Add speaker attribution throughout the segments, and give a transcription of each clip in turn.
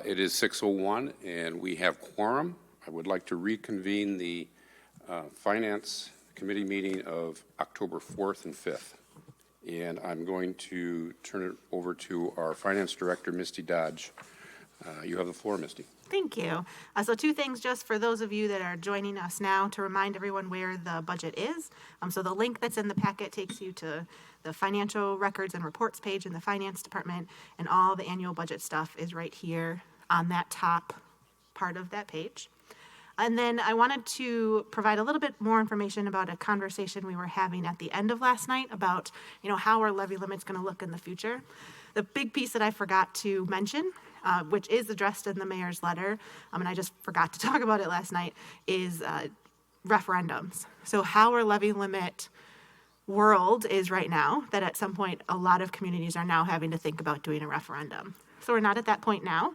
Speaker 1: It is 6:01 and we have quorum. I would like to reconvene the Finance Committee meeting of October 4th and 5th. And I'm going to turn it over to our Finance Director, Misty Dodge. You have the floor, Misty.
Speaker 2: Thank you. So two things just for those of you that are joining us now to remind everyone where the budget is. So the link that's in the packet takes you to the financial records and reports page in the Finance Department, and all the annual budget stuff is right here on that top part of that page. And then I wanted to provide a little bit more information about a conversation we were having at the end of last night about, how our levy limit's going to look in the future. The big piece that I forgot to mention, which is addressed in the mayor's letter, and I just forgot to talk about it last night, is referendums. So how our levy limit world is right now, that at some point a lot of communities are now having to think about doing a referendum. So we're not at that point now.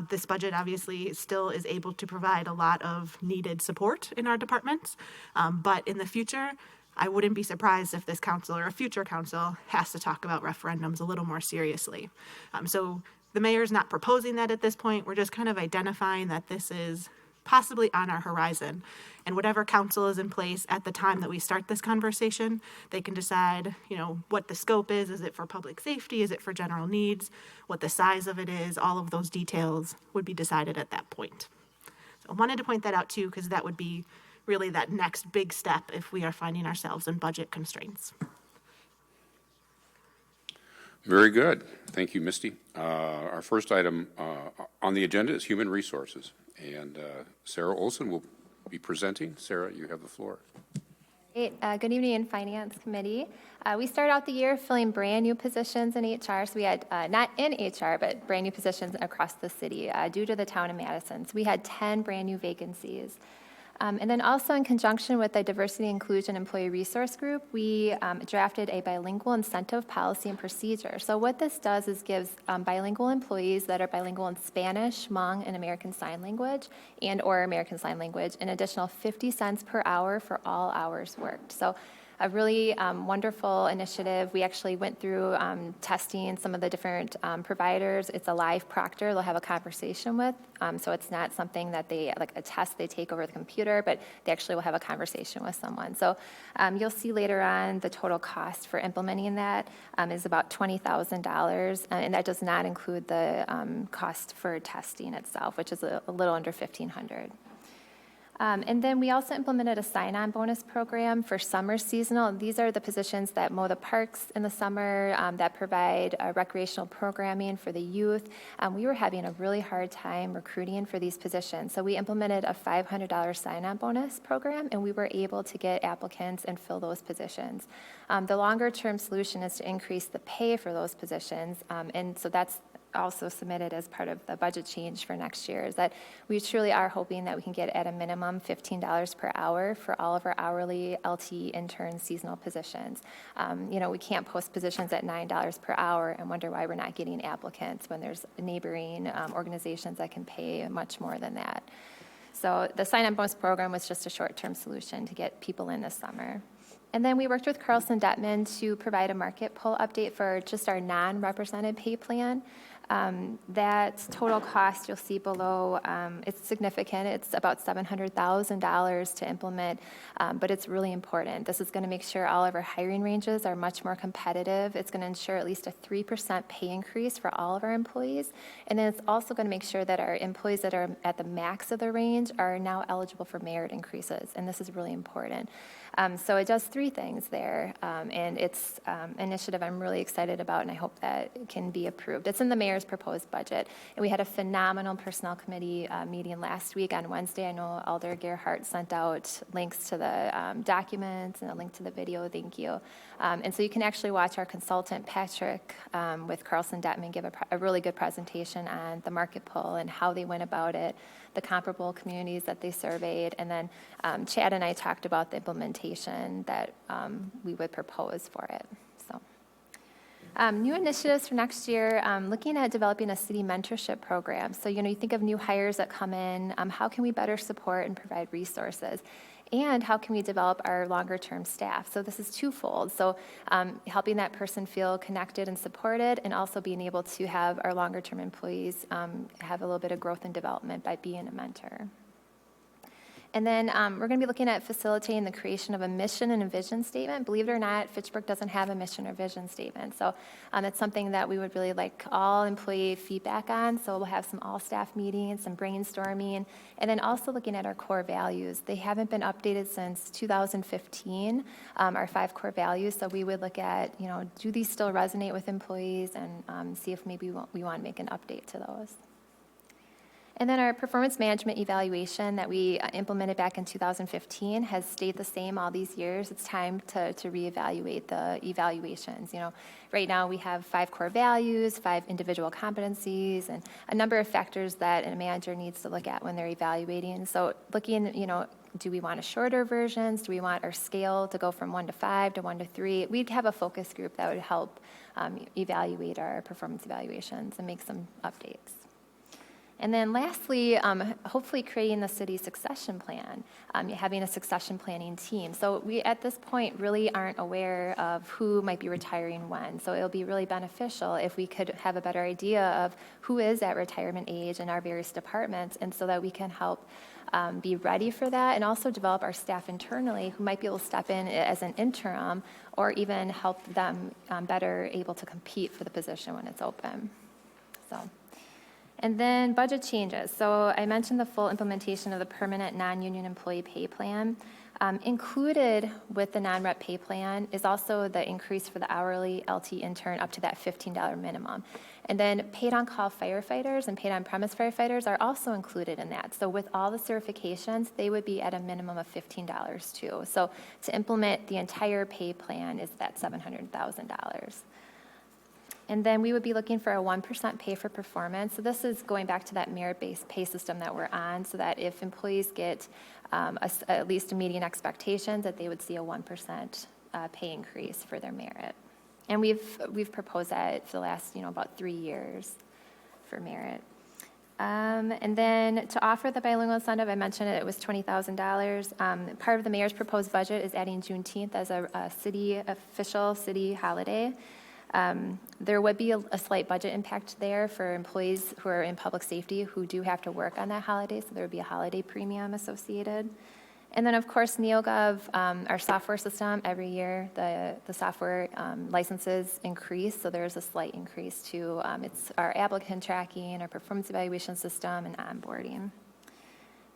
Speaker 2: This budget obviously still is able to provide a lot of needed support in our departments, but in the future, I wouldn't be surprised if this council or a future council has to talk about referendums a little more seriously. So the mayor's not proposing that at this point. We're just kind of identifying that this is possibly on our horizon. And whatever council is in place at the time that we start this conversation, they can decide, what the scope is. Is it for public safety? Is it for general needs? What the size of it is? All of those details would be decided at that point. So I wanted to point that out too, because that would be really that next big step if we are finding ourselves in budget constraints.
Speaker 1: Very good. Thank you, Misty. Our first item on the agenda is human resources. And Sarah Olson will be presenting. Sarah, you have the floor.
Speaker 3: Great. Good evening, Finance Committee. We started out the year filling brand new positions in HR. So we had, not in HR, but brand new positions across the city due to the town of Madison. So we had 10 brand new vacancies. And then also in conjunction with the Diversity Inclusion Employee Resource Group, we drafted a bilingual incentive policy and procedure. So what this does is gives bilingual employees that are bilingual in Spanish, Hmong, and American Sign Language, or American Sign Language, an additional 50 cents per hour for all hours worked. So a really wonderful initiative. We actually went through testing some of the different providers. It's a live proctor they'll have a conversation with. So it's not something that they, like a test they take over the computer, but they actually will have a conversation with someone. So you'll see later on the total cost for implementing that is about $20,000. And that does not include the cost for testing itself, which is a little under $1,500. And then we also implemented a sign-on bonus program for summer seasonal. These are the positions that mow the parks in the summer, that provide recreational programming for the youth. We were having a really hard time recruiting for these positions. So we implemented a $500 sign-on bonus program, and we were able to get applicants and fill those positions. The longer-term solution is to increase the pay for those positions, and so that's also submitted as part of the budget change for next year, is that we truly are hoping that we can get at a minimum $15 per hour for all of our hourly LT intern seasonal positions. We can't post positions at $9 per hour and wonder why we're not getting applicants when there's neighboring organizations that can pay much more than that. So the sign-on bonus program was just a short-term solution to get people in this summer. And then we worked with Carlson Detman to provide a market pull update for just our non-represented pay plan. That total cost you'll see below, it's significant. It's about $700,000 to implement, but it's really important. This is going to make sure all of our hiring ranges are much more competitive. It's going to ensure at least a 3% pay increase for all of our employees. And then it's also going to make sure that our employees that are at the max of the range are now eligible for merit increases. And this is really important. So it does three things there, and it's an initiative I'm really excited about, and I hope that it can be approved. It's in the mayor's proposed budget, and we had a phenomenal personnel committee meeting last week on Wednesday. I know Alder Gerhardt sent out links to the documents and a link to the video. Thank you. And so you can actually watch our consultant, Patrick, with Carlson Detman, give a really good presentation on the market pull and how they went about it, the comparable communities that they surveyed, and then Chad and I talked about the implementation that we would propose for it. So New initiatives for next year, looking at developing a city mentorship program. So, you think of new hires that come in, how can we better support and provide resources? And how can we develop our longer-term staff? So this is twofold. So helping that person feel connected and supported, and also being able to have our longer-term employees have a little bit of growth and development by being a mentor. And then we're going to be looking at facilitating the creation of a mission and a vision statement. Believe it or not, Fitchburg doesn't have a mission or vision statement. So it's something that we would really like all employee feedback on. So we'll have some all-staff meetings, some brainstorming, and then also looking at our core values. They haven't been updated since 2015, our 5 core values. So we would look at, do these still resonate with employees, and see if maybe we want to make an update to those. And then our performance management evaluation that we implemented back in 2015 has stayed the same all these years. It's time to reevaluate the evaluations. Right now we have 5 core values, 5 individual competencies, and a number of factors that a manager needs to look at when they're evaluating. So looking, do we want a shorter versions? Do we want our scale to go from 1 to 5 to 1 to 3? We'd have a focus group that would help evaluate our performance evaluations and make some updates. And then lastly, hopefully creating the city succession plan, having a succession planning team. So we, at this point, really aren't aware of who might be retiring when. So it'll be really beneficial if we could have a better idea of who is at retirement age in our various departments, and so that we can help be ready for that, and also develop our staff internally who might be able to step in as an interim, or even help them better able to compete for the position when it's open. And then budget changes. So I mentioned the full implementation of the permanent non-union employee pay plan. Included with the non-rep pay plan is also the increase for the hourly LT intern up to that $15 minimum. And then paid on-call firefighters and paid on-premise firefighters are also included in that. So with all the certifications, they would be at a minimum of $15 too. So to implement the entire pay plan is that $700,000. And then we would be looking for a 1% pay for performance. So this is going back to that merit-based pay system that we're on, so that if employees get at least a median expectations, that they would see a 1% pay increase for their merit. And we've proposed that for the last about 3 years for merit. And then to offer the bilingual incentive, I mentioned it was $20,000. Part of the mayor's proposed budget is adding Juneteenth as a official city holiday. There would be a slight budget impact there for employees who are in public safety who do have to work on that holiday, so there would be a holiday premium associated. And then, of course, NeoGov, our software system, every year the software licenses increase, so there's a slight increase to it's our applicant tracking, our performance evaluation system, and onboarding.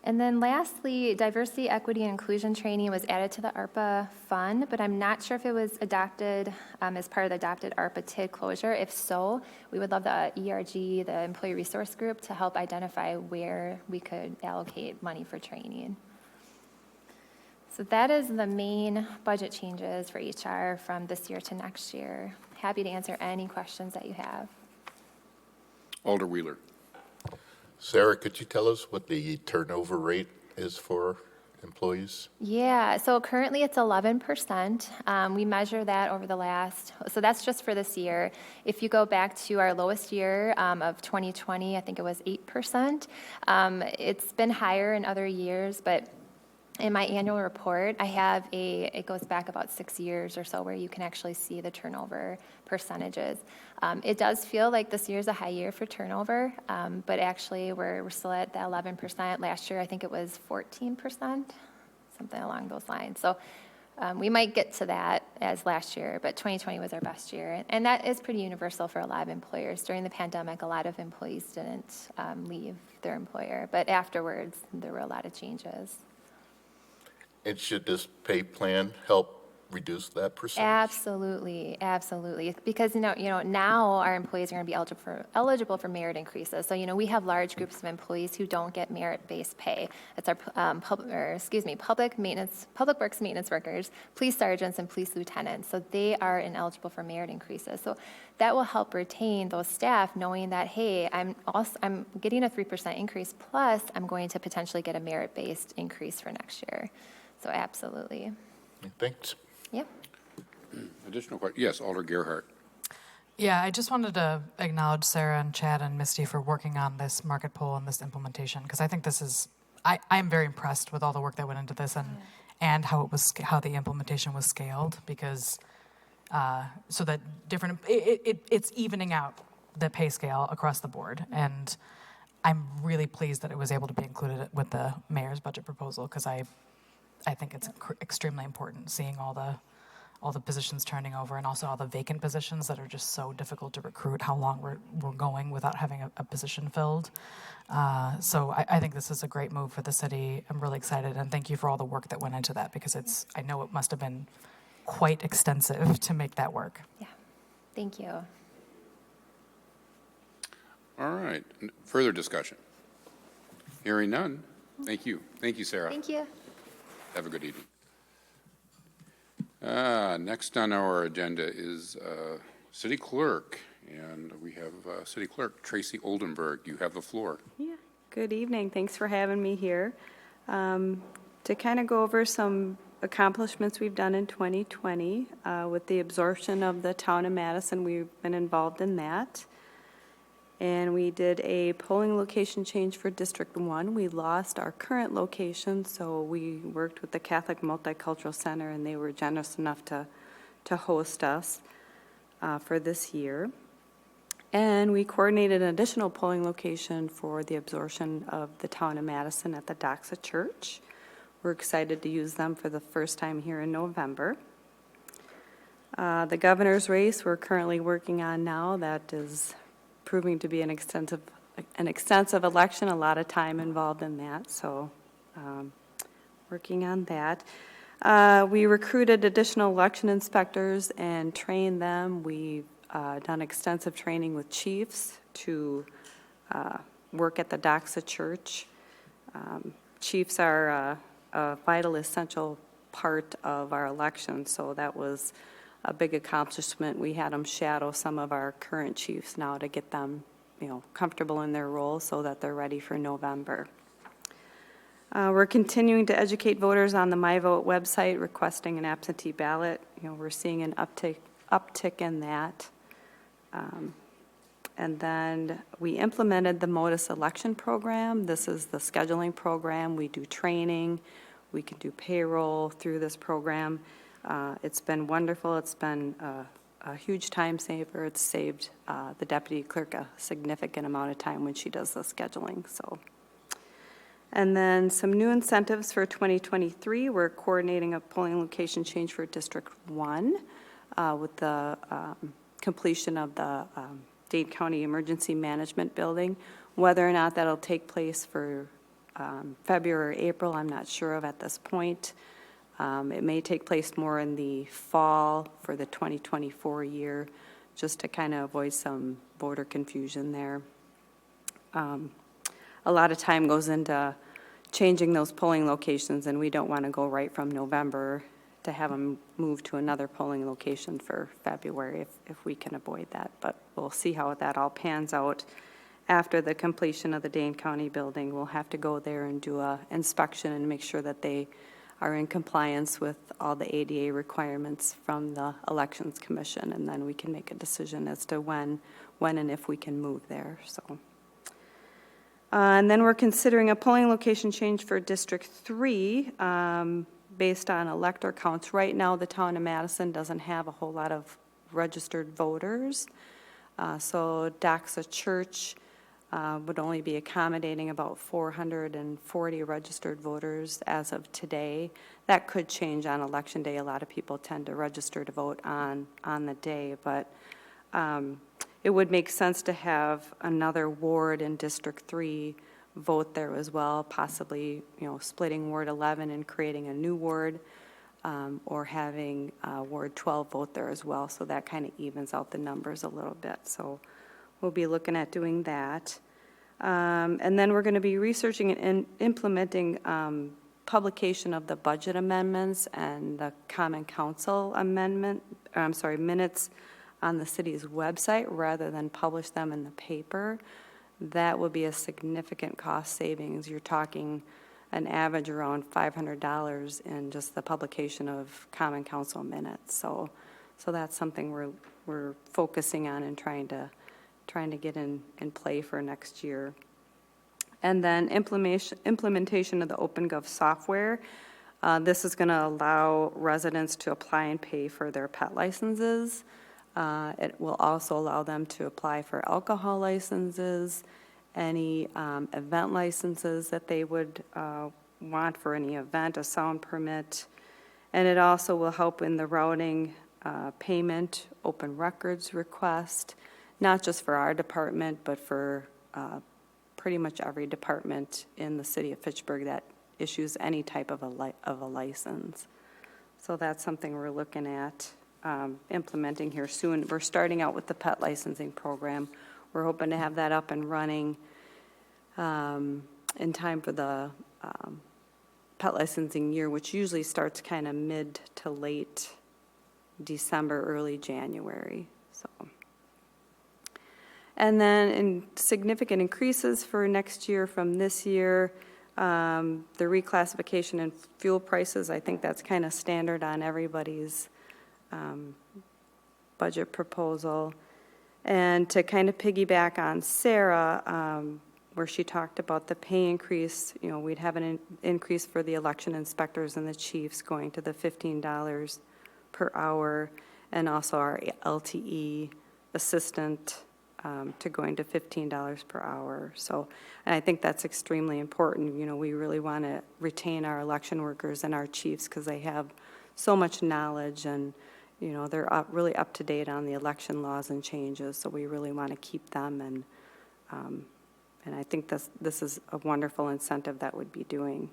Speaker 3: And then lastly, diversity, equity, and inclusion training was added to the ARPA fund, but I'm not sure if it was adopted as part of the adopted ARPA TID closure. If so, we would love the ERG, the Employee Resource Group, to help identify where we could allocate money for training. So that is the main budget changes for HR from this year to next year. Happy to answer any questions that you have.
Speaker 1: Alder Wheeler.
Speaker 4: Sarah, could you tell us what the turnover rate is for employees?
Speaker 3: Yeah, so currently it's 11%. We measure that over the last, so that's just for this year. If you go back to our lowest year of 2020, I think it was 8%. It's been higher in other years, but in my annual report, I have it goes back about 6 years or so, where you can actually see the turnover percentages. It does feel like this year's a high year for turnover, but actually we're still at the 11%. Last year, I think it was 14%, something along those lines. So we might get to that as last year, but 2020 was our best year. And that is pretty universal for a lot of employers. During the pandemic, a lot of employees didn't leave their employer, but afterwards, there were a lot of changes.
Speaker 4: And should this pay plan help reduce that percentage?
Speaker 3: Absolutely, absolutely. Because now our employees are going to be eligible for merit increases. So we have large groups of employees who don't get merit-based pay. It's our public works maintenance workers, police sergeants, and police lieutenants. So they are ineligible for merit increases. So that will help retain those staff, knowing that, hey, I'm getting a 3% increase, plus I'm going to potentially get a merit-based increase for next year. So absolutely.
Speaker 4: Thanks.
Speaker 3: Yep.
Speaker 1: Additional question? Yes, Alder Gerhardt.
Speaker 5: Yeah, I just wanted to acknowledge Sarah and Chad and Misty for working on this market poll and this implementation, because I think this is, I'm very impressed with all the work that went into this and how it was, how the implementation was scaled, because so that different, it's evening out the pay scale across the board. And I'm really pleased that it was able to be included with the mayor's budget proposal, because I think it's extremely important seeing all the positions turning over, and also all the vacant positions that are just so difficult to recruit, how long we're going without having a position filled. So I think this is a great move for the city. I'm really excited, and thank you for all the work that went into that, because I know it must have been quite extensive to make that work.
Speaker 3: Yeah, thank you.
Speaker 1: All right, further discussion? Hearing none, thank you. Thank you, Sarah.
Speaker 3: Thank you.
Speaker 1: Have a good evening. Next on our agenda is City Clerk, and we have City Clerk Tracy Oldenburg. You have the floor.
Speaker 6: Yeah, good evening. Thanks for having me here. To kind of go over some accomplishments we've done in 2020 with the absorption of the town of Madison, we've been involved in that. And we did a polling location change for District 1. We lost our current location, so we worked with the Catholic Multicultural Center, and they were generous enough to host us for this year. And we coordinated an additional polling location for the absorption of the town of Madison at the Doxa Church. We're excited to use them for the first time here in November. The governor's race we're currently working on now. That is proving to be an extensive election, a lot of time involved in that, so working on that. We recruited additional election inspectors and trained them. We've done extensive training with chiefs to work at the Doxa Church. Chiefs are a vital, essential part of our election, so that was a big accomplishment. We had them shadow some of our current chiefs now to get them, comfortable in their roles so that they're ready for November. We're continuing to educate voters on the MyVote website, requesting an absentee ballot. We're seeing an uptick in that. And then we implemented the Modus election program. This is the scheduling program. We do training. We can do payroll through this program. It's been wonderful. It's been a huge time saver. It's saved the deputy clerk a significant amount of time when she does the scheduling. So, and then some new incentives for 2023. We're coordinating a polling location change for District 1 with the completion of the Dade County Emergency Management Building. Whether or not that'll take place for February or April, I'm not sure of at this point. It may take place more in the fall for the 2024 year, just to kind of avoid some voter confusion there. A lot of time goes into changing those polling locations, and we don't want to go right from November to have them move to another polling location for February if we can avoid that. But we'll see how that all pans out. After the completion of the Dane County building, we'll have to go there and do an inspection and make sure that they are in compliance with all the ADA requirements from the Elections Commission, and then we can make a decision as to when and if we can move there. So, and then we're considering a polling location change for District 3 based on elector counts. Right now, the town of Madison doesn't have a whole lot of registered voters, so Doxa Church would only be accommodating about 440 registered voters as of today. That could change on Election Day. A lot of people tend to register to vote on the day, but it would make sense to have another ward in District 3 vote there as well, possibly, splitting Ward 11 and creating a new ward, or having Ward 12 vote there as well, so that kind of evens out the numbers a little bit. So we'll be looking at doing that. And then we're going to be researching and implementing publication of the budget amendments and the Common Council minutes on the city's website rather than publish them in the paper. That will be a significant cost savings. You're talking an average around $500 in just the publication of Common Council minutes. So So that's something we're focusing on and trying to get in play for next year. And then implementation of the OpenGov software. This is going to allow residents to apply and pay for their pet licenses. It will also allow them to apply for alcohol licenses, any event licenses that they would want for any event, a sound permit. And it also will help in the routing, payment, open records request, not just for our department, but for pretty much every department in the city of Fitchburg that issues any type of a license. So that's something we're looking at implementing here soon. We're starting out with the pet licensing program. We're hoping to have that up and running in time for the pet licensing year, which usually starts kind of mid to late December, early January. So. And then in significant increases for next year from this year, the reclassification in fuel prices, I think that's kind of standard on everybody's budget proposal. And to kind of piggyback on Sarah, where she talked about the pay increase, you know, we'd have an increase for the election inspectors and the chiefs going to the $15 per hour, and also our LTE assistant to going to $15 per hour. So, and I think that's extremely important. You know, we really want to retain our election workers and our chiefs because they have so much knowledge, and, you know, they're really up to date on the election laws and changes. So we really want to keep them, and I think this is a wonderful incentive that would be doing.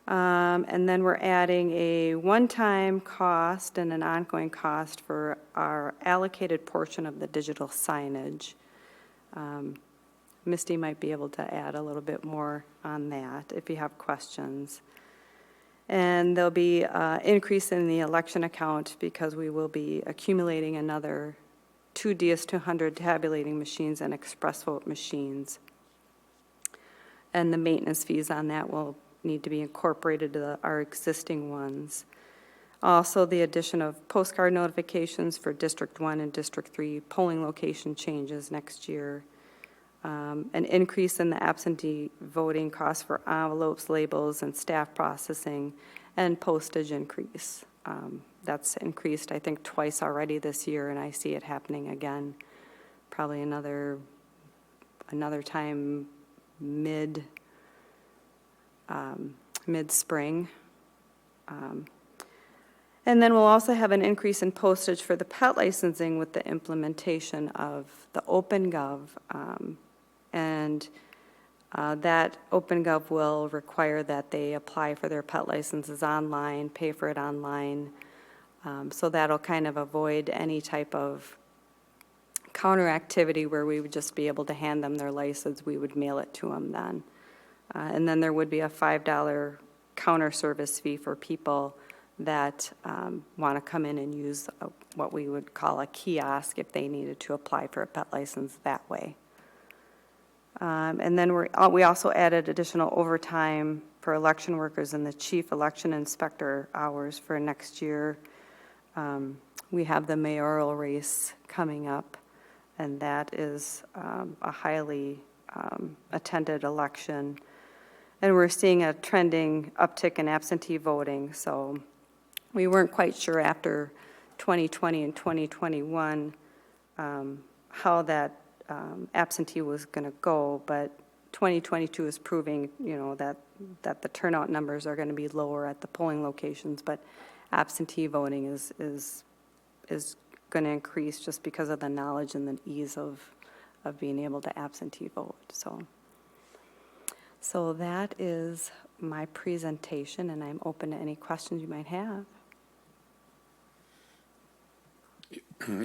Speaker 6: And then we're adding a one-time cost and an ongoing cost for our allocated portion of the digital signage. Misty might be able to add a little bit more on that if you have questions. And there'll be an increase in the election account because we will be accumulating another 2 DS200 tabulating machines and express vote machines. And the maintenance fees on that will need to be incorporated to our existing ones. Also, the addition of postcard notifications for District 1 and District 3 polling location changes next year. An increase in the absentee voting costs for envelopes, labels, and staff processing, and postage increase. That's increased, I think, twice already this year, and I see it happening again, probably another time mid-spring. And then we'll also have an increase in postage for the pet licensing with the implementation of the OpenGov. And that OpenGov will require that they apply for their pet licenses online, pay for it online. So that'll kind of avoid any type of counter activity where we would just be able to hand them their license. We would mail it to them then. And then there would be a $5 counter service fee for people that want to come in and use what we would call a kiosk if they needed to apply for a pet license that way. And then we also added additional overtime for election workers and the chief election inspector hours for next year. We have the mayoral race coming up, and that is a highly attended election. And we're seeing a trending uptick in absentee voting, so we weren't quite sure after 2020 and 2021 how that absentee was going to go, but 2022 is proving, you know, that the turnout numbers are going to be lower at the polling locations, but absentee voting is going to increase just because of the knowledge and the ease of being able to absentee vote. So that is my presentation, and I'm open to any questions you might have.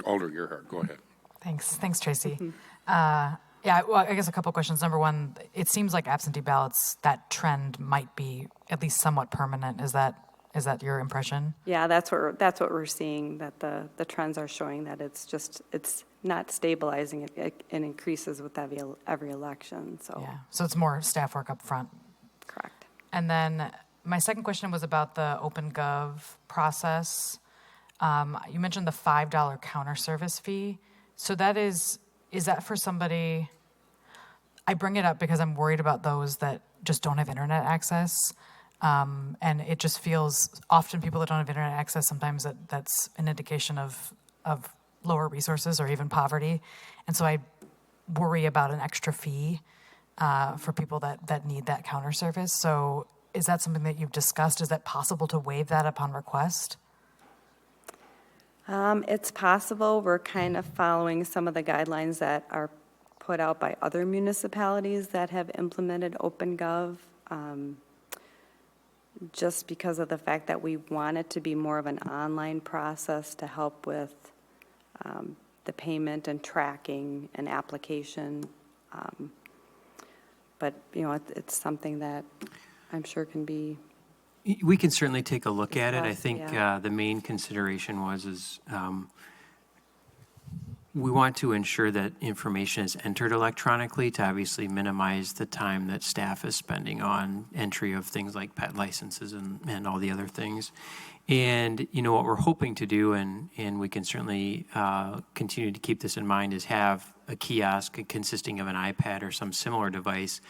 Speaker 1: Alder Gerhart, go ahead.
Speaker 5: Thanks, Tracy. Yeah, well, I guess a couple questions. Number one, it seems like absentee ballots, that trend might be at least somewhat permanent. Is that your impression?
Speaker 6: Yeah, that's what we're seeing, that the trends are showing that it's not stabilizing, it increases with every election, so.
Speaker 5: Yeah, so it's more staff work up front.
Speaker 6: Correct.
Speaker 5: And then my second question was about the OpenGov process. You mentioned the $5 counter service fee. So is that for somebody? I bring it up because I'm worried about those that just don't have internet access. And it just feels, often people that don't have internet access, sometimes that's an indication of lower resources or even poverty. And so I worry about an extra fee for people that need that counter service. So is that something that you've discussed? Is that possible to waive that upon request?
Speaker 6: It's possible. We're kind of following some of the guidelines that are put out by other municipalities that have implemented OpenGov, just because of the fact that we want it to be more of an online process to help with the payment and tracking and application. But, it's something that I'm sure can be.
Speaker 7: We can certainly take a look at it. I
Speaker 6: Discuss,
Speaker 7: think
Speaker 6: yeah.
Speaker 7: the main consideration is we want to ensure that information is entered electronically to obviously minimize the time that staff is spending on entry of things like pet licenses and all the other things. And, what we're hoping to do, and we can certainly continue to keep this in mind, is have a kiosk consisting of an iPad or some similar device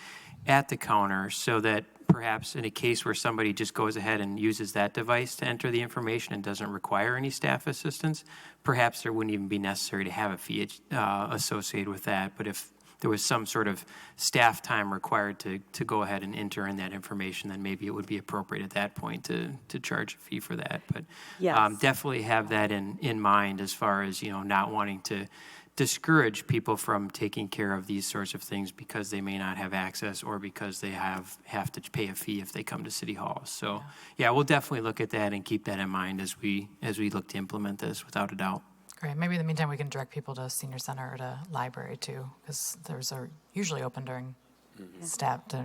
Speaker 7: at the counter so that perhaps in a case where somebody just goes ahead and uses that device to enter the information and doesn't require any staff assistance, perhaps there wouldn't even be necessary to have a fee associated with that. But if there was some sort of staff time required to go ahead and enter in that information, then maybe it would be appropriate at that point to charge a fee for that. But
Speaker 6: Yes.
Speaker 7: definitely have that in mind as far as, not wanting to discourage people from taking care of these sorts of things because they may not have access or because they have to pay a fee if they come to City Hall. So, yeah, we'll definitely look at that and keep that in mind as we look to implement this, without a doubt.
Speaker 5: Great. Maybe in the meantime, we can direct people to senior center or to library too, because those are usually open during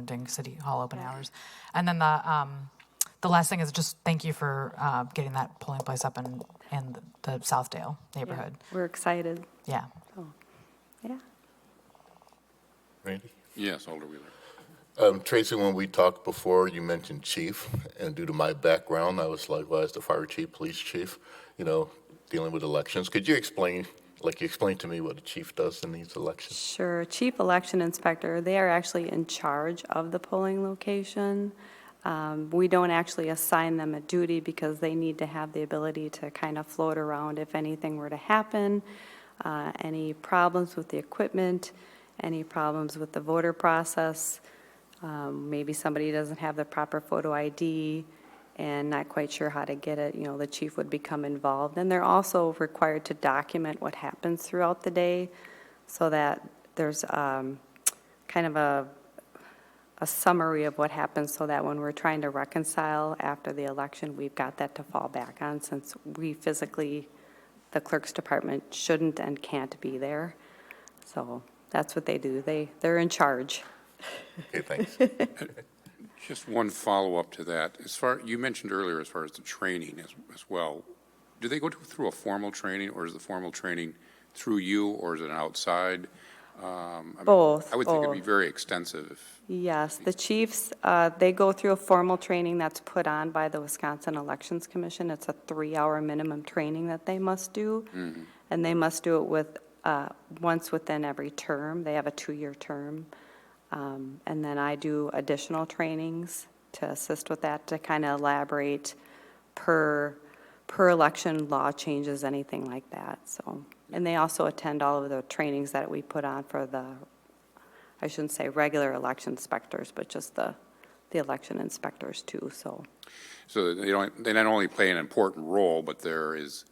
Speaker 5: during City Hall open hours. And then the last thing is just thank you for getting that polling place up in the Southdale neighborhood.
Speaker 6: We're excited.
Speaker 5: Yeah.
Speaker 6: Yeah.
Speaker 4: Randy?
Speaker 1: Yes, Alder Wheeler.
Speaker 4: Tracy, when we talked before, you mentioned chief, and due to my background, I was like, well, as the fire chief, police chief, dealing with elections. Could you explain, like you explained to me, what a chief does in these elections?
Speaker 6: Sure. Chief Election Inspector, they are actually in charge of the polling location. We don't actually assign them a duty because they need to have the ability to kind of float around if anything were to happen, any problems with the equipment, any problems with the voter process. Maybe somebody doesn't have the proper photo ID and not quite sure how to get it, the chief would become involved. And they're also required to document what happens throughout the day so that there's kind of a summary of what happens so that when we're trying to reconcile after the election, we've got that to fall back on since we physically, the clerk's department shouldn't and can't be there. So that's what they do. They're in charge.
Speaker 4: Okay, thanks.
Speaker 1: Just one follow-up to that. You mentioned earlier as far as the training as well, do they go through a formal training, or is the formal training through you, or is it outside?
Speaker 6: Both.
Speaker 1: I would think it'd be very extensive.
Speaker 6: Yes, the chiefs, they go through a formal training that's put on by the Wisconsin Elections Commission. It's a 3-hour minimum training that they must do, and they must do it once within every term. They have a 2-year term. And then I do additional trainings to assist with that, to kind of elaborate per election law changes, anything like that. So, and they also attend all of the trainings that we put on for I shouldn't say regular election inspectors, but just the election inspectors too. So
Speaker 1: they not only play an important role, but there's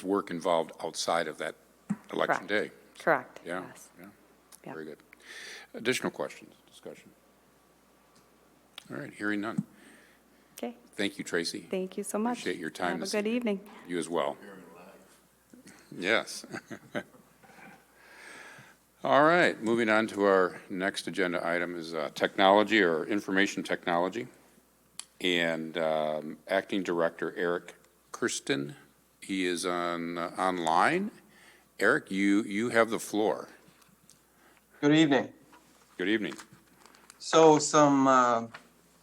Speaker 1: work involved outside of that election day.
Speaker 6: Correct.
Speaker 1: Yeah.
Speaker 6: Yes.
Speaker 1: Yeah.
Speaker 6: Yeah.
Speaker 1: Very good. Additional questions, discussion? All right, hearing none.
Speaker 6: Okay.
Speaker 1: Thank you, Tracy.
Speaker 6: Thank you so much.
Speaker 1: Appreciate your time
Speaker 6: Have a
Speaker 1: this
Speaker 6: good evening.
Speaker 1: You as well. Yes. All right, moving on to our next agenda item is technology or information technology. And Acting Director Eric Kirsten, he is online. Eric, you have the floor.
Speaker 8: Good evening.
Speaker 1: Good evening.
Speaker 8: So some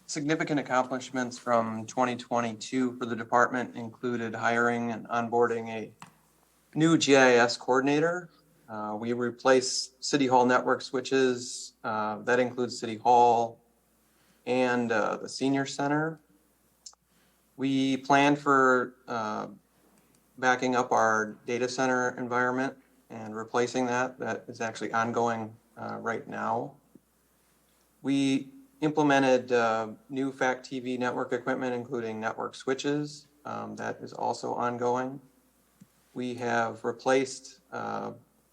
Speaker 8: Significant accomplishments from 2022 for the department included hiring and onboarding a new GIS coordinator. We replaced City Hall network switches. That includes City Hall and the Senior Center. We planned for backing up our data center environment and replacing that. That is actually ongoing right now. We implemented new FACT TV network equipment, including network switches. That is also ongoing. We have replaced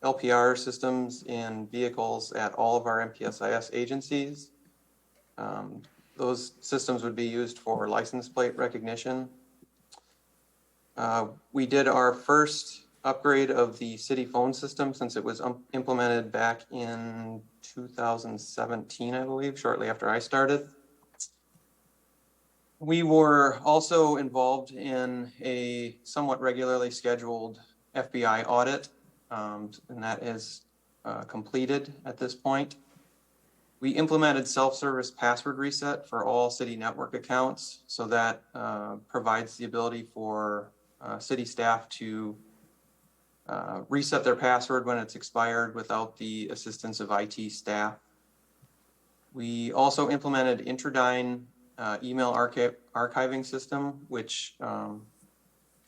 Speaker 8: LPR systems in vehicles at all of our MPSIS agencies. Those systems would be used for license plate recognition. We did our first upgrade of the city phone system since it was implemented back in 2017, I believe, shortly after I started. We were also involved in a somewhat regularly scheduled FBI audit, and that is completed at this point. We implemented self-service password reset for all city network accounts, so that provides the ability for city staff to reset their password when it's expired without the assistance of IT staff. We also implemented Intradyne email archiving system, which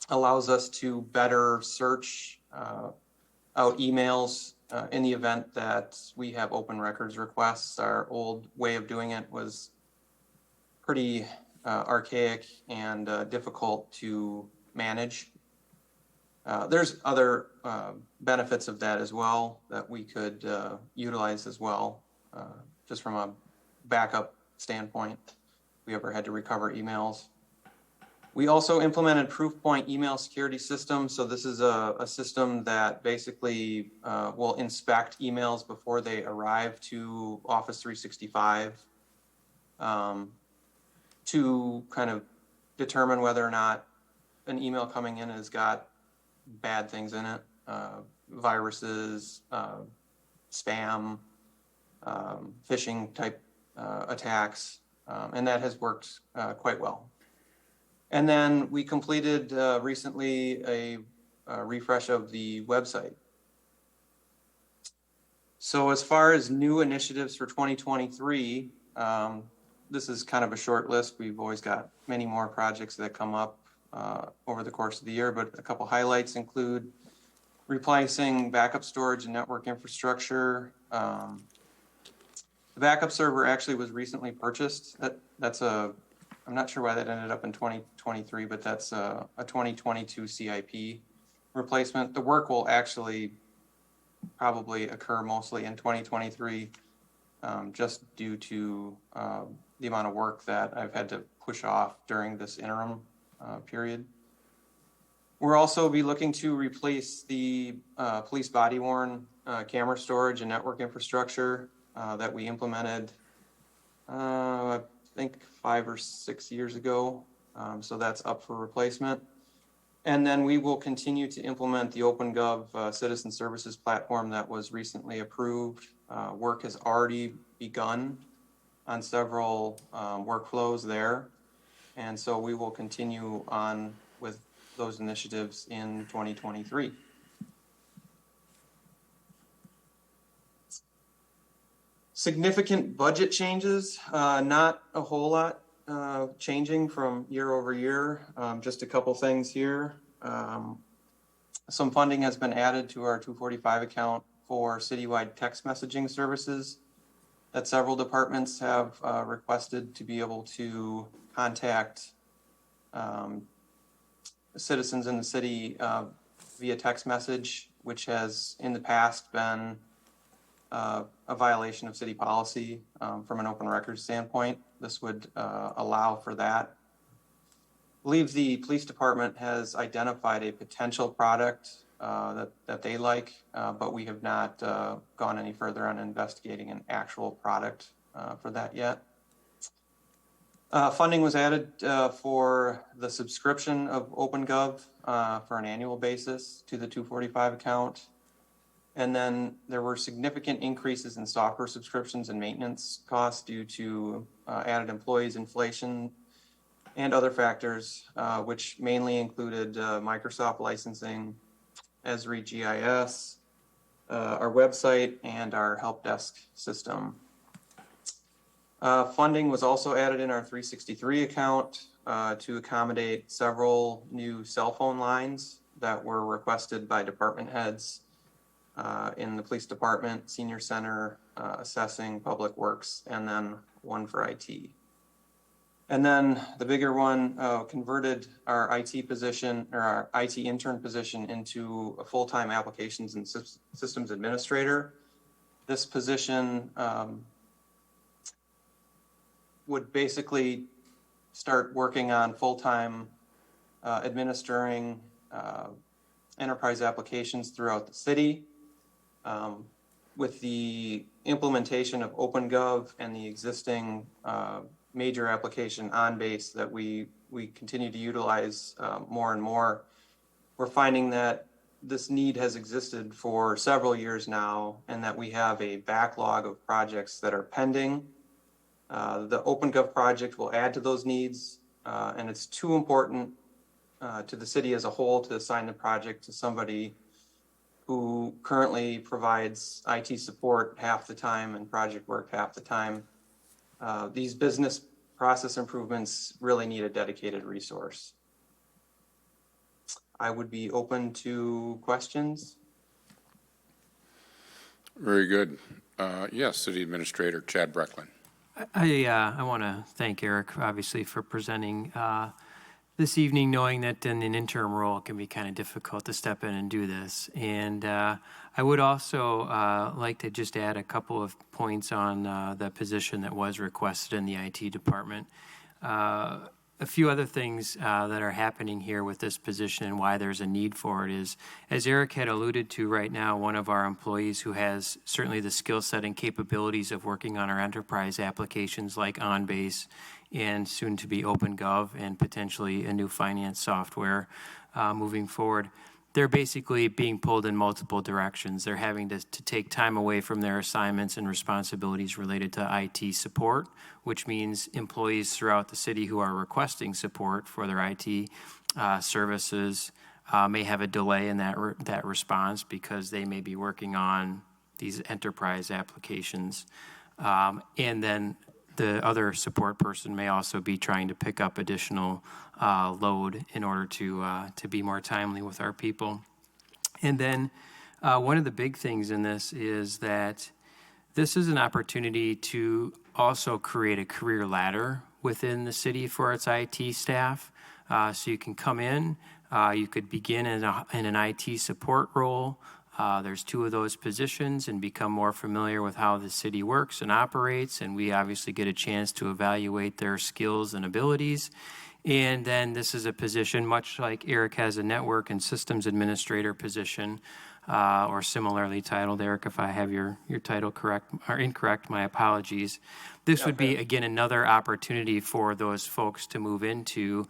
Speaker 8: allows us to better search out emails in the event that we have open records requests. Our old way of doing it was pretty archaic and difficult to manage. There's other benefits of that as well that we could utilize as well, just from a backup standpoint, if we ever had to recover emails. We also implemented Proofpoint email security system. So this is a system that basically will inspect emails before they arrive to Office 365 to kind of determine whether or not an email coming in has got bad things in it, viruses, spam, phishing type attacks, and that has worked quite well. And then we completed recently a refresh of the website. So as far as new initiatives for 2023, this is kind of a short list. We've always got many more projects that come up over the course of the year, but a couple highlights include replacing backup storage and network infrastructure. The backup server actually was recently purchased. I'm not sure why that ended up in 2023, but that's a 2022 CIP replacement. The work will actually probably occur mostly in 2023, just due to the amount of work that I've had to push off during this interim period. We'll also be looking to replace the police body-worn camera storage and network infrastructure that we implemented, I think 5 or 6 years ago. So that's up for replacement. And then we will continue to implement the OpenGov Citizen Services platform that was recently approved. Work has already begun on several workflows there. And so we will continue on with those initiatives in 2023. Significant budget changes, not a whole lot changing from year over year. Just a couple things here. Some funding has been added to our 245 account for citywide text messaging services that several departments have requested to be able to contact citizens in the city via text message, which has in the past been a violation of city policy from an open records standpoint. This would allow for that. I believe the police department has identified a potential product that they like, but we have not gone any further on investigating an actual product for that yet. Funding was added for the subscription of OpenGov for an annual basis to the 245 account. And then there were significant increases in software subscriptions and maintenance costs due to added employees, inflation, and other factors, which mainly included Microsoft licensing, Esri GIS, our website, and our help desk system. Funding was also added in our 363 account to accommodate several new cell phone lines that were requested by department heads in the police department, senior center, assessing, public works, and then one for IT. And then the bigger one converted our IT position or our IT intern position into a full-time applications and systems administrator. This position would basically start working on full-time administering enterprise applications throughout the city. With the implementation of OpenGov and the existing major application OnBase that we continue to utilize more and more, we're finding that this need has existed for several years now and that we have a backlog of projects that are pending. The OpenGov project will add to those needs, and it's too important to the city as a whole to assign the project to somebody who currently provides IT support half the time and project work half the time. These business process improvements really need a dedicated resource. I would be open to questions.
Speaker 1: Very good. Yes, City Administrator Chad Brecklin.
Speaker 7: I want to thank Eric, obviously, for presenting this evening, knowing that in an interim role it can be kind of difficult to step in and do this. And I would also like to just add a couple of points on the position that was requested in the IT department. A few other things that are happening here with this position and why there's a need for it is, as Eric had alluded to right now, one of our employees who has certainly the skill set and capabilities of working on our enterprise applications like OnBase and soon to be OpenGov and potentially a new finance software moving forward. They're basically being pulled in multiple directions. They're having to take time away from their assignments and responsibilities related to IT support, which means employees throughout the city who are requesting support for their IT services may have a delay in that response because they may be working on these enterprise applications. And then the other support person may also be trying to pick up additional load in order to be more timely with our people. And then one of the big things in this is that this is an opportunity to also create a career ladder within the city for its IT staff. So you can come in, you could begin in an IT support role. There's 2 of those positions and become more familiar with how the city works and operates. And we obviously get a chance to evaluate their skills and abilities. And then this is a position, much like Eric has a network and systems administrator position, or similarly titled. Eric, if I have your title correct or incorrect, my apologies. This would be, again, another opportunity for those folks to move into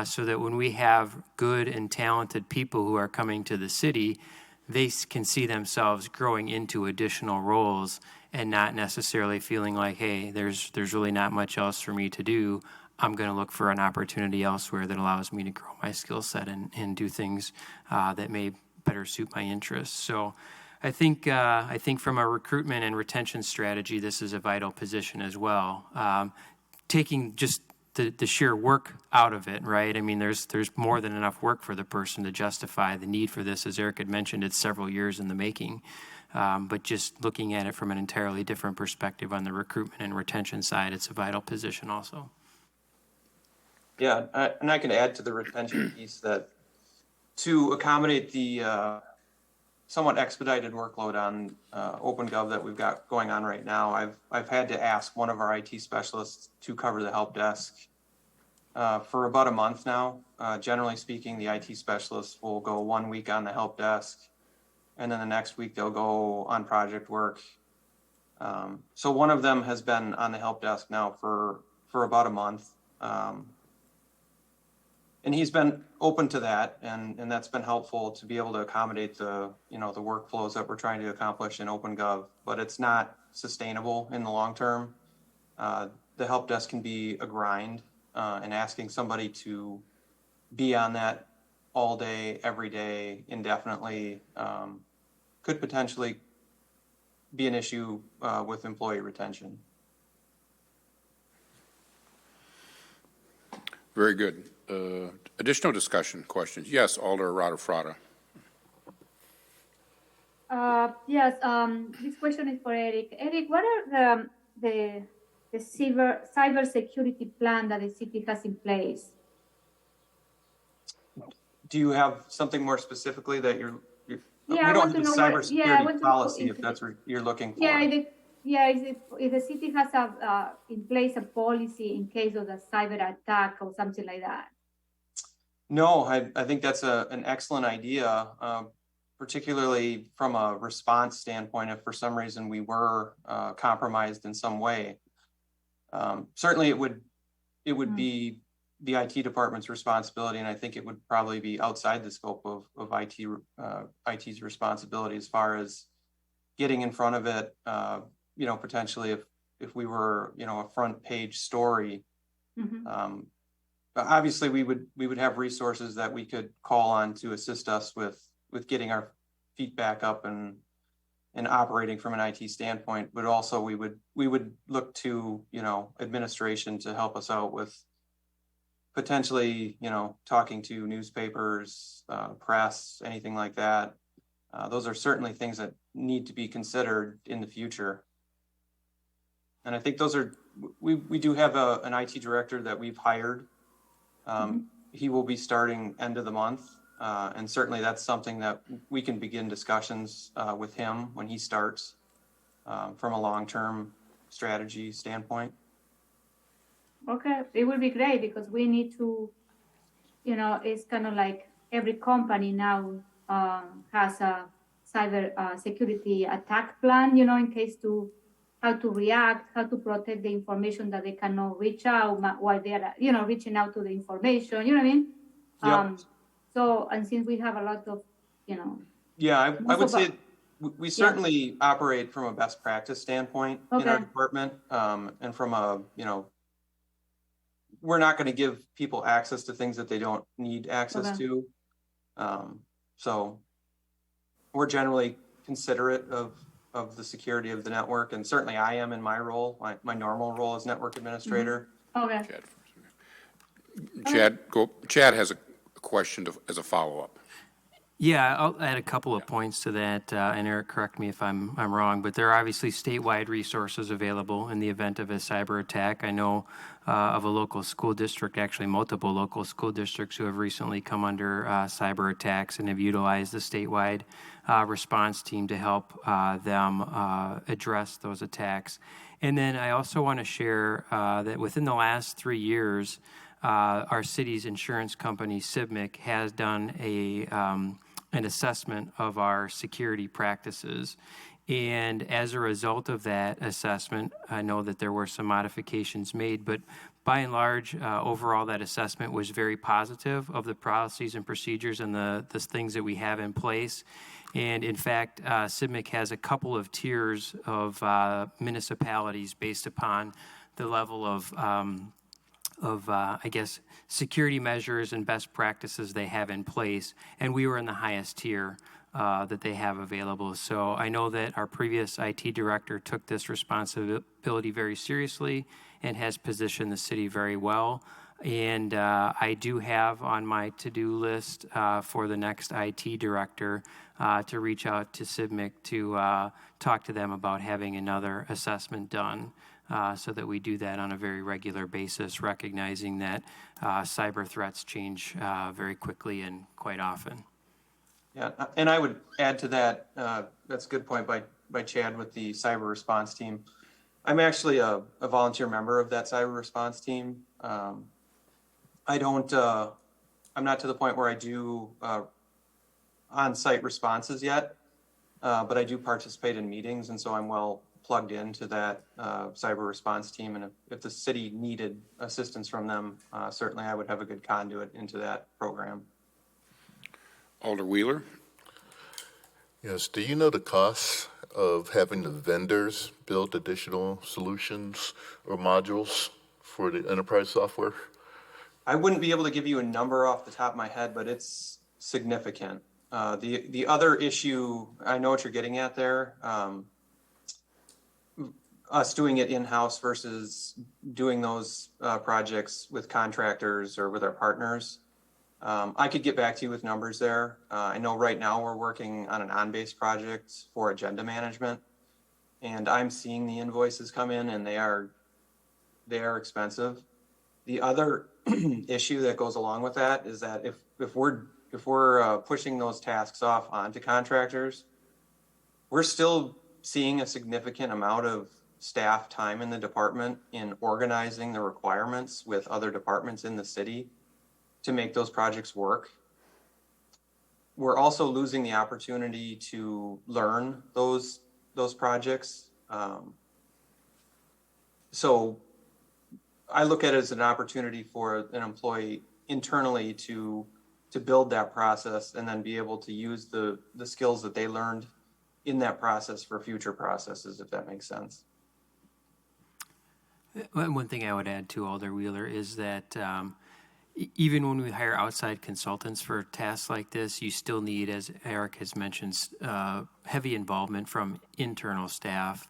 Speaker 7: so that when we have good and talented people who are coming to the city, they can see themselves growing into additional roles and not necessarily feeling like, hey, there's really not much else for me to do. I'm going to look for an opportunity elsewhere that allows me to grow my skill set and do things that may better suit my interests. So I think from a recruitment and retention strategy, this is a vital position as well. Taking just the sheer work out of it, right? I mean, there's more than enough work for the person to justify the need for this. As Eric had mentioned, it's several years in the making. But just looking at it from an entirely different perspective on the recruitment and retention side, it's a vital position also.
Speaker 8: Yeah, and I can add to the retention piece that to accommodate the somewhat expedited workload on OpenGov that we've got going on right now, I've had to ask one of our IT specialists to cover the help desk for about a month now. Generally speaking, the IT specialist will go 1 week on the help desk, and then the next week they'll go on project work. So one of them has been on the help desk now for about a month. And he's been open to that, and that's been helpful to be able to accommodate the, the workflows that we're trying to accomplish in OpenGov, but it's not sustainable in the long term. The help desk can be a grind, and asking somebody to be on that all day, every day, indefinitely, could potentially be an issue with employee retention.
Speaker 1: Very good. Additional discussion, questions? Yes, Alder Rada-Frada.
Speaker 9: Yes, this question is for Eric. Eric, what are the cyber security plan that the city has in place?
Speaker 8: Do you have something more specifically that you're
Speaker 9: Yeah,
Speaker 8: we
Speaker 9: I
Speaker 8: don't
Speaker 9: want
Speaker 8: have
Speaker 9: to
Speaker 8: a
Speaker 9: know what- yeah, I want
Speaker 8: cybersecurity
Speaker 9: to-
Speaker 8: policy if that's what you're looking for.
Speaker 9: If the city has in place a policy in case of a cyber attack or something like that.
Speaker 8: No, I think that's an excellent idea, particularly from a response standpoint. If for some reason we were compromised in some way, certainly it would be the IT department's responsibility, and I think it would probably be outside the scope of IT's responsibility as far as getting in front of it. Potentially if we were a front page story.
Speaker 9: Mm-hmm.
Speaker 8: Obviously, we would have resources that we could call on to assist us with getting our feet back up and operating from an IT standpoint. But also, we would look to administration to help us out with potentially talking to newspapers, press, anything like that. Those are certainly things that need to be considered in the future. And I think those are we do have an IT director that we've hired. He will be starting end of the month, and certainly that's something that we can begin discussions with him when he starts from a long-term strategy standpoint.
Speaker 9: Okay, it would be great because we need to, it's kind of like every company now has a cyber security attack plan, in case how to react, how to protect the information that they cannot reach out while they are, reaching out to the information, you know what I mean?
Speaker 8: Yep.
Speaker 9: And since we have a lot of,
Speaker 8: Yeah, I would say we certainly operate from a best practice standpoint in our department, and from a, we're not going to give people access to things that they don't need access to. So we're generally considerate of the security of the network, and certainly I am in my role, my normal role as network administrator.
Speaker 9: Okay.
Speaker 1: Chad has a question as a follow-up.
Speaker 7: Yeah, I'll add a couple of points to that, and Eric, correct me if I'm wrong, but there are obviously statewide resources available in the event of a cyber attack. I know of a local school district, actually multiple local school districts who have recently come under cyber attacks and have utilized the statewide response team to help them address those attacks. And then I also want to share that within the last 3 years, our city's insurance company, CIVMIC, has done an assessment of our security practices. And as a result of that assessment, I know that there were some modifications made, but by and large, overall, that assessment was very positive of the policies and procedures and the things that we have in place. And in fact, CIVMIC has a couple of tiers of municipalities based upon the level of I guess, security measures and best practices they have in place. And we were in the highest tier that they have available. So I know that our previous IT director took this responsibility very seriously and has positioned the city very well. And I do have on my to-do list for the next IT director to reach out to CIVMIC to talk to them about having another assessment done. So that we do that on a very regular basis, recognizing that cyber threats change very quickly and quite often.
Speaker 8: Yeah, and I would add to that, that's a good point by Chad with the cyber response team. I'm actually a volunteer member of that cyber response team. I'm not to the point where I do on-site responses yet, but I do participate in meetings, and so I'm well plugged into that cyber response team. And if the city needed assistance from them, certainly I would have a good conduit into that program.
Speaker 1: Alder Wheeler?
Speaker 4: Yes, do you know the costs of having the vendors build additional solutions or modules for the enterprise software?
Speaker 8: I wouldn't be able to give you a number off the top of my head, but it's significant. The other issue, I know what you're getting at there, us doing it in-house versus doing those projects with contractors or with our partners. I could get back to you with numbers there. I know right now we're working on an on-base project for agenda management, and I'm seeing the invoices come in, and they are expensive. The other issue that goes along with that is that if we're pushing those tasks off onto contractors, we're still seeing a significant amount of staff time in the department in organizing the requirements with other departments in the city to make those projects work. We're also losing the opportunity to learn those projects. So I look at it as an opportunity for an employee internally to build that process and then be able to use the skills that they learned in that process for future processes, if that makes sense.
Speaker 7: One thing I would add to Alder Wheeler is that even when we hire outside consultants for tasks like this, you still need, as Eric has mentioned, heavy involvement from internal staff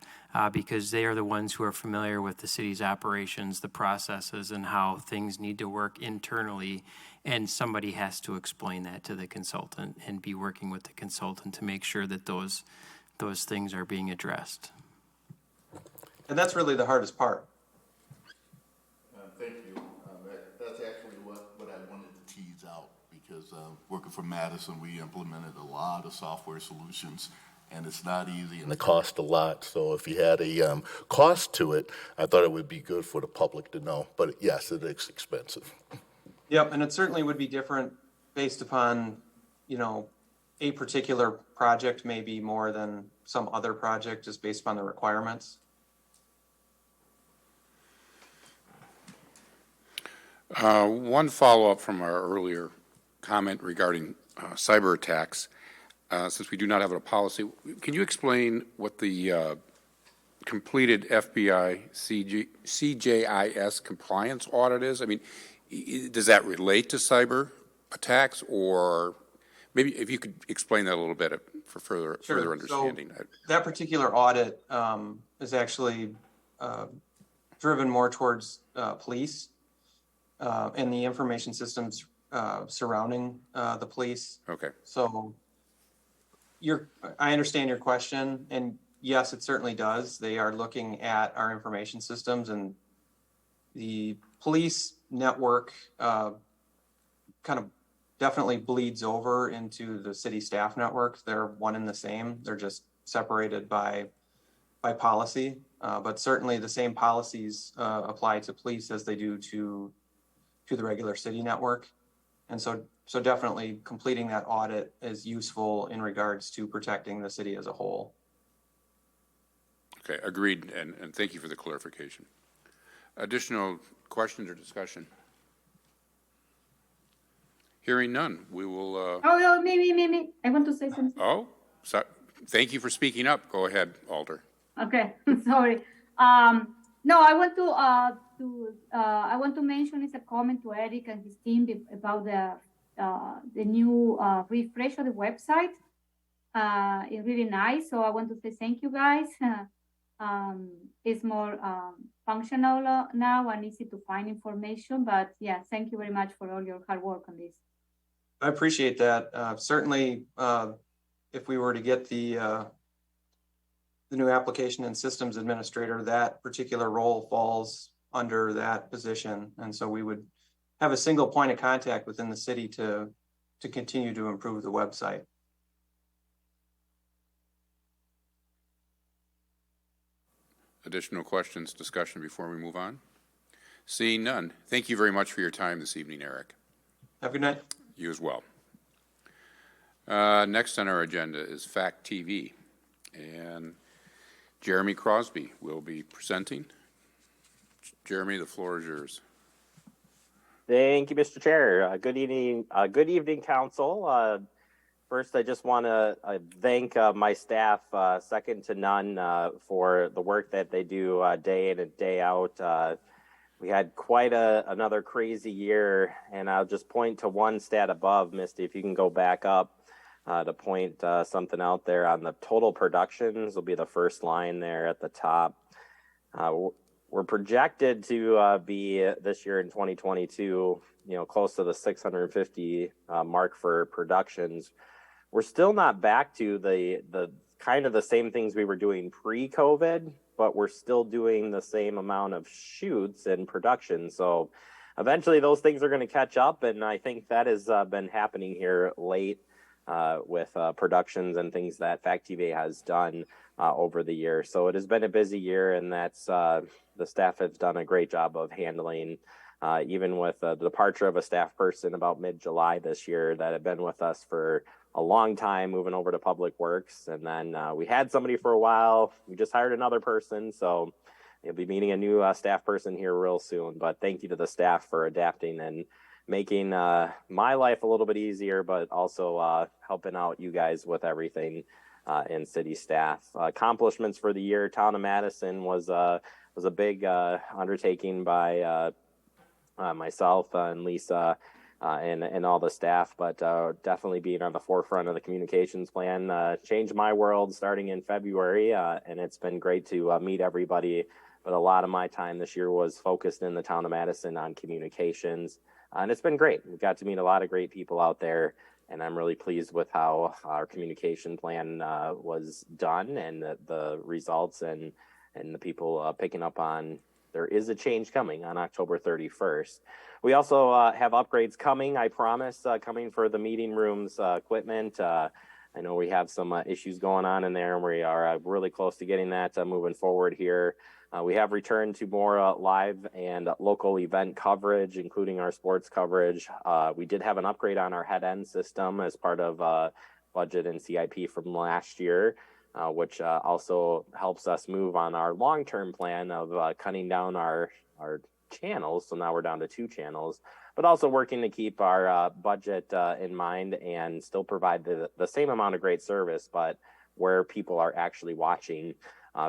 Speaker 7: because they are the ones who are familiar with the city's operations, the processes, and how things need to work internally. And somebody has to explain that to the consultant and be working with the consultant to make sure that those things are being addressed.
Speaker 8: And that's really the hardest part.
Speaker 4: Thank you. That's actually what I wanted to tease out because working for Madison, we implemented a lot of software solutions and it's not easy and it costs a lot. So if you had a cost to it, I thought it would be good for the public to know. But yes, it is expensive.
Speaker 8: Yep, and it certainly would be different based upon, a particular project may be more than some other project just based upon the requirements.
Speaker 1: One follow-up from our earlier comment regarding cyber attacks. Since we do not have a policy, can you explain what the completed FBI CJIS compliance audit is? I mean, does that relate to cyber attacks, or maybe if you could explain that a little bit for further understanding?
Speaker 8: So that particular audit is actually driven more towards police and the information systems surrounding the police.
Speaker 1: Okay.
Speaker 8: So I understand your question, and yes, it certainly does. They are looking at our information systems, and the police network kind of definitely bleeds over into the city staff network. They're one and the same. They're just separated by policy, but certainly the same policies apply to police as they do to the regular city network. And so definitely completing that audit is useful in regards to protecting the city as a whole.
Speaker 1: Okay, agreed, and thank you for the clarification. Additional questions or discussion? Hearing none, we will...
Speaker 9: Oh, me. I want to say something.
Speaker 1: Oh, so, thank you for speaking up. Go ahead, Alder.
Speaker 9: Okay, sorry. No, I want to mention it's a comment to Eric and his team about the new refresh of the website. It's really nice. So I want to say thank you guys. It's more functional now and easy to find information. But yeah, thank you very much for all your hard work on this.
Speaker 8: I appreciate that. Certainly, if we were to get the new application and systems administrator, that particular role falls under that position. And so we would have a single point of contact within the city to continue to improve the website.
Speaker 1: Additional questions, discussion before we move on? Seeing none, thank you very much for your time this evening, Eric.
Speaker 8: Have a good night.
Speaker 1: You as well. Next on our agenda is Fact TV. And Jeremy Crosby will be presenting. Jeremy, the floor is yours.
Speaker 10: Thank you, Mr. Chair. Good evening, Council. First, I just want to thank my staff, second to none, for the work that they do day in and day out. We had quite another crazy year, and I'll just point to one stat above, Misty, if you can go back up to point something out there on the total productions will be the first line there at the top. We're projected to be this year in 2022, close to the 650 mark for productions. We're still not back to the kind of the same things we were doing pre-COVID, but we're still doing the same amount of shoots and production. So eventually those things are going to catch up, and I think that has been happening here late with productions and things that FactTV has done over the year. So it has been a busy year, and that's the staff has done a great job of handling, even with the departure of a staff person about mid-July this year that had been with us for a long time, moving over to Public Works. And then we had somebody for a while. We just hired another person. So you'll be meeting a new staff person here real soon. But thank you to the staff for adapting and making my life a little bit easier, but also helping out you guys with everything in city staff. Accomplishments for the year, Town of Madison was a big undertaking by myself and Lisa and all the staff, but definitely being on the forefront of the communications plan changed my world starting in February, and it's been great to meet everybody. But a lot of my time this year was focused in the Town of Madison on communications, and it's been great. We got to meet a lot of great people out there, and I'm really pleased with how our communication plan was done and the results and the people picking up on there is a change coming on October 31st. We also have upgrades coming, I promise, coming for the meeting rooms equipment. I know we have some issues going on in there, and we are really close to getting that moving forward here. We have returned to more live and local event coverage, including our sports coverage. We did have an upgrade on our head-end system as part of budget and CIP from last year, which also helps us move on our long-term plan of cutting down our channels. So now we're down to 2 channels, but also working to keep our budget in mind and still provide the same amount of great service, but where people are actually watching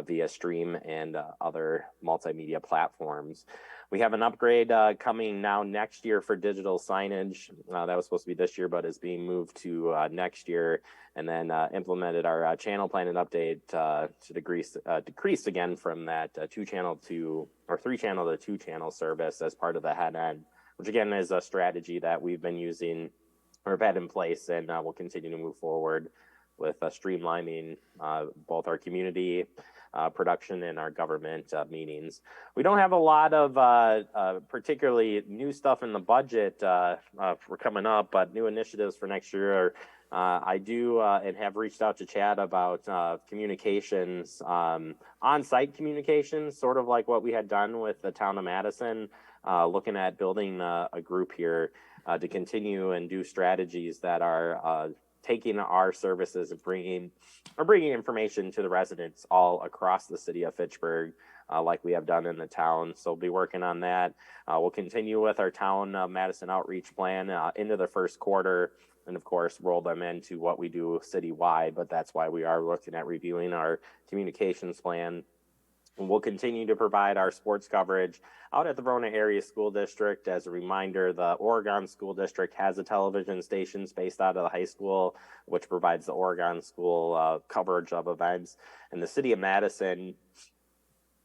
Speaker 10: via stream and other multimedia platforms. We have an upgrade coming now next year for digital signage. That was supposed to be this year, but is being moved to next year, and then implemented our channel plan and update to decrease again from that 2-channel to, or 3-channel to 2-channel service as part of the head end, which again is a strategy that we've been using or have had in place, and we'll continue to move forward with streamlining both our community production and our government meetings. We don't have a lot of particularly new stuff in the budget for coming up, but new initiatives for next year. I do and have reached out to Chad about communications, on-site communications, sort of like what we had done with the Town of Madison, looking at building a group here to continue and do strategies that are taking our services and bringing information to the residents all across the city of Fitchburg, like we have done in the town. So we'll be working on that. We'll continue with our Town Madison outreach plan into the first quarter, and of course roll them into what we do citywide. But that's why we are looking at reviewing our communications plan. And we'll continue to provide our sports coverage out at the Verona Area School District. As a reminder, the Oregon School District has a television station based out of the high school, which provides the Oregon School coverage of events. And the city of Madison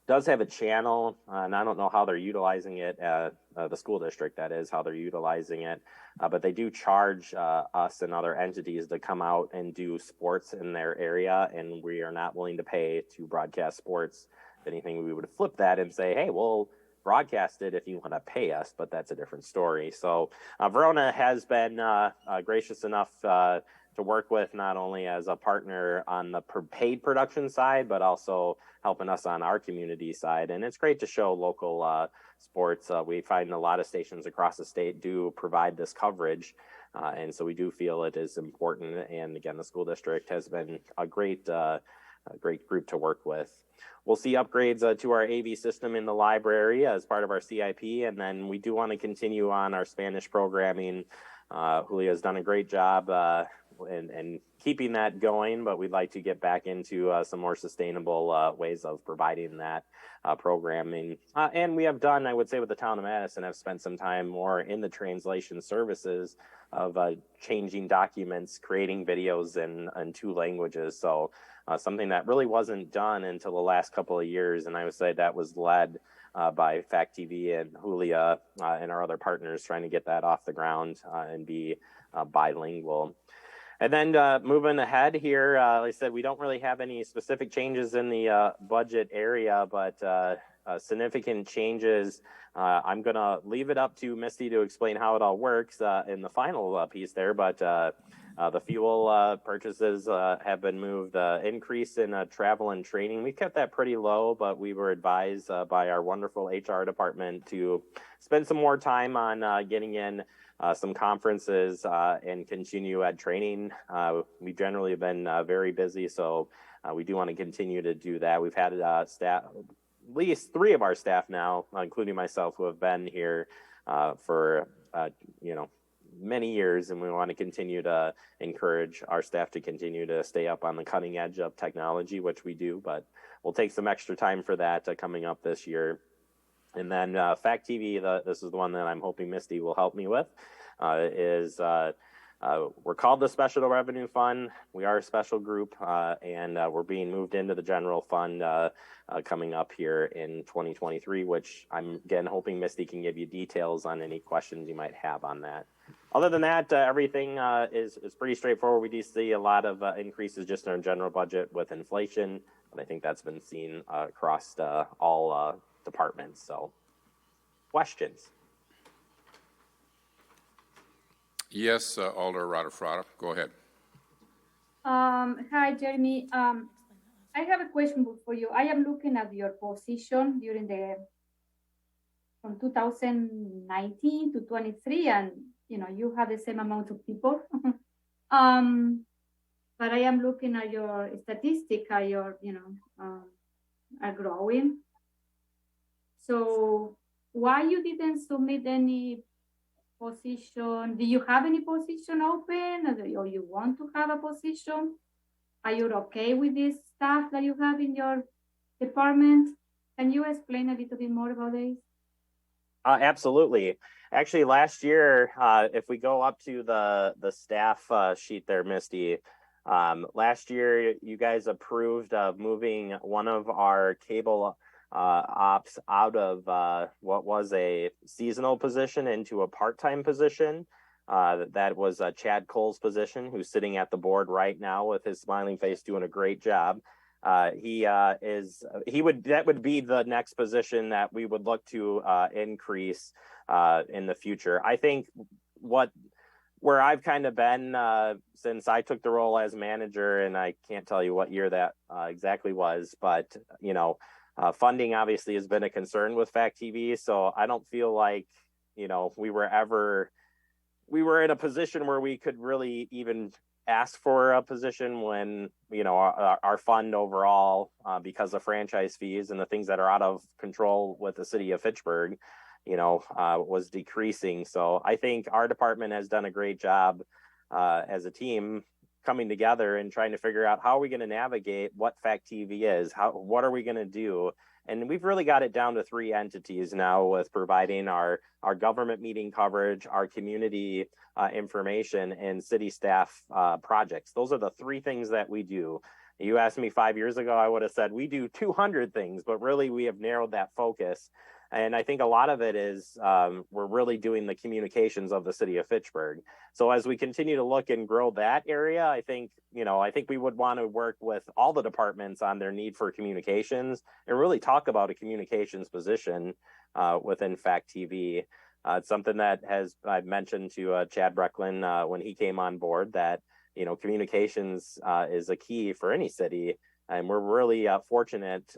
Speaker 10: does have a channel, and I don't know how they're utilizing it, the school district, that is, how they're utilizing it. But they do charge us and other entities to come out and do sports in their area, and we are not willing to pay to broadcast sports. If anything, we would flip that and say, hey, we'll broadcast it if you want to pay us, but that's a different story. So Verona has been gracious enough to work with, not only as a partner on the paid production side, but also helping us on our community side. And it's great to show local sports. We find a lot of stations across the state do provide this coverage. And so we do feel it is important. And again, the school district has been a great a great group to work with. We'll see upgrades to our AV system in the library as part of our CIP, and then we do want to continue on our Spanish programming. Julia has done a great job and keeping that going, but we'd like to get back into some more sustainable ways of providing that programming. And we have done, I would say, with the town of Madison, have spent some time more in the translation services of changing documents, creating videos in 2 languages. So something that really wasn't done until the last couple of years. And I would say that was led by Fact TV and Julia and our other partners trying to get that off the ground and be bilingual. And then moving ahead here, like I said, we don't really have any specific changes in the budget area, but significant changes. I'm going to leave it up to Misty to explain how it all works in the final piece there, but the fuel purchases have been moved. Increase in travel and training, we kept that pretty low, but we were advised by our wonderful HR department to spend some more time on getting in some conferences and continue ed training. We generally have been very busy, so we do want to continue to do that. We've had staff, at least 3 of our staff now, including myself, who have been here for many years, and we want to continue to encourage our staff to continue to stay up on the cutting edge of technology, which we do, but we'll take some extra time for that coming up this year. And then Fact TV, this is the one that I'm hoping Misty will help me with, is we're called the Special Revenue Fund. We are a special group, and we're being moved into the general fund coming up here in 2023, which I'm, again, hoping Misty can give you details on any questions you might have on that. Other than that, everything is pretty straightforward. We do see a lot of increases just in our general budget with inflation, but I think that's been seen across all departments. So, questions?
Speaker 1: Yes, Alder Radefrada, go ahead.
Speaker 9: Hi, Jeremy. I have a question for you. I am looking at your position from 2019 to 23, and you have the same amount of people. But I am looking at your statistics, are growing. So why you didn't submit any position? Do you have any position open, or you want to have a position? Are you okay with this staff that you have in your department? Can you explain a little bit more about this?
Speaker 10: Absolutely. Actually, last year, if we go up to the staff sheet there, Misty, last year you guys approved moving one of our cable ops out of what was a seasonal position into a part-time position. That was Chad Cole's position, who's sitting at the board right now with his smiling face, doing a great job. That would be the next position that we would look to increase in the future. I think where I've kind of been since I took the role as manager, and I can't tell you what year that exactly was, but funding obviously has been a concern with Fact TV. So I don't feel like we were in a position where we could really even ask for a position when our fund overall, because of franchise fees and the things that are out of control with the city of Fitchburg, was decreasing. So I think our department has done a great job as a team coming together and trying to figure out how are we going to navigate what Fact TV is, what are we going to do. And we've really got it down to 3 entities now, with providing our government meeting coverage, our community information, and city staff projects. Those are the 3 things that we do. You asked me 5 years ago, I would have said we do 200 things, but really we have narrowed that focus. And I think a lot of it is we're really doing the communications of the city of Fitchburg. So as we continue to look and grow that area, I think we would want to work with all the departments on their need for communications and really talk about a communications position within Fact TV. It's something that I've mentioned to Chad Brecklin when he came on board, that communications is a key for any city, and we're really fortunate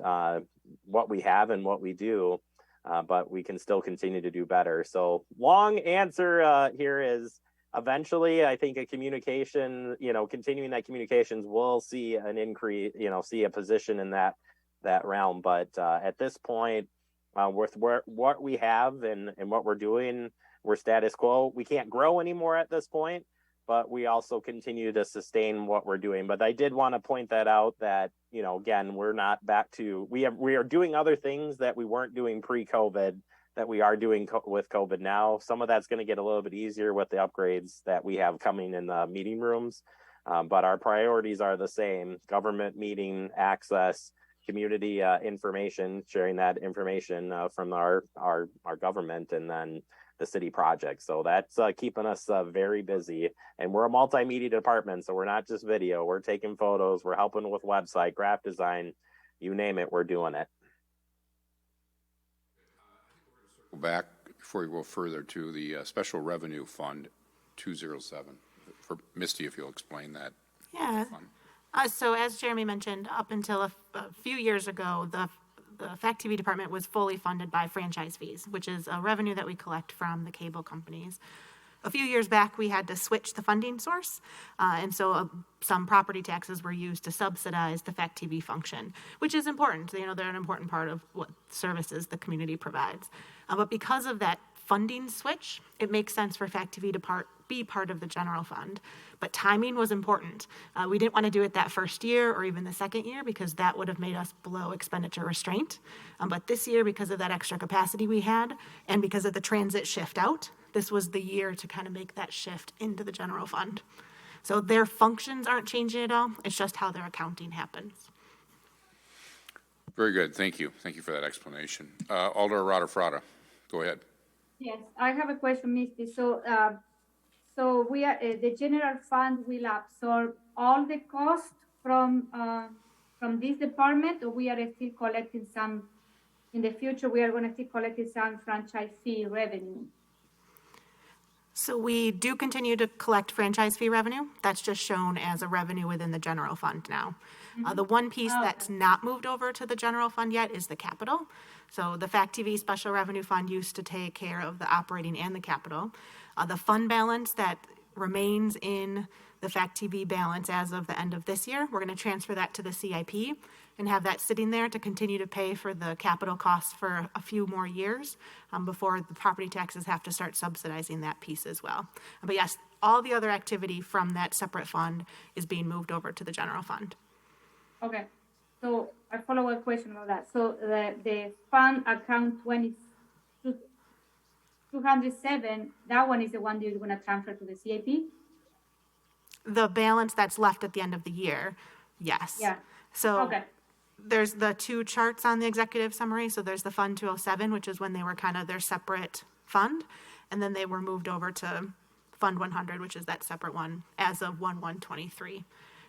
Speaker 10: what we have and what we do. But we can still continue to do better. So long answer here is eventually, I think a communication, continuing that communications will see an increase, see a position in that realm. But at this point, with what we have and what we're doing, we're status quo. We can't grow anymore at this point, but we also continue to sustain what we're doing. But I did want to point that out that, again, we're not back to, we are doing other things that we weren't doing pre-COVID that we are doing with COVID now. Some of that's going to get a little bit easier with the upgrades that we have coming in the meeting rooms. But our priorities are the same: government meeting access, community information, sharing that information from our government, and then the city project. So that's keeping us very busy. And we're a multimedia department, so we're not just video. We're taking photos, we're helping with website, graphic design, you name it, we're doing it.
Speaker 1: Go back before we go further to the Special Revenue Fund 207. For Misty, if you'll explain that.
Speaker 2: Yeah. So as Jeremy mentioned, up until a few years ago, the Fact TV department was fully funded by franchise fees, which is a revenue that we collect from the cable companies. A few years back, we had to switch the funding source, and so some property taxes were used to subsidize the Fact TV function, which is important. They're an important part of what services the community provides. But because of that funding switch, it makes sense for Fact TV to be part of the general fund. But timing was important. We didn't want to do it that first year or even the second year because that would have made us below expenditure restraint. But this year, because of that extra capacity we had and because of the transit shift out, this was the year to kind of make that shift into the general fund. So their functions aren't changing at all. It's just how their accounting happens.
Speaker 1: Very good. Thank you. Thank you for that explanation. Alder Rada-Frada, go ahead.
Speaker 9: Yes, I have a question, Misty. So we are the general fund will absorb all the cost from this department, or we are still collecting some in the future? We are going to still collecting some franchise fee revenue.
Speaker 2: So we do continue to collect franchise fee revenue. That's just shown as a revenue within the general fund now. The one piece that's not moved over to the general fund yet is the capital. So the Fact TV Special Revenue Fund used to take care of the operating and the capital. The fund balance that remains in the Fact TV balance as of the end of this year, we're going to transfer that to the CIP and have that sitting there to continue to pay for the capital costs for a few more years before the property taxes have to start subsidizing that piece as well. But yes, all the other activity from that separate fund is being moved over to the general fund.
Speaker 9: Okay, so I follow a question about that. So the fund account 207, that one is the one that you're going to transfer to the CIP?
Speaker 2: The balance that's left at the end of the year, yes.
Speaker 9: Yeah.
Speaker 2: So
Speaker 9: okay.
Speaker 2: There's the two charts on the executive summary. So there's the Fund 207, which is when they were kind of their separate fund. And then they were moved over to Fund 100, which is that separate one as of 1/1/23.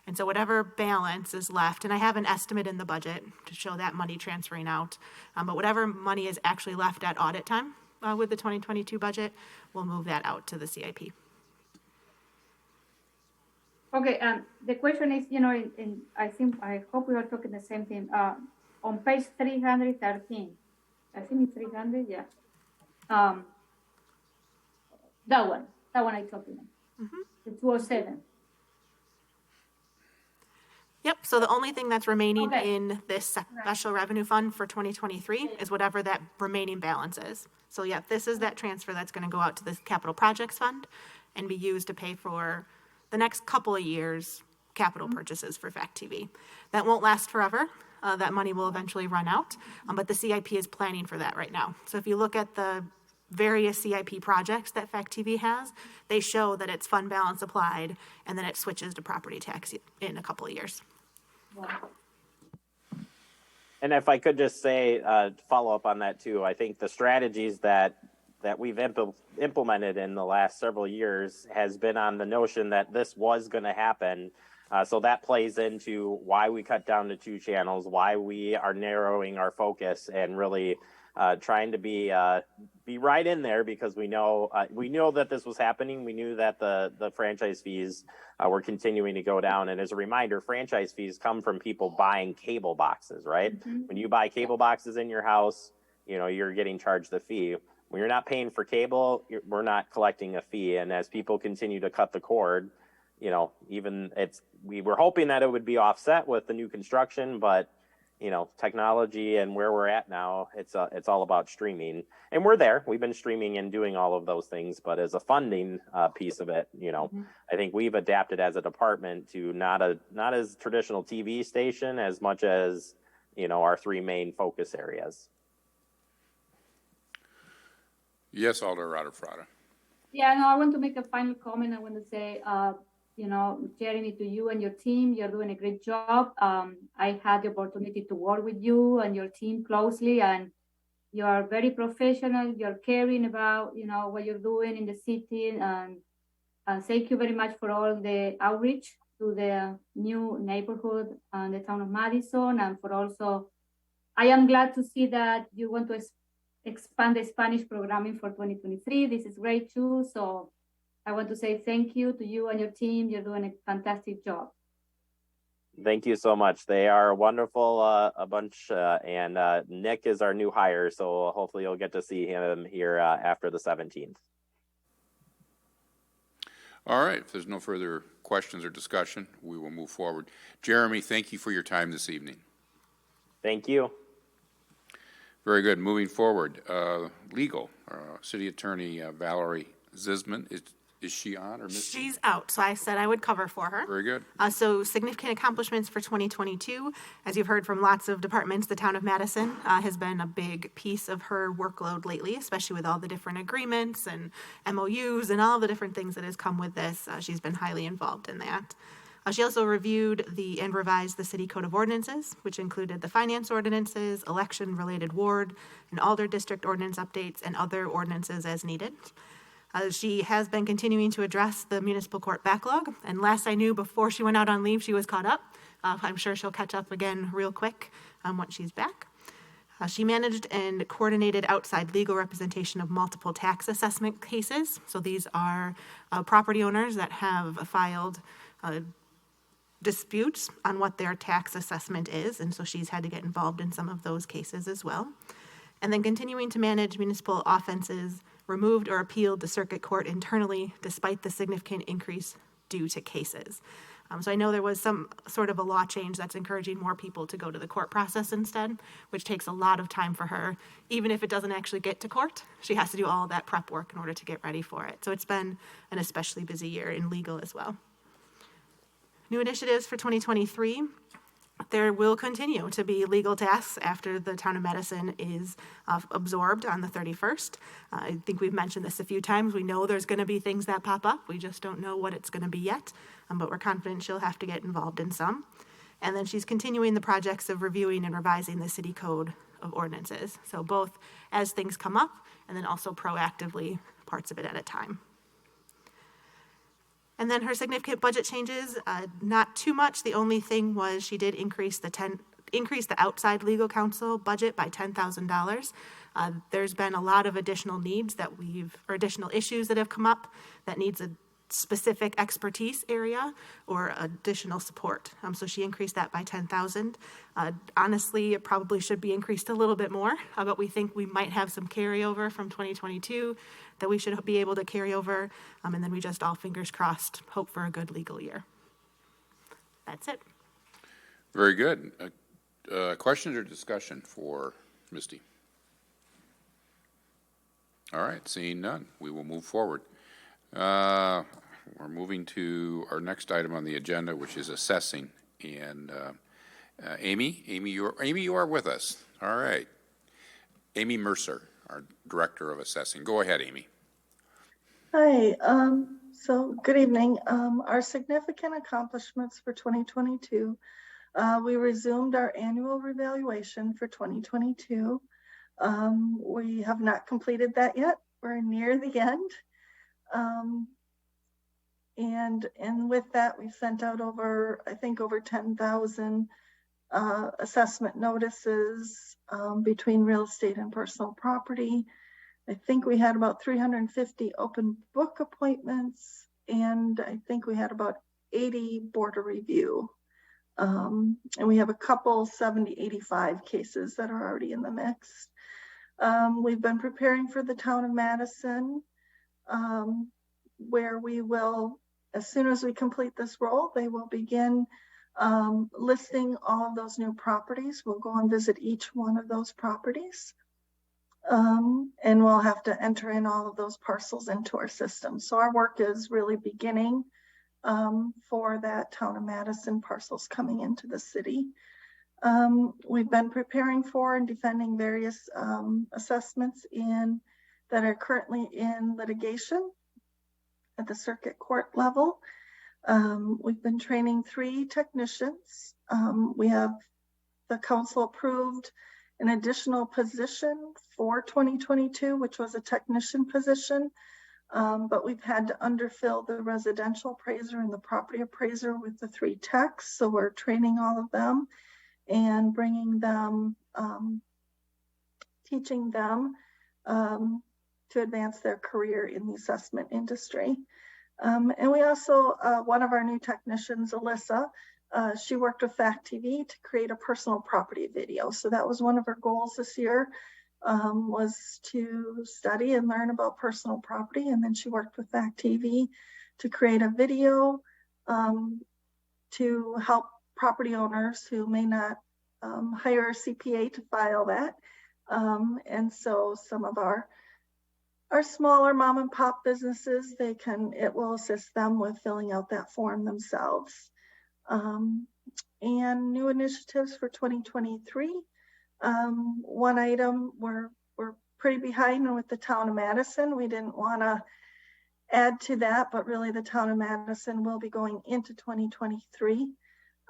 Speaker 2: And so whatever balance is left, and I have an estimate in the budget to show that money transferring out, but whatever money is actually left at audit time with the 2022 budget, we'll move that out to the CIP.
Speaker 9: Okay, the question is, I hope we are talking the same thing. On page 313, I think it's 300, yeah. That one I'm talking about, the 207.
Speaker 2: Yep, so the only thing that's remaining in this special revenue fund for 2023 is whatever that remaining balance is. So yeah, this is that transfer that's going to go out to this capital projects fund and be used to pay for the next couple of years capital purchases for Fact TV. That won't last forever. That money will eventually run out, but the CIP is planning for that right now. So if you look at the various CIP projects that Fact TV has, they show that it's fund balance applied and then it switches to property tax in a couple of years.
Speaker 10: And if I could just say, follow up on that too, I think the strategies that we've implemented in the last several years has been on the notion that this was going to happen. So that plays into why we cut down to 2 channels, why we are narrowing our focus and really trying to be right in there, because we know that this was happening. We knew that the franchise fees were continuing to go down. And as a reminder, franchise fees come from people buying cable boxes, right? When you buy cable boxes in your house, you're getting charged the fee. when you're not paying for cable, we're not collecting a fee. And as people continue to cut the cord, we were hoping that it would be offset with the new construction, but technology and where we're at now, it's all about streaming, and we're there. We've been streaming and doing all of those things, but as a funding piece of it, I think we've adapted as a department to not as traditional TV station as much as our three main focus areas.
Speaker 1: Yes, Alder Rada-Frada.
Speaker 9: Yeah, no, I want to make a final comment. I want to say, Jeremy, to you and your team, you're doing a great job. I had the opportunity to work with you and your team closely, and you are very professional. You're caring about, what you're doing in the city. And thank you very much for all the outreach to the new neighborhood and the town of Madison. And for also, I am glad to see that you want to expand the Spanish programming for 2023. This is great too. So I want to say thank you to you and your team. You're doing a fantastic job.
Speaker 10: Thank you so much. They are wonderful, a bunch, and Nick is our new hire, so hopefully you'll get to see him here after the 17th.
Speaker 1: All right, if there's no further questions or discussion, we will move forward. Jeremy, thank you for your time this evening.
Speaker 10: Thank you.
Speaker 1: Very good. Moving forward, legal, City Attorney Valerie Zisman, is she on or missing?
Speaker 2: She's out, so I said I would cover for her.
Speaker 1: Very good.
Speaker 2: So significant accomplishments for 2022. As you've heard from lots of departments, the town of Madison has been a big piece of her workload lately, especially with all the different agreements and MOUs and all the different things that has come with this. She's been highly involved in that. She also reviewed and revised the City Code of Ordinances, which included the finance ordinances, election-related ward, and alder district ordinance updates, and other ordinances as needed. She has been continuing to address the municipal court backlog, and last I knew, before she went out on leave, she was caught up. I'm sure she'll catch up again real quick once she's back. She managed and coordinated outside legal representation of multiple tax assessment cases. So these are property owners that have filed disputes on what their tax assessment is, and so she's had to get involved in some of those cases as well. And then continuing to manage municipal offenses removed or appealed to circuit court internally despite the significant increase due to cases. So I know there was some sort of a law change that's encouraging more people to go to the court process instead, which takes a lot of time for her. Even if it doesn't actually get to court, she has to do all that prep work in order to get ready for it. So it's been an especially busy year in legal as well. New initiatives for 2023. There will continue to be legal tasks after the town of Madison is absorbed on the 31st. I think we've mentioned this a few times. We know there's going to be things that pop up. We just don't know what it's going to be yet, but we're confident she'll have to get involved in some. And then she's continuing the projects of reviewing and revising the City Code of Ordinances. So both as things come up and then also proactively parts of it at a time. And then her significant budget changes, not too much. The only thing was she did increase the outside legal counsel budget by $10,000. There's been a lot of additional needs or additional issues that have come up that needs a specific expertise area or additional support. So she increased that by $10,000. Honestly, it probably should be increased a little bit more, but we think we might have some carryover from 2022 that we should be able to carry over. And then we just all fingers crossed, hope for a good legal year. That's it.
Speaker 1: Very good. Questions or discussion for Misty? All right, seeing none, we will move forward. We're moving to our next item on the agenda, which is assessing. And Amy, you are with us. All right. Amy Mercer, our Director of Assessing. Go ahead, Amy.
Speaker 11: Hi. So good evening. Our significant accomplishments for 2022. We resumed our annual revaluation for 2022. We have not completed that yet. We're near the end. And with that, we sent out over 10,000 assessment notices between real estate and personal property. I think we had about 350 open book appointments, and I think we had about 80 board of review. And we have a couple 70, 85 cases that are already in the mix. We've been preparing for the town of Madison, where we will, as soon as we complete this role, they will begin listing all of those new properties. We'll go and visit each one of those properties. And we'll have to enter in all of those parcels into our system. So our work is really beginning for that town of Madison parcels coming into the city. We've been preparing for and defending various assessments that are currently in litigation at the circuit court level. We've been training 3 technicians. We have the council approved an additional position for 2022, which was a technician position. But we've had to underfill the residential appraiser and the property appraiser with the 3 techs. So we're training all of them and bringing them, teaching them to advance their career in the assessment industry. And we also, one of our new technicians, Alyssa, she worked with Fact TV to create a personal property video. So that was one of her goals this year, was to study and learn about personal property. And then she worked with Fact TV to create a video to help property owners who may not hire a CPA to file that. And so some of our smaller mom and pop businesses, it will assist them with filling out that form themselves. And new initiatives for 2023. One item, we're pretty behind with the town of Madison. We didn't want to add to that, but really the town of Madison will be going into 2023.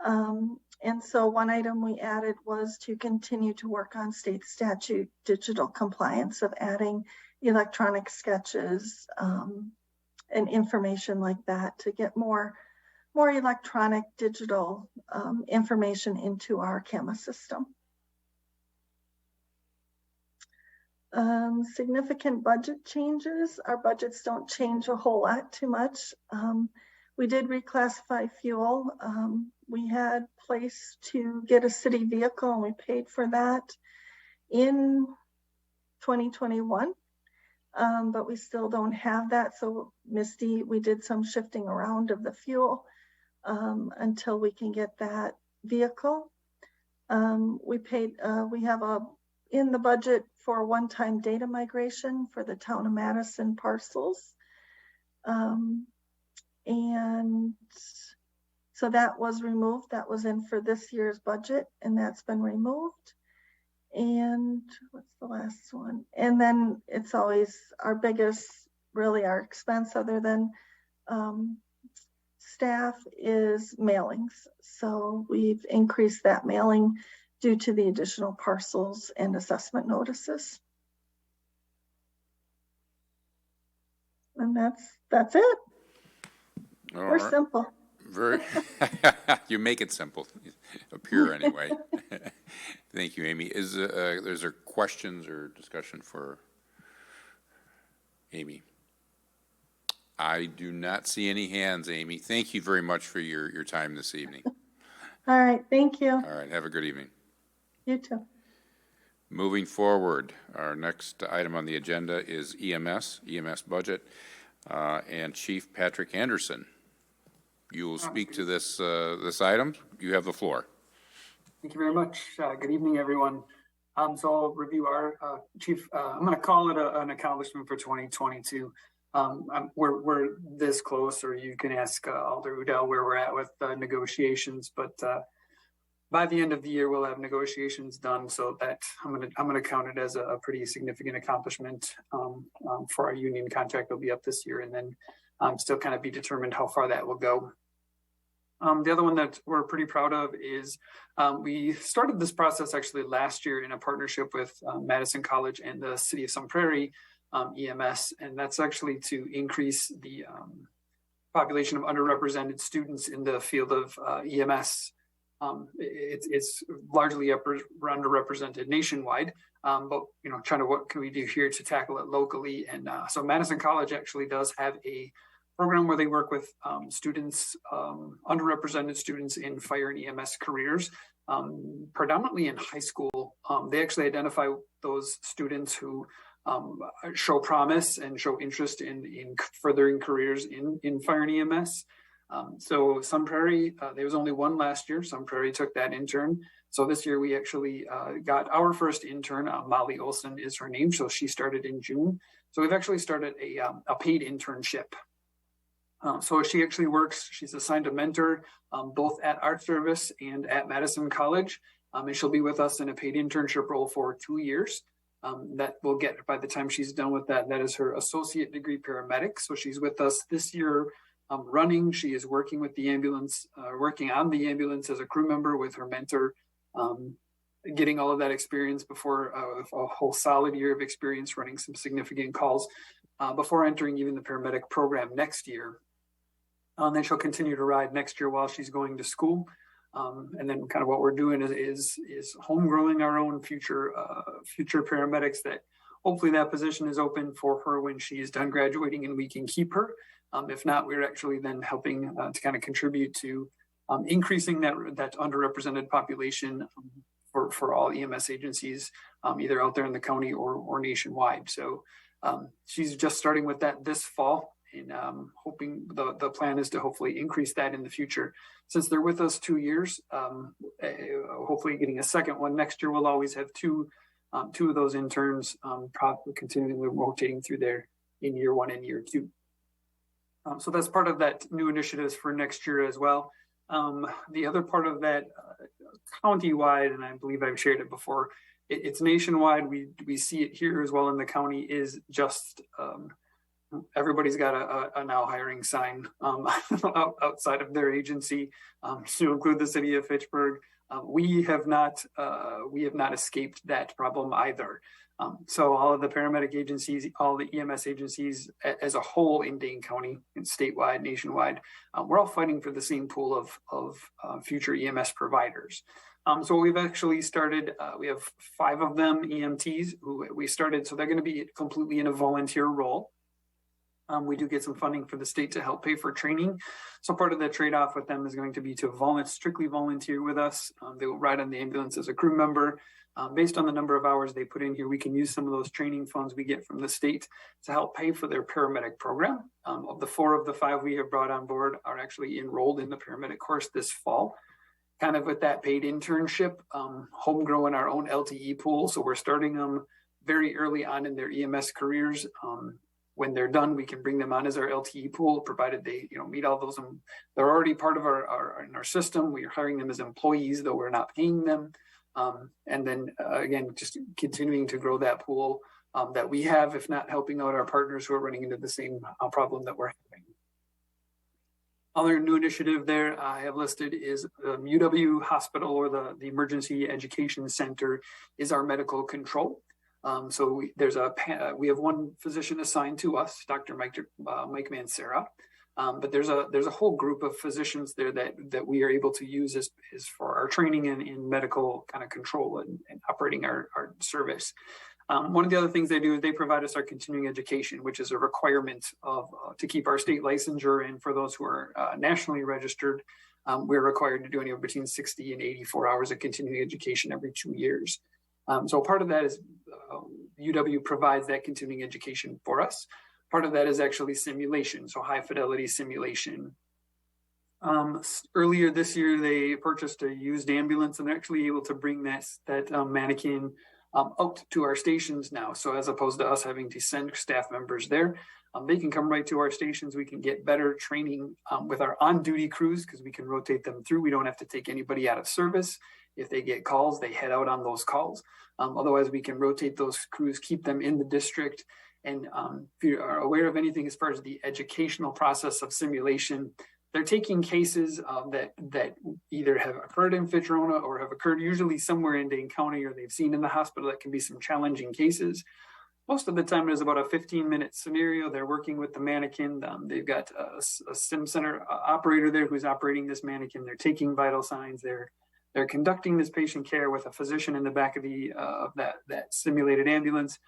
Speaker 11: And so one item we added was to continue to work on state statute digital compliance of adding electronic sketches and information like that to get more electronic digital information into our CAMA system. Significant budget changes. Our budgets don't change a whole lot too much. We did reclassify fuel. We had place to get a city vehicle and we paid for that in 2021. But we still don't have that. So Misty, we did some shifting around of the fuel until we can get that vehicle. We have in the budget for a one-time data migration for the town of Madison parcels. And so that was removed. That was in for this year's budget and that's been removed. And what's the last one? And then it's always our biggest, really our expense other than staff is mailings. So we've increased that mailing due to the additional parcels and assessment notices. And that's it. We're simple.
Speaker 1: Very, you make it simple, appear anyway. Thank you, Amy. Is there questions or discussion for Amy? I do not see any hands, Amy. Thank you very much for your time this evening.
Speaker 11: All right, thank you.
Speaker 1: All right, have a good evening.
Speaker 11: You too.
Speaker 1: Moving forward, our next item on the agenda is EMS budget, and Chief Patrick Anderson. You will speak to this item. You have the floor.
Speaker 12: Thank you very much. Good evening, everyone. So I'll review our chief. I'm going to call it an accomplishment for 2022. We're this close, or you can ask Alder Udell where we're at with negotiations. But by the end of the year, we'll have negotiations done. So that I'm going to count it as a pretty significant accomplishment for our union contract. Will be up this year, and then still kind of be determined how far that will go. The other one that we're pretty proud of is we started this process actually last year in a partnership with Madison College and the City of Sun Prairie EMS, and that's actually to increase the population of underrepresented students in the field of EMS. It's largely underrepresented nationwide, but trying to what can we do here to tackle it locally? And so Madison College actually does have a program where they work with students, underrepresented students in fire and EMS careers, predominantly in high school. They actually identify those students who show promise and show interest in furthering careers in fire and EMS. So Sun Prairie, there was only one last year. Sun Prairie took that intern. So this year we actually got our first intern. Molly Olson is her name. So she started in June. So we've actually started a paid internship. So she actually works, she's assigned a mentor both at Art Service and at Madison College. And she'll be with us in a paid internship role for 2 years. That will get, by the time she's done with that, that is her associate degree paramedic. So she's with us this year running. She is working with the ambulance, working on the ambulance as a crew member with her mentor, getting all of that experience before a whole solid year of experience running some significant calls before entering even the paramedic program next year. And then she'll continue to ride next year while she's going to school. And then kind of what we're doing is home growing our own future paramedics, that hopefully that position is open for her when she is done graduating and we can keep her. If not, we're actually then helping to kind of contribute to increasing that underrepresented population for all EMS agencies, either out there in the county or nationwide. So she's just starting with that this fall. And hoping the plan is to hopefully increase that in the future. Since they're with us 2 years, hopefully getting a second one next year, we'll always have two of those interns probably continually rotating through there in year 1 and year 2. So that's part of that new initiatives for next year as well. The other part of that county-wide, and I believe I've shared it before, it's nationwide. We see it here as well in the county, is just everybody's got a now hiring sign outside of their agency, to include the city of Fitchburg. We have not escaped that problem either. So all of the paramedic agencies, all the EMS agencies as a whole in Dane County and statewide, nationwide, we're all fighting for the same pool of future EMS providers. So we've actually started, we have 5 of them EMTs who we started, so they're going to be completely in a volunteer role. We do get some funding for the state to help pay for training. So part of the trade-off with them is going to be to strictly volunteer with us. They will ride on the ambulance as a crew member. Based on the number of hours they put in here, we can use some of those training funds we get from the state to help pay for their paramedic program. Of the 4 of the 5 we have brought on board are actually enrolled in the paramedic course this fall. Kind of with that paid internship, homegrown our own LTE pool. So we're starting them very early on in their EMS careers. When they're done, we can bring them on as our LTE pool, provided they, meet all those. They're already part of our system. We are hiring them as employees, though we're not paying them. And then again, just continuing to grow that pool that we have, if not helping out our partners who are running into the same problem that we're having. Other new initiative there I have listed is UW Hospital, or the Emergency Education Center, is our medical control. So we have one physician assigned to us, Dr. Mike Mancera, but there's a whole group of physicians there that we are able to use as for our training in medical kind of control and operating our service. One of the other things they do is they provide us our continuing education, which is a requirement to keep our state licensure. And for those who are nationally registered, we're required to do anywhere between 60 and 84 hours of continuing education every 2 years. So part of that is UW provides that continuing education for us. Part of that is actually simulation, so high fidelity simulation. Earlier this year, they purchased a used ambulance, and they're actually able to bring that mannequin out to our stations now. So as opposed to us having to send staff members there, they can come right to our stations. We can get better training with our on-duty crews because we can rotate them through. We don't have to take anybody out of service. If they get calls, they head out on those calls. Otherwise, we can rotate those crews, keep them in the district. And if you are aware of anything as far as the educational process of simulation, they're taking cases that either have occurred in Fitzroy or have occurred usually somewhere in Dane County, or they've seen in the hospital that can be some challenging cases. Most of the time, it is about a 15-minute scenario. They're working with the mannequin. They've got a sim center operator there who's operating this mannequin. They're taking vital signs. They're conducting this patient care with a physician in the back of that simulated ambulance.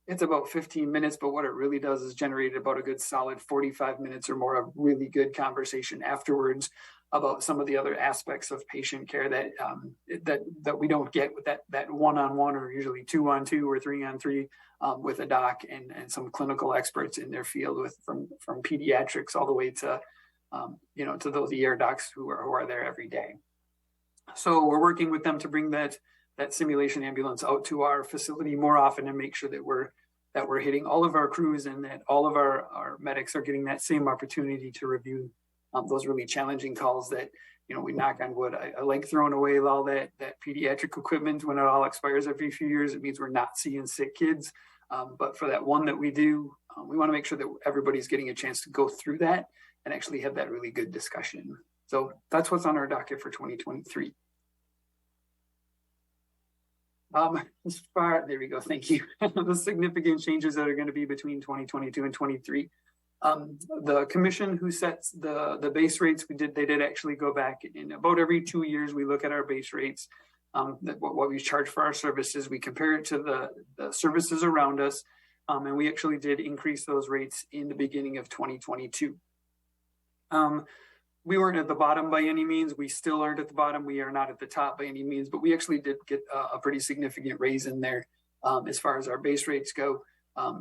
Speaker 12: it's about 15 minutes, but what it really does is generate about a good solid 45 minutes or more of really good conversation afterwards about some of the other aspects of patient care that we don't get with that one-on-one, or usually 2-on-2 or 3-on-3 with a doc and some clinical experts in their field, with from pediatrics all the way to to those ER docs who are there every day. So we're working with them to bring that simulation ambulance out to our facility more often and make sure that we're hitting all of our crews, and that all of our medics are getting that same opportunity to review those really challenging calls that, we knock on wood. I like throwing away all that pediatric equipment when it all expires every few years. It means we're not seeing sick kids. But for that one that we do, we want to make sure that everybody's getting a chance to go through that and actually have that really good discussion. So that's what's on our docket for 2023. There we go. Thank you. The significant changes that are going to be between 2022 and 23. The commission who sets the base rates, they did actually go back in about every 2 years. We look at our base rates, what we charge for our services. We compare it to the services around us. And we actually did increase those rates in the beginning of 2022. We weren't at the bottom by any means. We still aren't at the bottom. We are not at the top by any means, but we actually did get a pretty significant raise in there as far as our base rates go.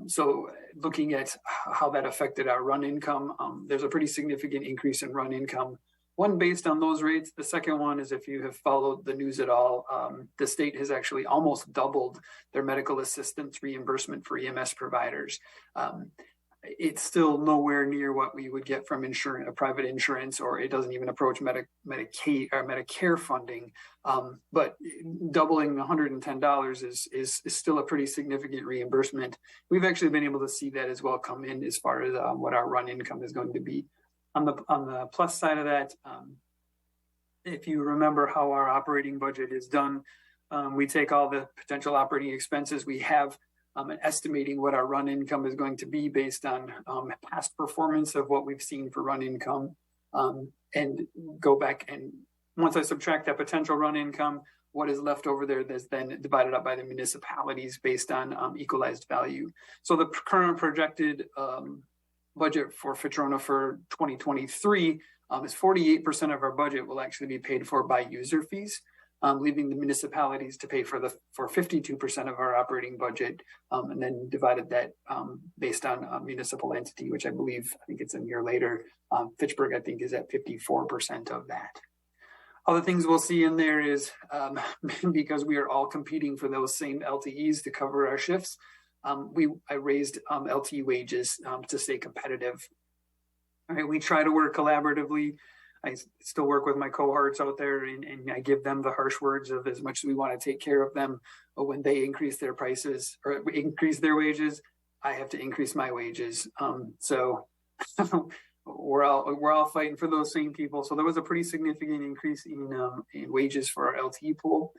Speaker 12: So looking at how that affected our run income, there's a pretty significant increase in run income. One, based on those rates. The second one is, if you have followed the news at all, the state has actually almost doubled their medical assistance reimbursement for EMS providers. It's still nowhere near what we would get from insurance, private insurance, or it doesn't even approach Medicaid or Medicare funding. But doubling $110 is still a pretty significant reimbursement. We've actually been able to see that as well come in as far as what our run income is going to be. On the plus side of that, if you remember how our operating budget is done, we take all the potential operating expenses we have, and estimating what our run income is going to be based on past performance of what we've seen for run income, and go back, and once I subtract that potential run income, what is left over there is then divided up by the municipalities based on equalized value. So the current projected budget for Fitrona for 2023 is 48% of our budget will actually be paid for by user fees, leaving the municipalities to pay for 52% of our operating budget, and then divided that based on municipal entity, which I think it's a year later. Fitchburg, I think, is at 54% of that. Other things we'll see in there is, because we are all competing for those same LTEs to cover our shifts, I raised LTE wages to stay competitive. All right, we try to work collaboratively. I still work with my cohorts out there, and I give them the harsh words of, as much as we want to take care of them, but when they increase their prices or increase their wages, I have to increase my wages. So we're all fighting for those same people. So there was a pretty significant increase in wages for our LTE pool.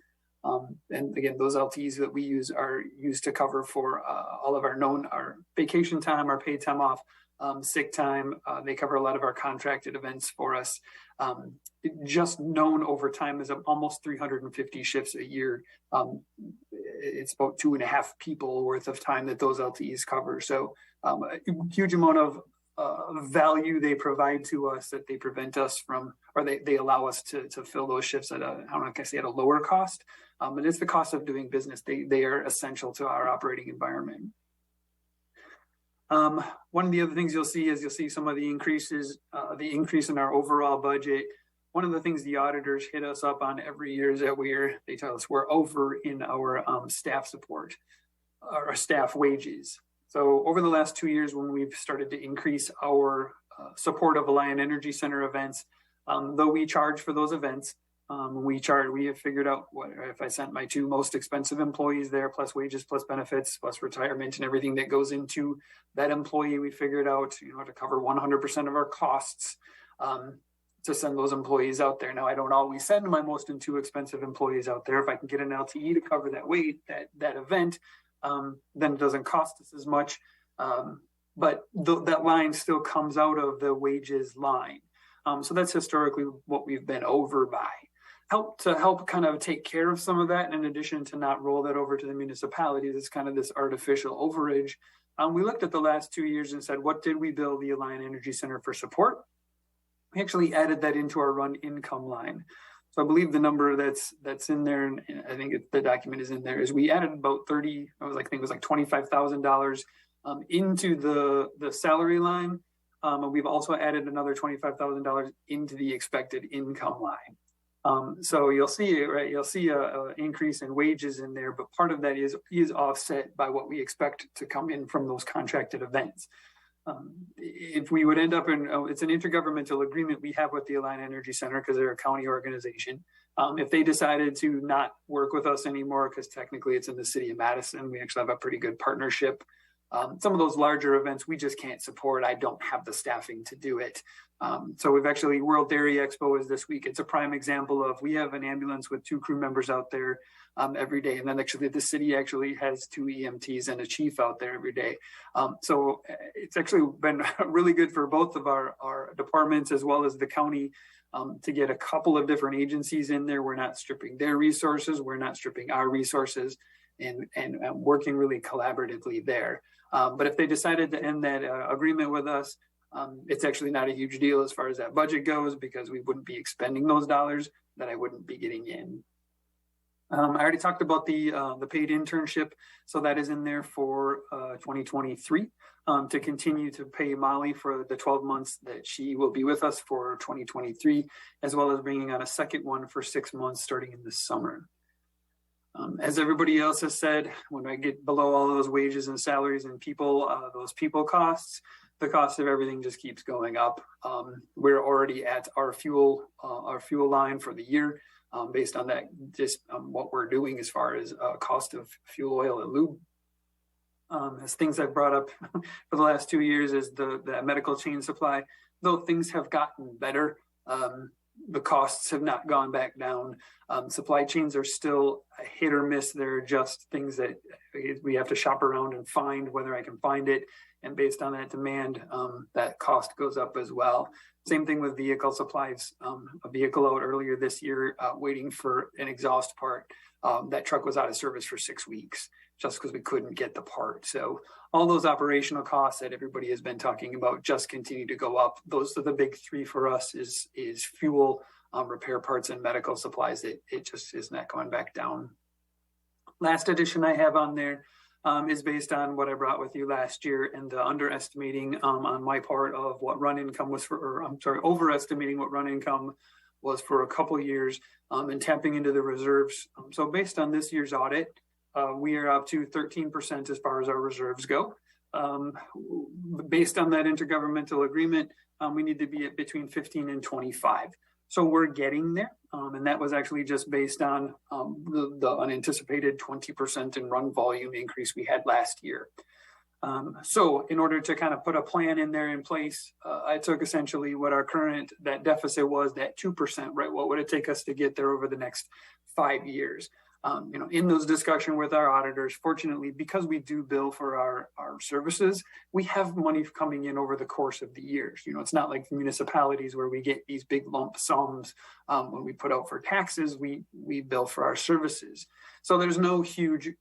Speaker 12: And again, those LTEs that we use are used to cover for all of our vacation time, our paid time off, sick time. They cover a lot of our contracted events for us. Just known over time as almost 350 shifts a year. It's about 2.5 people worth of time that those LTEs cover. So a huge amount of value they provide to us, that they prevent us from, or they allow us to fill those shifts at a lower cost. But it's the cost of doing business. They are essential to our operating environment. One of the other things you'll see some of the increase in our overall budget. One of the things the auditors hit us up on every year is that they tell us we're over in our staff support, our staff wages. So over the last 2 years, when we've started to increase our support of Alliant Energy Center events, though we charge for those events, we have figured out what if I sent my 2 most expensive employees there, plus wages, plus benefits, plus retirement, and everything that goes into that employee, we figured out to cover 100% of our costs to send those employees out there. Now, I don't always send my most and 2 expensive employees out there. If I can get an LTE to cover that that event, then it doesn't cost us as much. But that line still comes out of the wages line. So that's historically what we've been over by. help kind of take care of some of that, in addition to not roll that over to the municipalities. It's kind of this artificial overage. We looked at the last 2 years and said, what did we bill the Alliant Energy Center for support? We actually added that into our run income line. So I believe the number that's in there, and I think the document is in there, is we added about I think it was like $25,000 into the salary line. And we've also added another $25,000 into the expected income line. So you'll see, right? You'll see a increase in wages in there, but part of that is offset by what we expect to come in from those contracted events. If we would end up in, it's an intergovernmental agreement we have with the Alliant Energy Center because they're a county organization. If they decided to not work with us anymore, because technically it's in the city of Madison, we actually have a pretty good partnership. Some of those larger events we just can't support. I don't have the staffing to do it. So we've actually, World Dairy Expo is this week. It's a prime example of, we have an ambulance with 2 crew members out there every day. And then actually the city actually has 2 EMTs and a chief out there every day. So it's actually been really good for both of our departments as well as the county to get a couple of different agencies in there. We're not stripping their resources. We're not stripping our resources, and working really collaboratively there. But if they decided to end that agreement with us, it's actually not a huge deal as far as that budget goes, because we wouldn't be expending those dollars that I wouldn't be getting in. I already talked about the paid internship, so that is in there for 2023 to continue to pay Molly for the 12 months that she will be with us for 2023, as well as bringing on a second one for 6 months starting in the summer. As everybody else has said, when I get below all those wages and salaries and people, those people costs, the cost of everything just keeps going up. We're already at our fuel line for the year. Based on that, just what we're doing as far as cost of fuel oil and lube. As things I've brought up for the last 2 years is the medical chain supply. Though things have gotten better, the costs have not gone back down. Supply chains are still a hit or miss. They're just things that we have to shop around and find whether I can find it. And based on that demand, that cost goes up as well. Same thing with vehicle supplies. A vehicle out earlier this year waiting for an exhaust part. That truck was out of service for 6 weeks just because we couldn't get the part. So all those operational costs that everybody has been talking about just continue to go up. Those are the big 3 for us is fuel, repair parts, and medical supplies. It just is not going back down. Last addition I have on there is based on what I brought with you last year and the underestimating on my part of what run income was overestimating what run income was for a couple of years and tapping into the reserves. So based on this year's audit, we are up to 13% as far as our reserves go. Based on that intergovernmental agreement, we need to be at between 15 and 25. So we're getting there. And that was actually just based on the unanticipated 20% in run volume increase we had last year. So in order to kind of put a plan in there in place, I took essentially what our that deficit was, that 2%, right? What would it take us to get there over the next 5 years? In those discussions with our auditors, fortunately, because we do bill for our services, we have money coming in over the course of the years. It's not like municipalities where we get these big lump sums when we put out for taxes, we bill for our services. So there's no huge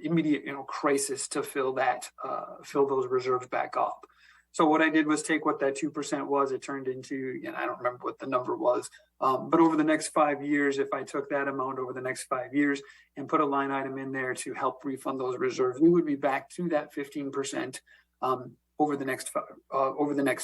Speaker 12: immediate crisis to fill those reserves back up. So what I did was take what that 2% was, it turned into, I don't remember what the number was, but over the next 5 years, if I took that amount over the next 5 years and put a line item in there to help refund those reserves, we would be back to that 15% over the next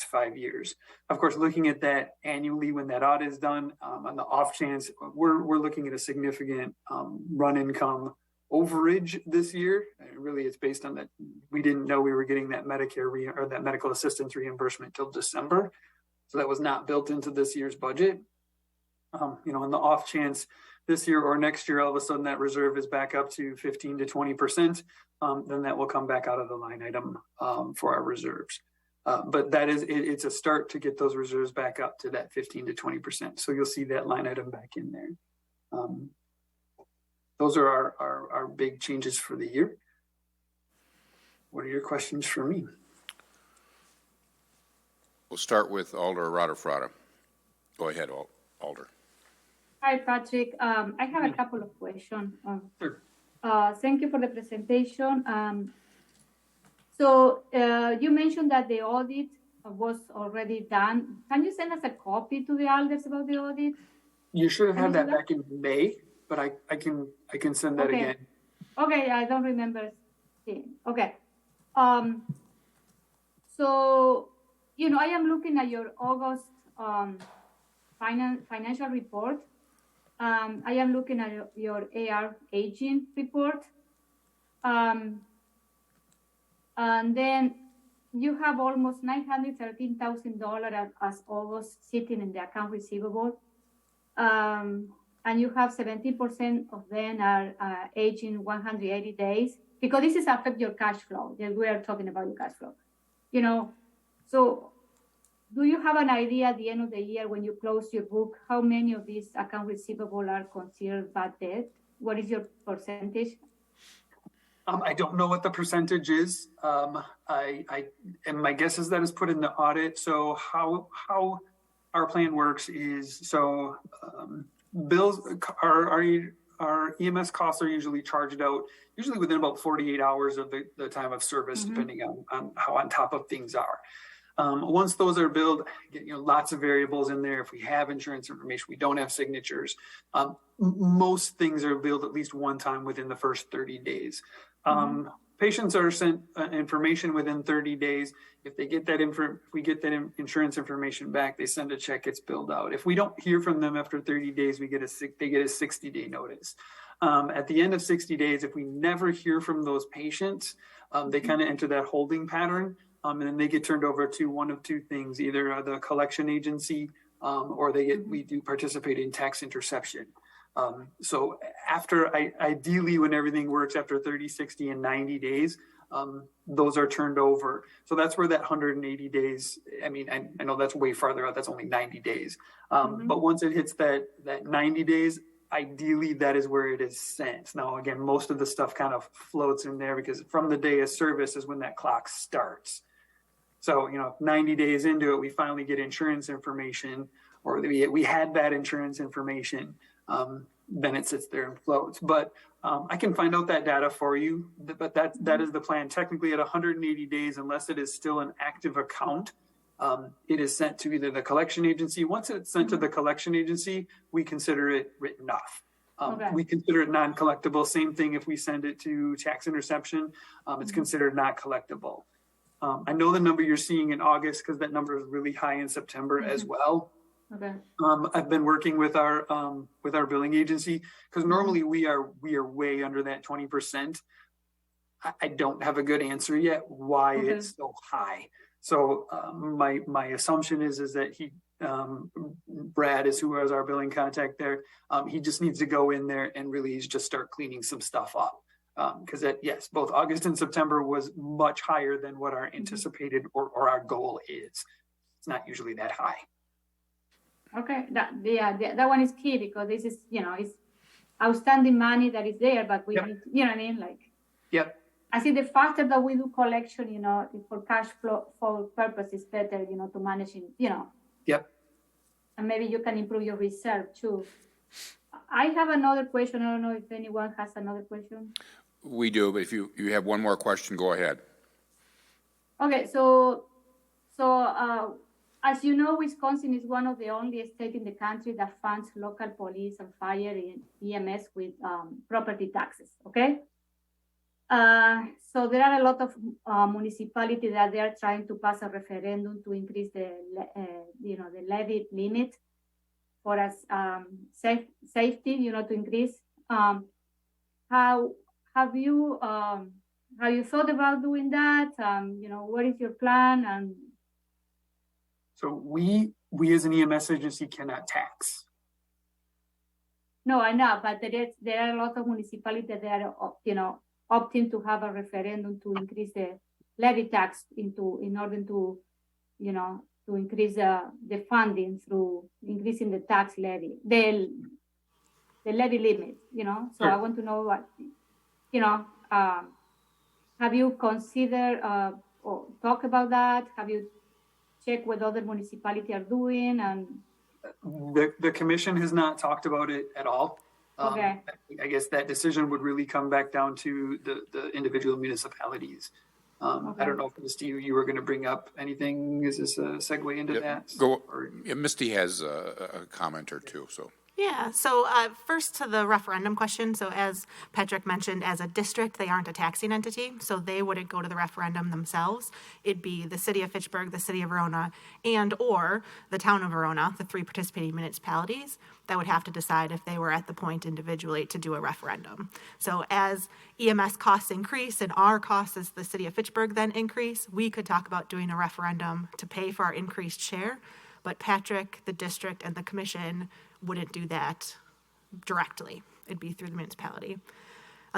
Speaker 12: 5 years. Of course, looking at that annually when that audit is done, on the off chance, we're looking at a significant run income overage this year. Really, it's based on that we didn't know we were getting that Medicare or that medical assistance reimbursement till December, so that was not built into this year's budget. On the off chance this year or next year, all of a sudden that reserve is back up to 15 to 20%, then that will come back out of the line item for our reserves. But it's a start to get those reserves back up to that 15 to 20%. So you'll see that line item back in there. Those are our big changes for the year. What are your questions for me?
Speaker 1: We'll start with Alder Rada-Frada. Go ahead, Alder.
Speaker 9: Hi, Patrick. I have a couple of questions.
Speaker 12: Sure.
Speaker 9: Thank you for the presentation. So you mentioned that the audit was already done. Can you send us a copy to the elders about the audit?
Speaker 12: You should have
Speaker 9: Can
Speaker 12: had
Speaker 9: you do
Speaker 12: that back in May, but I can send that
Speaker 9: Okay.
Speaker 12: again.
Speaker 9: Okay, I don't remember seeing. Okay. So, I am looking at your August financial report. I am looking at your AR aging report. And then you have almost $913,000 as August sitting in the account receivable. And you have 70% of them are aging 180 days, because this is affect your cash flow. We are talking about your cash flow. So do you have an idea at the end of the year when you close your book, how many of these account receivable are considered bad debt? What is your percentage?
Speaker 12: I don't know what the percentage is. And my guess is that it's put in the audit. So how our plan works is, bills our EMS costs are usually charged out usually within about 48 hours of the time of service, depending on how on top of things are. Once those are billed, lots of variables in there. If we have insurance information, we don't have signatures. Most things are billed at least one time within the first 30 days. Patients are sent information within 30 days. If they get that if we get that insurance information back, they send a check, it's billed out. If we don't hear from them after 30 days, they get a 60-day notice. At the end of 60 days, if we never hear from those patients, they kind of enter that holding pattern. And then they get turned over to one of two things, either the collection agency or we do participate in tax interception. So ideally, when everything works after 30, 60, and 90 days, those are turned over. So that's where that 180 days, I know that's way farther out, that's only 90 days. But once it hits that 90 days, ideally that is where it is sent. Now, again, most of the stuff kind of floats in there because from the day of service is when that clock starts. So, 90 days into it, we finally get insurance information, or we had that insurance information, then it sits there and floats. But I can find out that data for you, but that is the plan. Technically at 180 days, unless it is still an active account, it is sent to either the collection agency. Once it's sent to the collection agency, we consider it written off. We consider it non-collectible. Same thing if we send it to tax interception, it's considered not collectible. I know the number you're seeing in August because that number is really high in September as well.
Speaker 9: Okay.
Speaker 12: I've been working with our billing agency because normally we are way under that 20%. I don't have a good answer yet why it's so high. So my assumption is that Brad is who is our billing contact there. He just needs to go in there and really just start cleaning some stuff up. Because yes, both August and September was much higher than what our anticipated or our goal is. It's not usually that high.
Speaker 9: Okay, that one is key because this is, it's outstanding money that is there, but we need, you know what I mean? I see the faster that we do collection, for cash flow for purposes better, to managing, and maybe you can improve your reserve too. I have another question. I don't know if anyone has another question.
Speaker 1: We do, but if you have one more question, go ahead.
Speaker 9: Okay, so as you know, Wisconsin is one of the only states in the country that funds local police and fire and EMS with property taxes, okay? So there are a lot of municipalities that they are trying to pass a referendum to increase the levy limit for us safety, to increase. How have you thought about doing that? What is your plan? And
Speaker 12: so we as an EMS agency cannot tax.
Speaker 9: No, I know, but there are a lot of municipalities that are, opting to have a referendum to increase the levy tax in order to, to increase the funding through increasing the tax levy, the levy limit, So I want to know what, have you considered or talk about that? Have you checked what other municipalities are doing? And
Speaker 12: The commission has not talked about it at all.
Speaker 9: Okay.
Speaker 12: I guess that decision would really come back down to the individual municipalities. I don't know if Misty, you were going to bring up anything. Is this a segue into that?
Speaker 1: Misty has a comment or two, so.
Speaker 2: Yeah, so first to the referendum question. So as Patrick mentioned, as a district, they aren't a taxing entity, so they wouldn't go to the referendum themselves. It'd be the city of Fitchburg, the city of Verona, and or the town of Verona, the 3 participating municipalities, that would have to decide if they were at the point individually to do a referendum. So as EMS costs increase and our costs as the city of Fitchburg then increase, we could talk about doing a referendum to pay for our increased share. But Patrick, the district, and the commission wouldn't do that directly. It'd be through the municipality.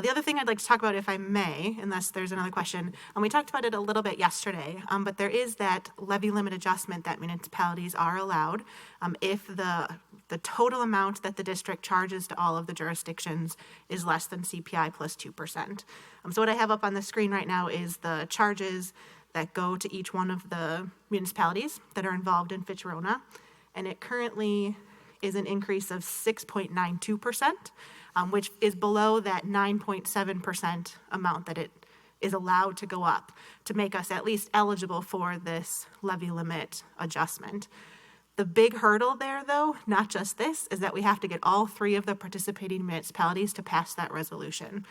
Speaker 2: The other thing I'd like to talk about, if I may, unless there's another question, and we talked about it a little bit yesterday, but there is that levy limit adjustment that municipalities are allowed if the total amount that the district charges to all of the jurisdictions is less than CPI plus 2%. So what I have up on the screen right now is the charges that go to each one of the municipalities that are involved in Fitch Verona, and it currently is an increase of 6.92%, which is below that 9.7% amount that it is allowed to go up to make us at least eligible for this levy limit adjustment. The big hurdle there, though, not just this, is that we have to get all 3 of the participating municipalities to pass that resolution.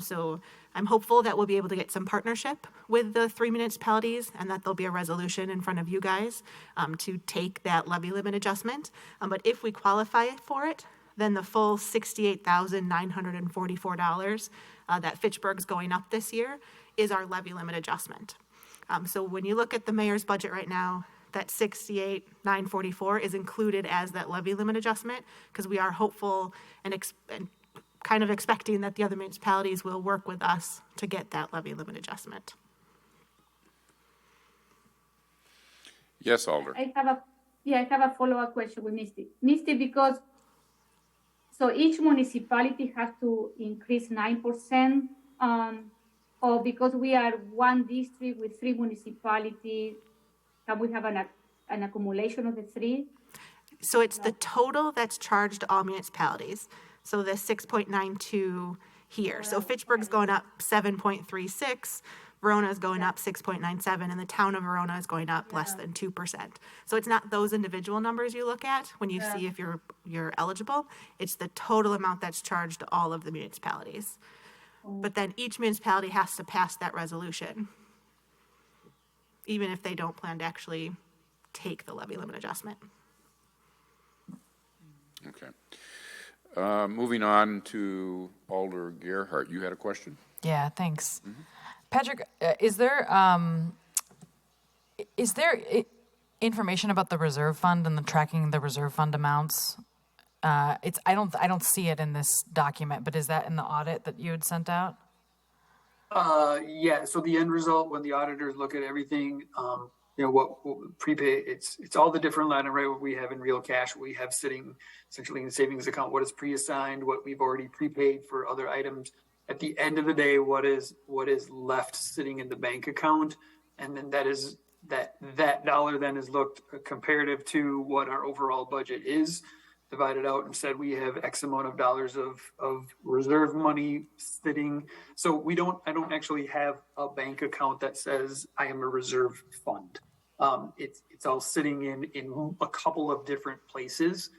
Speaker 2: So I'm hopeful that we'll be able to get some partnership with the 3 municipalities and that there'll be a resolution in front of you guys to take that levy limit adjustment. But if we qualify for it, then the full $68,944 that Fitchburg's going up this year is our levy limit adjustment. So when you look at the mayor's budget right now, that $68,944 is included as that levy limit adjustment because we are hopeful and kind of expecting that the other municipalities will work with us to get that levy limit adjustment.
Speaker 1: Yes, Alder.
Speaker 9: I have a follow-up question with Misty. Misty, because so each municipality has to increase 9%, or because we are one district with 3 municipalities, can we have an accumulation of the 3?
Speaker 2: So it's the total that's charged to all municipalities. So the 6.92 here. So Fitchburg's going up 7.36, Verona is going up 6.97, and the town of Verona is going up less than 2%. So it's not those individual numbers you look at when you see if you're eligible. It's the total amount that's charged to all of the municipalities. But then each municipality has to pass that resolution, even if they don't plan to actually take the levy limit adjustment.
Speaker 1: Okay. Moving on to Alder Gerhardt. You had a question?
Speaker 5: Yeah, thanks. Patrick, is there information about the reserve fund and the tracking the reserve fund amounts? I don't see it in this document, but is that in the audit that you had sent out?
Speaker 12: Yeah. So the end result, when the auditors look at everything, what prepay, it's all the different line of right what we have in real cash, what we have sitting essentially in the savings account, what is pre-assigned, what we've already prepaid for other items. At the end of the day, what is left sitting in the bank account, and then that dollar then is looked comparative to what our overall budget is, divided out and said we have X amount of dollars of reserve money sitting. So I don't actually have a bank account that says I am a reserve fund. It's all sitting in a couple of different places.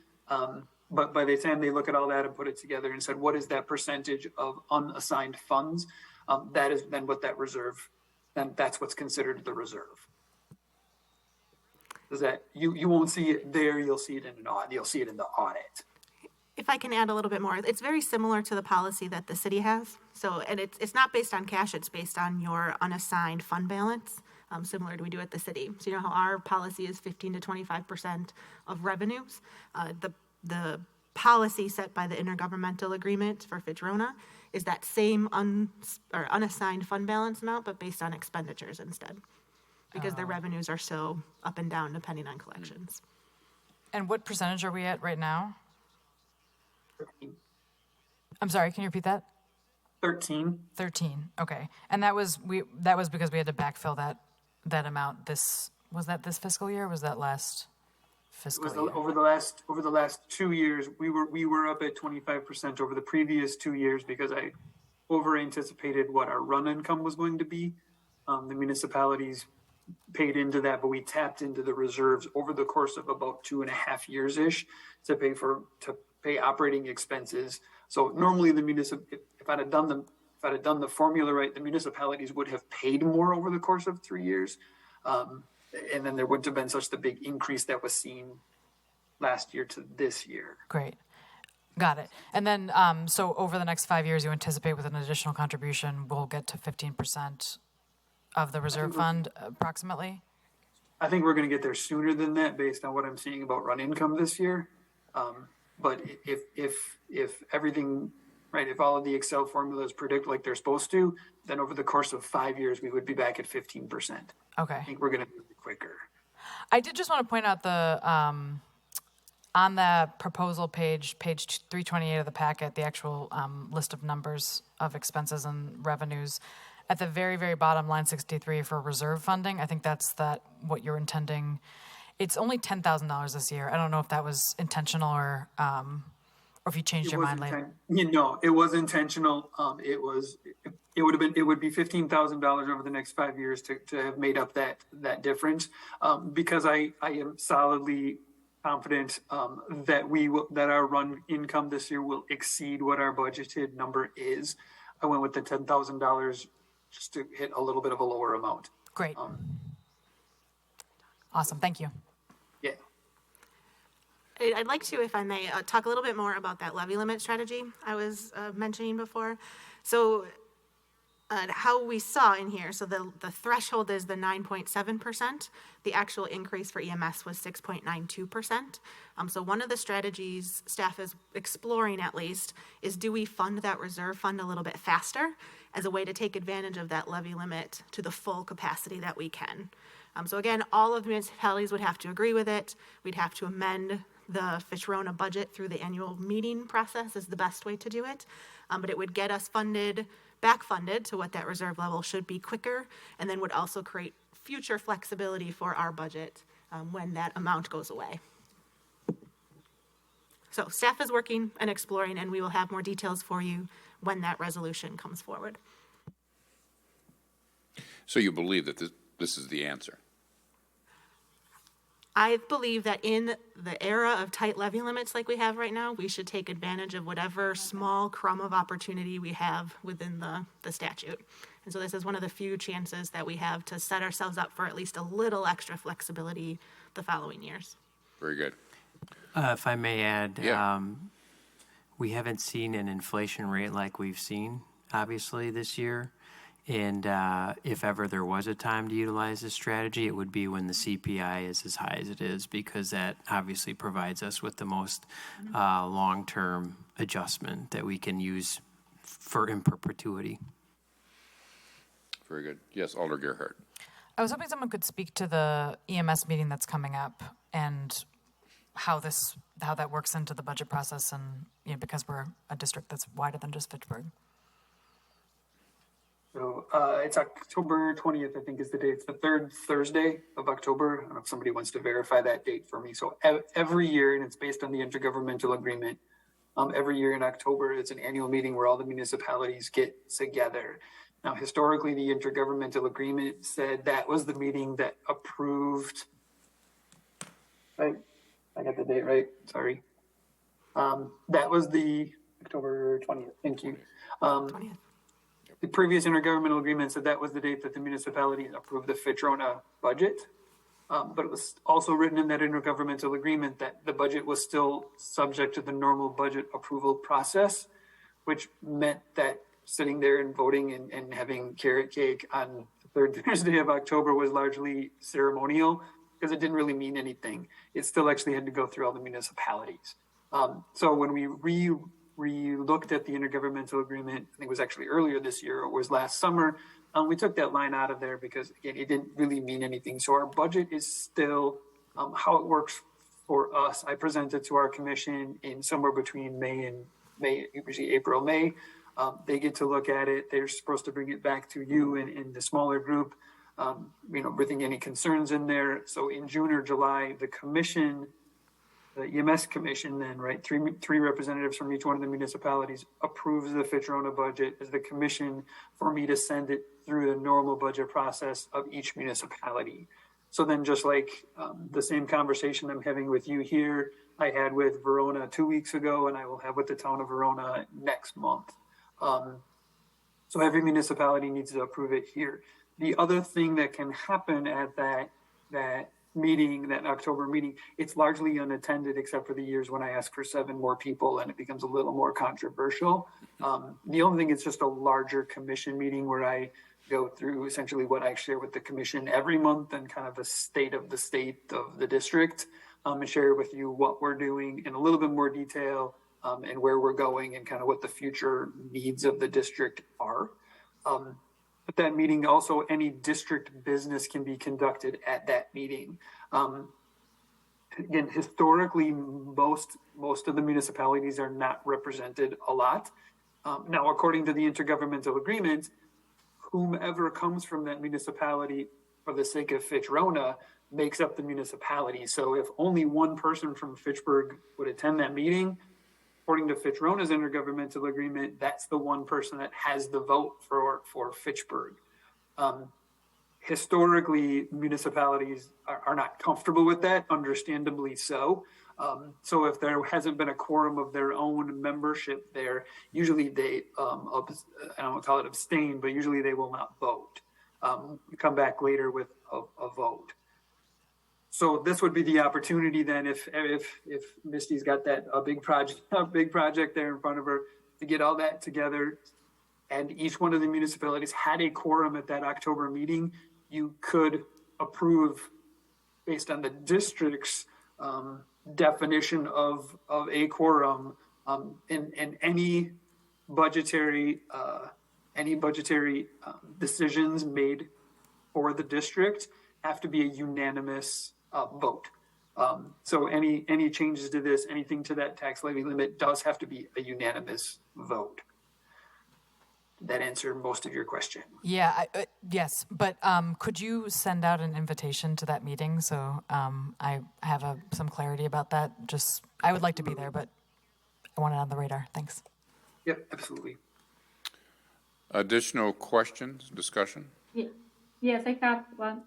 Speaker 12: But by the time they look at all that and put it together and said, what is that percentage of unassigned funds? That is then what that reserve, then that's what's considered the reserve. Is that you won't see it there, you'll see it in an audit, you'll see it in the audit.
Speaker 2: If I can add a little bit more, it's very similar to the policy that the city has. So, and it's not based on cash, it's based on your unassigned fund balance, similar to we do at the city. So you know how our policy is 15 to 25% of revenues? The policy set by the intergovernmental agreement for Fitch Verona is that same unassigned fund balance amount, but based on expenditures instead, because their revenues are so up and down depending on collections.
Speaker 5: And what percentage are we at right now?
Speaker 12: 13.
Speaker 5: I'm sorry, can you repeat that?
Speaker 12: 13.
Speaker 5: 13, okay. And that was because we had to backfill that amount was that this fiscal year or was that last? fiscal year?
Speaker 12: Over the last 2 years, we were up at 25% over the previous 2 years because I over anticipated what our run income was going to be. The municipalities paid into that, but we tapped into the reserves over the course of about 2.5 years ish to pay operating expenses. So normally if I'd have done the formula right, the municipalities would have paid more over the course of 3 years. And then there wouldn't have been such the big increase that was seen last year to this year.
Speaker 5: Great. Got it. And then, so over the next 5 years, you anticipate with an additional contribution, we'll get to 15% of the reserve fund approximately?
Speaker 12: I think we're going to get there sooner than that based on what I'm seeing about run income this year. But if everything, right, if all of the Excel formulas predict like they're supposed to, then over the course of 5 years, we would be back at 15%.
Speaker 5: Okay.
Speaker 12: I think we're going to do it quicker.
Speaker 5: I did just want to point out on the proposal page 328 of the packet, the actual list of numbers of expenses and revenues. At the very, very bottom, line 63 for reserve funding, I think that's what you're intending. It's only $10,000 this year. I don't know if that was intentional or if you changed your mind later.
Speaker 12: It was intentional. It would be $15,000 over the next 5 years to have made up that difference. Because I am solidly confident that our run income this year will exceed what our budgeted number is. I went with the $10,000 just to hit a little bit of a lower amount.
Speaker 5: Great. Awesome. Thank you.
Speaker 12: Yeah.
Speaker 2: I'd like to, if I may, talk a little bit more about that levy limit strategy I was mentioning before. So how we saw in here, so the threshold is the 9.7%. The actual increase for EMS was 6.92%. So one of the strategies staff is exploring at least is, do we fund that reserve fund a little bit faster as a way to take advantage of that levy limit to the full capacity that we can? So again, all of the municipalities would have to agree with it. We'd have to amend the Fitchburg budget through the annual meeting process is the best way to do it. But it would get us back funded to what that reserve level should be quicker, and then would also create future flexibility for our budget when that amount goes away. So staff is working and exploring, and we will have more details for you when that resolution comes forward.
Speaker 1: So you believe that this is the answer?
Speaker 2: I believe that in the era of tight levy limits like we have right now, we should take advantage of whatever small crumb of opportunity we have within the statute. And so this is one of the few chances that we have to set ourselves up for at least a little extra flexibility the following years.
Speaker 1: Very good.
Speaker 7: If I may add,
Speaker 1: Yeah.
Speaker 7: we haven't seen an inflation rate like we've seen, obviously, this year. And if ever there was a time to utilize this strategy, it would be when the CPI is as high as it is, because that obviously provides us with the most long-term adjustment that we can use in perpetuity.
Speaker 1: Very good. Yes, Alder Gerhardt.
Speaker 5: I was hoping someone could speak to the EMS meeting that's coming up and how that works into the budget process, and because we're a district that's wider than just Fitchburg.
Speaker 12: So it's October 20th, I think is the date. It's the third Thursday of October. I don't know if somebody wants to verify that date for me. So every year, and it's based on the intergovernmental agreement, every year in October, it's an annual meeting where all the municipalities get together. Now, historically, the intergovernmental agreement said that was the meeting that approved, right? I got the date right, sorry. That was the October 20th, thank you.
Speaker 2: 20th.
Speaker 12: The previous intergovernmental agreement said that was the date that the municipalities approved the Fitchburg budget. But it was also written in that intergovernmental agreement that the budget was still subject to the normal budget approval process, which meant that sitting there and voting and having carrot cake on the third Thursday of October was largely ceremonial because it didn't really mean anything. It still actually had to go through all the municipalities. So when we looked at the intergovernmental agreement, I think it was actually earlier this year, or it was last summer, we took that line out of there because, again, it didn't really mean anything. So our budget is still how it works for us. I presented to our commission in somewhere between usually April, May. They get to look at it. They're supposed to bring it back to you in the smaller group, bringing any concerns in there. So in June or July, the commission the EMS commission then, right? Three representatives from each one of the municipalities approves the Fitchburg budget as the commission for me to send it through the normal budget process of each municipality. So then just like the same conversation I'm having with you here, I had with Verona 2 weeks ago, and I will have with the town of Verona next month. So every municipality needs to approve it here. The other thing that can happen at that meeting, that October meeting, it's largely unattended except for the years when I ask for 7 more people and it becomes a little more controversial. The only thing is just a larger commission meeting where I go through essentially what I share with the commission every month and kind of a state of the district, and share with you what we're doing in a little bit more detail, and where we're going and kind of what the future needs of the district are. At that meeting, also any district business can be conducted at that meeting. Again, historically, most of the municipalities are not represented a lot. Now, according to the intergovernmental agreement, whomever comes from that municipality for the sake of Fitch-Rona makes up the municipality. So if only one person from Fitchburg would attend that meeting, according to Fitch-Rona's intergovernmental agreement, that's the one person that has the vote for Fitchburg. Historically, municipalities are not comfortable with that, understandably so. So if there hasn't been a quorum of their own membership there, usually they, I don't want to call it abstain, but usually they will not vote. Come back later with a vote. So this would be the opportunity then, if Misty's got a big project there in front of her, to get all that together, and each one of the municipalities had a quorum at that October meeting, you could approve based on the district's definition of a quorum, and any budgetary decisions made for the district have to be a unanimous vote. So any changes to this, anything to that tax levy limit does have to be a unanimous vote. Did that answer most of your question?
Speaker 5: Yeah, yes, but could you send out an invitation to that meeting so I have some clarity about that? Just, I would like to be there, but I want it on the radar. Thanks.
Speaker 12: Yep, absolutely.
Speaker 1: Additional questions, discussion?
Speaker 9: Yeah. Yes, I have one.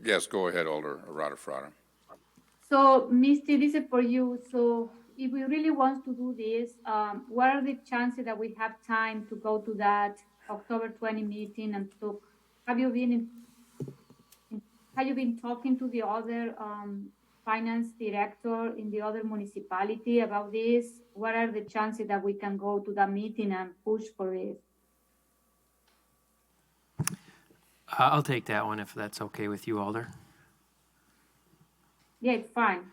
Speaker 1: Yes, go ahead, Alder Rada-Frada.
Speaker 9: So, Misty, this is for you. So, if we really want to do this, what are the chances that we have time to go to that October 20 meeting and talk? Have you been talking to the other finance director in the other municipality about this? What are the chances that we can go to that meeting and push for this?
Speaker 7: I'll take that one if that's okay with you, Alder.
Speaker 9: Yeah, it's fine.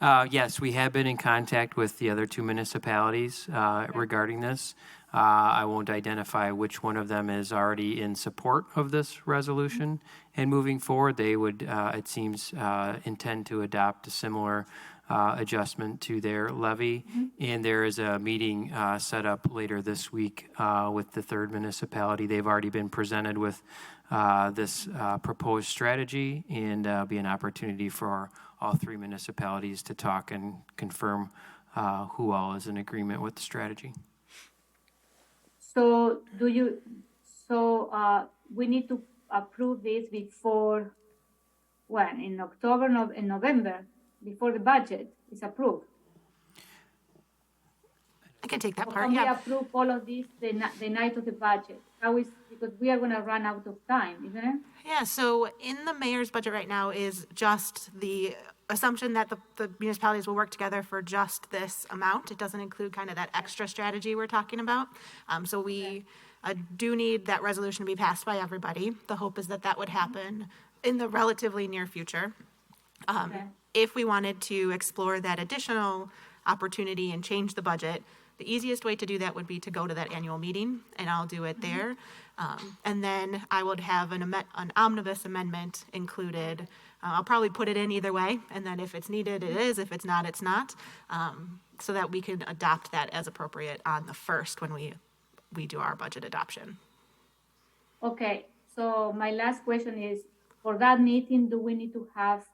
Speaker 7: Yes, we have been in contact with the other 2 municipalities regarding this. I won't identify which one of them is already in support of this resolution. And moving forward, they would, it seems, intend to adopt a similar adjustment to their levy. And there is a meeting set up later this week with the 3rd municipality. They've already been presented with this proposed strategy, and be an opportunity for all 3 municipalities to talk and confirm who all is in agreement with the strategy.
Speaker 9: So we need to approve this before when? In October, in November, before the budget is approved?
Speaker 2: I can take that part,
Speaker 9: Can we
Speaker 2: yeah.
Speaker 9: approve all of this the night of the budget? How is, because we are gonna run out of time, isn't it?
Speaker 2: Yeah, so in the mayor's budget right now is just the assumption that the municipalities will work together for just this amount. It doesn't include kind of that extra strategy we're talking about. So we do need that resolution to be passed by everybody. The hope is that that would happen in the relatively near future. If we wanted to explore that additional opportunity and change the budget, the easiest way to do that would be to go to that annual meeting, and I'll do it there. And then I would have an omnibus amendment included. I'll probably put it in either way, and then if it's needed, it is. If it's not, it's not. So that we can adopt that as appropriate on the 1st when we do our budget adoption.
Speaker 9: Okay, so my last question is, for that meeting, do we need to have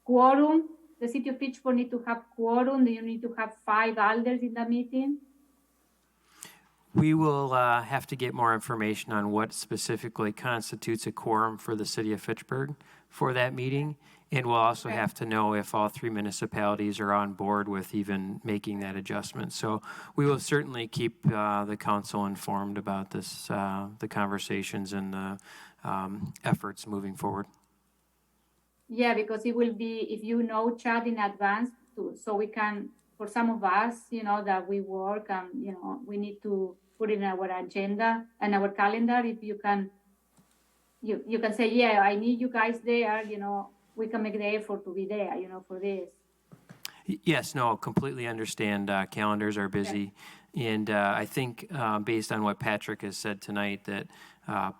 Speaker 9: quorum? The city of Fitchburg need to have quorum? Do you need to have 5 alders in the meeting?
Speaker 7: We will have to get more information on what specifically constitutes a quorum for the city of Fitchburg for that meeting. And we'll also have to know if all 3 municipalities are on board with even making that adjustment. So we will certainly keep the council informed about this, the conversations and the efforts moving forward.
Speaker 9: Yeah, because it will be, if you know Chad in advance, so we can, for some of us, that we work and, we need to put in our agenda and our calendar. If you can, you can say, yeah, I need you guys there, we can make the effort to be there, for this.
Speaker 7: Yes, no, completely understand. Calendars are busy. And I think based on what Patrick has said tonight, that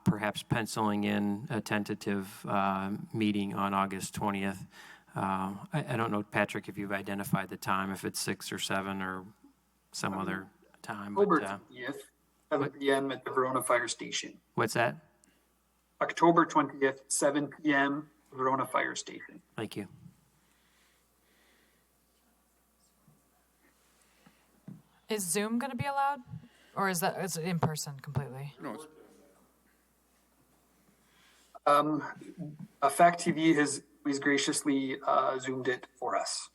Speaker 7: perhaps penciling in a tentative meeting on August 20th. I don't know, Patrick, if you've identified the time, if it's 6 or 7 or some other time.
Speaker 12: October 20th, 7 p.m. at the Verona Fire Station.
Speaker 7: What's that?
Speaker 12: October 20th, 7 p.m. Verona Fire Station.
Speaker 7: Thank you.
Speaker 5: Is Zoom going to be allowed? Or is it in person completely?
Speaker 1: No, it's
Speaker 12: Fact TV has graciously zoomed it for us,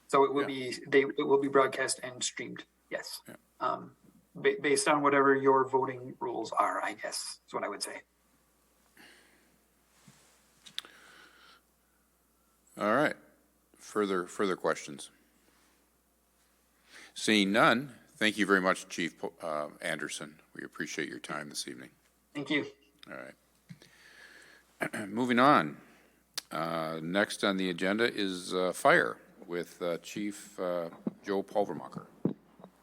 Speaker 12: so it will be broadcast and streamed. Yes, based on whatever your voting rules are, I guess is what I would say.
Speaker 1: all right. Further questions? Seeing none, thank you very much, Chief Anderson. We appreciate your time this evening.
Speaker 12: Thank you.
Speaker 1: All right. Moving on. Next on the agenda is fire with Chief Joe Pulvermacher.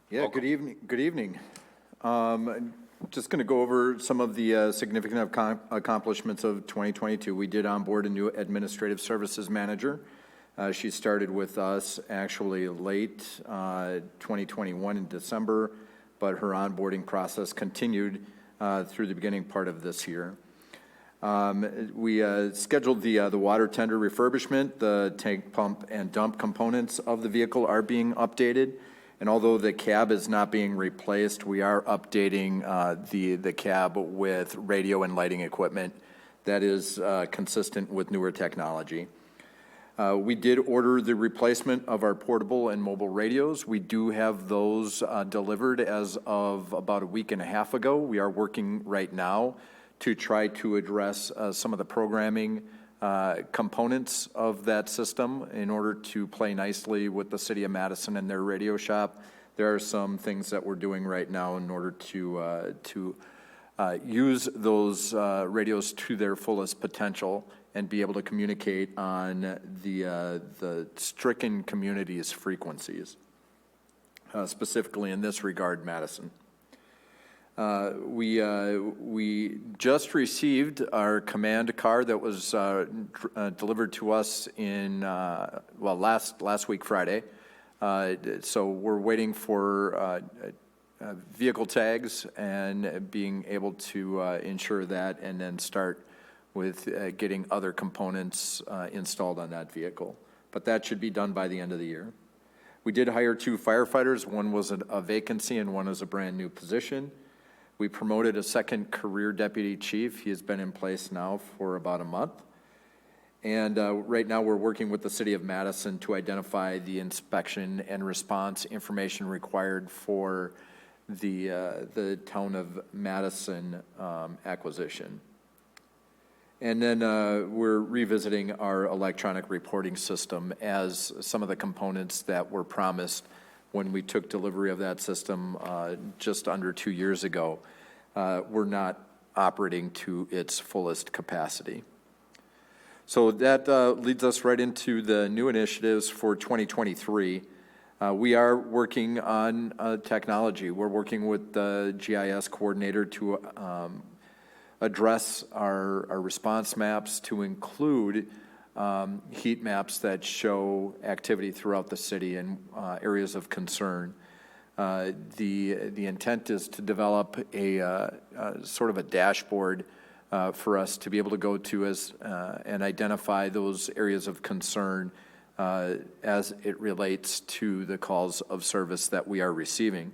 Speaker 13: Yeah,
Speaker 1: Welcome.
Speaker 13: Good evening. Just going to go over some of the significant accomplishments of 2022. We did onboard a new administrative services manager. She started with us actually late 2021 in December, but her onboarding process continued through the beginning part of this year. We scheduled the water tender refurbishment. The tank pump and dump components of the vehicle are being updated. And although the cab is not being replaced, we are updating the cab with radio and lighting equipment that is consistent with newer technology. We did order the replacement of our portable and mobile radios. We do have those delivered as of about a week and a half ago. We are working right now to try to address some of the programming components of that system in order to play nicely with the City of Madison and their radio shop. There are some things that we're doing right now in order to use those radios to their fullest potential and be able to communicate on the stricken community's frequencies, specifically in this regard, Madison. We just received our command car that was delivered to us in last week Friday. So we're waiting for vehicle tags and being able to ensure that, and then start with getting other components installed on that vehicle. But that should be done by the end of the year. We did hire 2 firefighters. One was a vacancy and one is a brand new position. We promoted a second career deputy chief. He has been in place now for about a month. And right now we're working with the City of Madison to identify the inspection and response information required for the town of Madison acquisition. And then we're revisiting our electronic reporting system, as some of the components that were promised when we took delivery of that system just under 2 years ago were not operating to its fullest capacity. So that leads us right into the new initiatives for 2023. We are working on technology. We're working with the GIS coordinator to address our response maps to include heat maps that show activity throughout the city and areas of concern. The intent is to develop a sort of a dashboard for us to be able to go to and identify those areas of concern as it relates to the calls of service that we are receiving.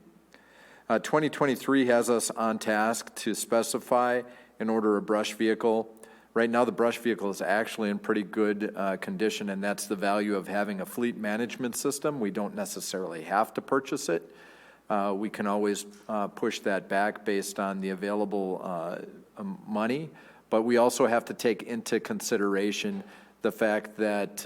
Speaker 13: 2023 has us on task to specify and order a brush vehicle. Right now, the brush vehicle is actually in pretty good condition, and that's the value of having a fleet management system. We don't necessarily have to purchase it. We can always push that back based on the available money, but we also have to take into consideration the fact that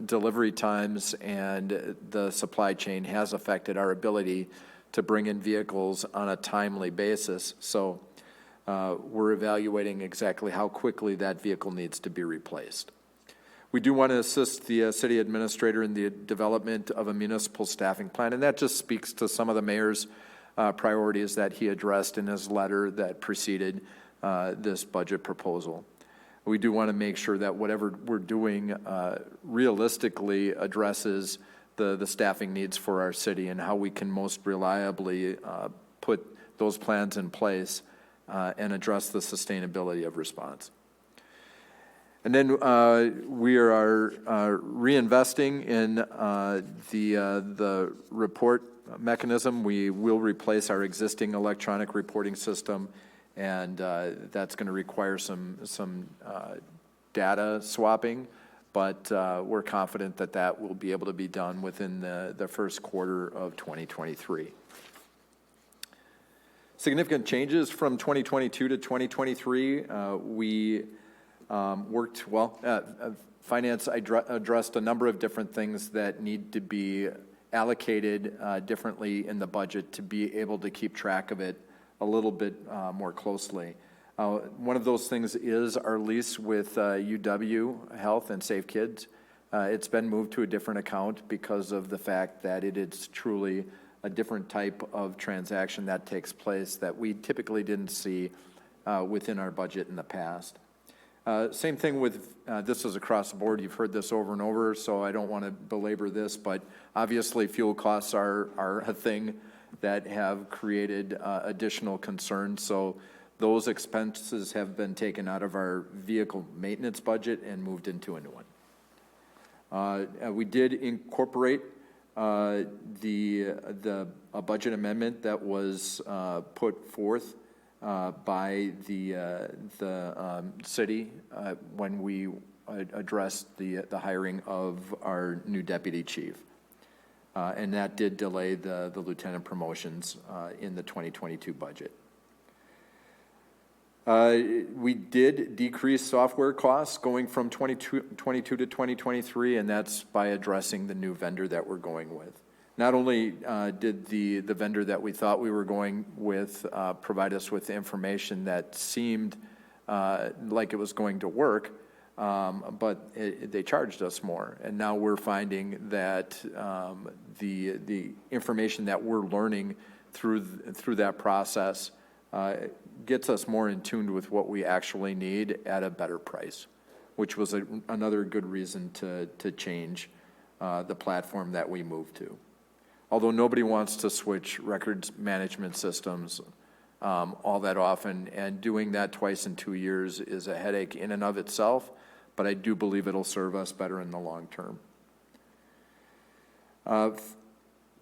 Speaker 13: delivery times and the supply chain has affected our ability to bring in vehicles on a timely basis. So we're evaluating exactly how quickly that vehicle needs to be replaced. We do want to assist the city administrator in the development of a municipal staffing plan, and that just speaks to some of the mayor's priorities that he addressed in his letter that preceded this budget proposal. We do want to make sure that whatever we're doing realistically addresses the staffing needs for our city and how we can most reliably put those plans in place and address the sustainability of response. And then we are reinvesting in the report mechanism. We will replace our existing electronic reporting system, and that's going to require some data swapping, but we're confident that that will be able to be done within the first quarter of 2023. Significant changes from 2022 to 2023. We worked well. Finance addressed a number of different things that need to be allocated differently in the budget to be able to keep track of it a little bit more closely. One of those things is our lease with UW Health and Safe Kids. It's been moved to a different account because of the fact that it is truly a different type of transaction that takes place that we typically didn't see within our budget in the past. Same thing with, this is across the board, you've heard this over and over, so I don't want to belabor this, but obviously fuel costs are a thing that have created additional concerns. So those expenses have been taken out of our vehicle maintenance budget and moved into a new one. We did incorporate a budget amendment that was put forth by the city when we addressed the hiring of our new deputy chief. And that did delay the lieutenant promotions in the 2022 budget. We did decrease software costs going from 2022 to 2023, and that's by addressing the new vendor that we're going with. Not only did the vendor that we thought we were going with provide us with information that seemed like it was going to work, but they charged us more. And now we're finding that the information that we're learning through that process gets us more in tune with what we actually need at a better price, which was another good reason to change the platform that we moved to. Although nobody wants to switch records management systems all that often, and doing that twice in 2 years is a headache in and of itself, but I do believe it'll serve us better in the long term.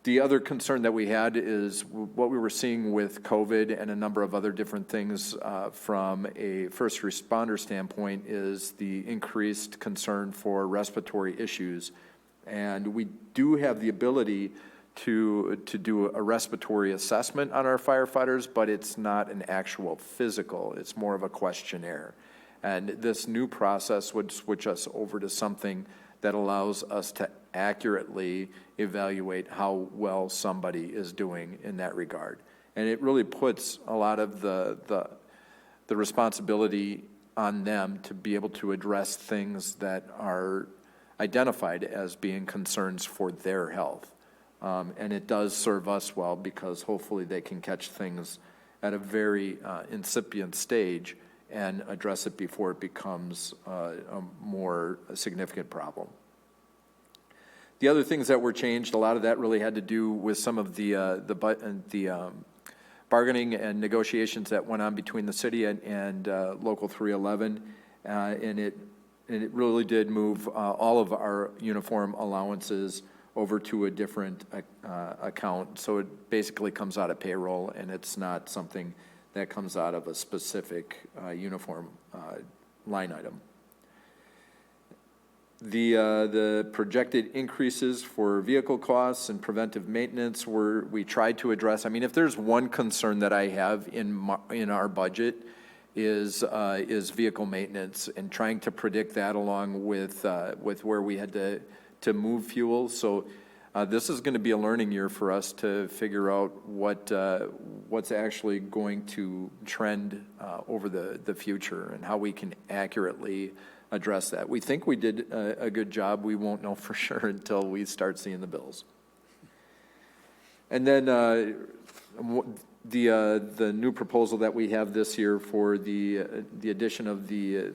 Speaker 13: The other concern that we had is what we were seeing with COVID and a number of other different things from a first responder standpoint is the increased concern for respiratory issues. And we do have the ability to do a respiratory assessment on our firefighters, but it's not an actual physical. It's more of a questionnaire. And this new process would switch us over to something that allows us to accurately evaluate how well somebody is doing in that regard. And it really puts a lot of the responsibility on them to be able to address things that are identified as being concerns for their health. And it does serve us well because hopefully they can catch things at a very incipient stage and address it before it becomes a more significant problem. The other things that were changed, a lot of that really had to do with some of the bargaining and negotiations that went on between the city and Local 311, and it it really did move all of our uniform allowances over to a different account. So it basically comes out of payroll, and it's not something that comes out of a specific uniform line item. The projected increases for vehicle costs and preventive maintenance we tried to address. I mean, if there's one concern that I have in our budget is vehicle maintenance and trying to predict that along with where we had to move fuel. So this is going to be a learning year for us to figure out what's actually going to trend over the future and how we can accurately address that. We think we did a good job. We won't know for sure until we start seeing the bills. And then the new proposal that we have this year for the addition of the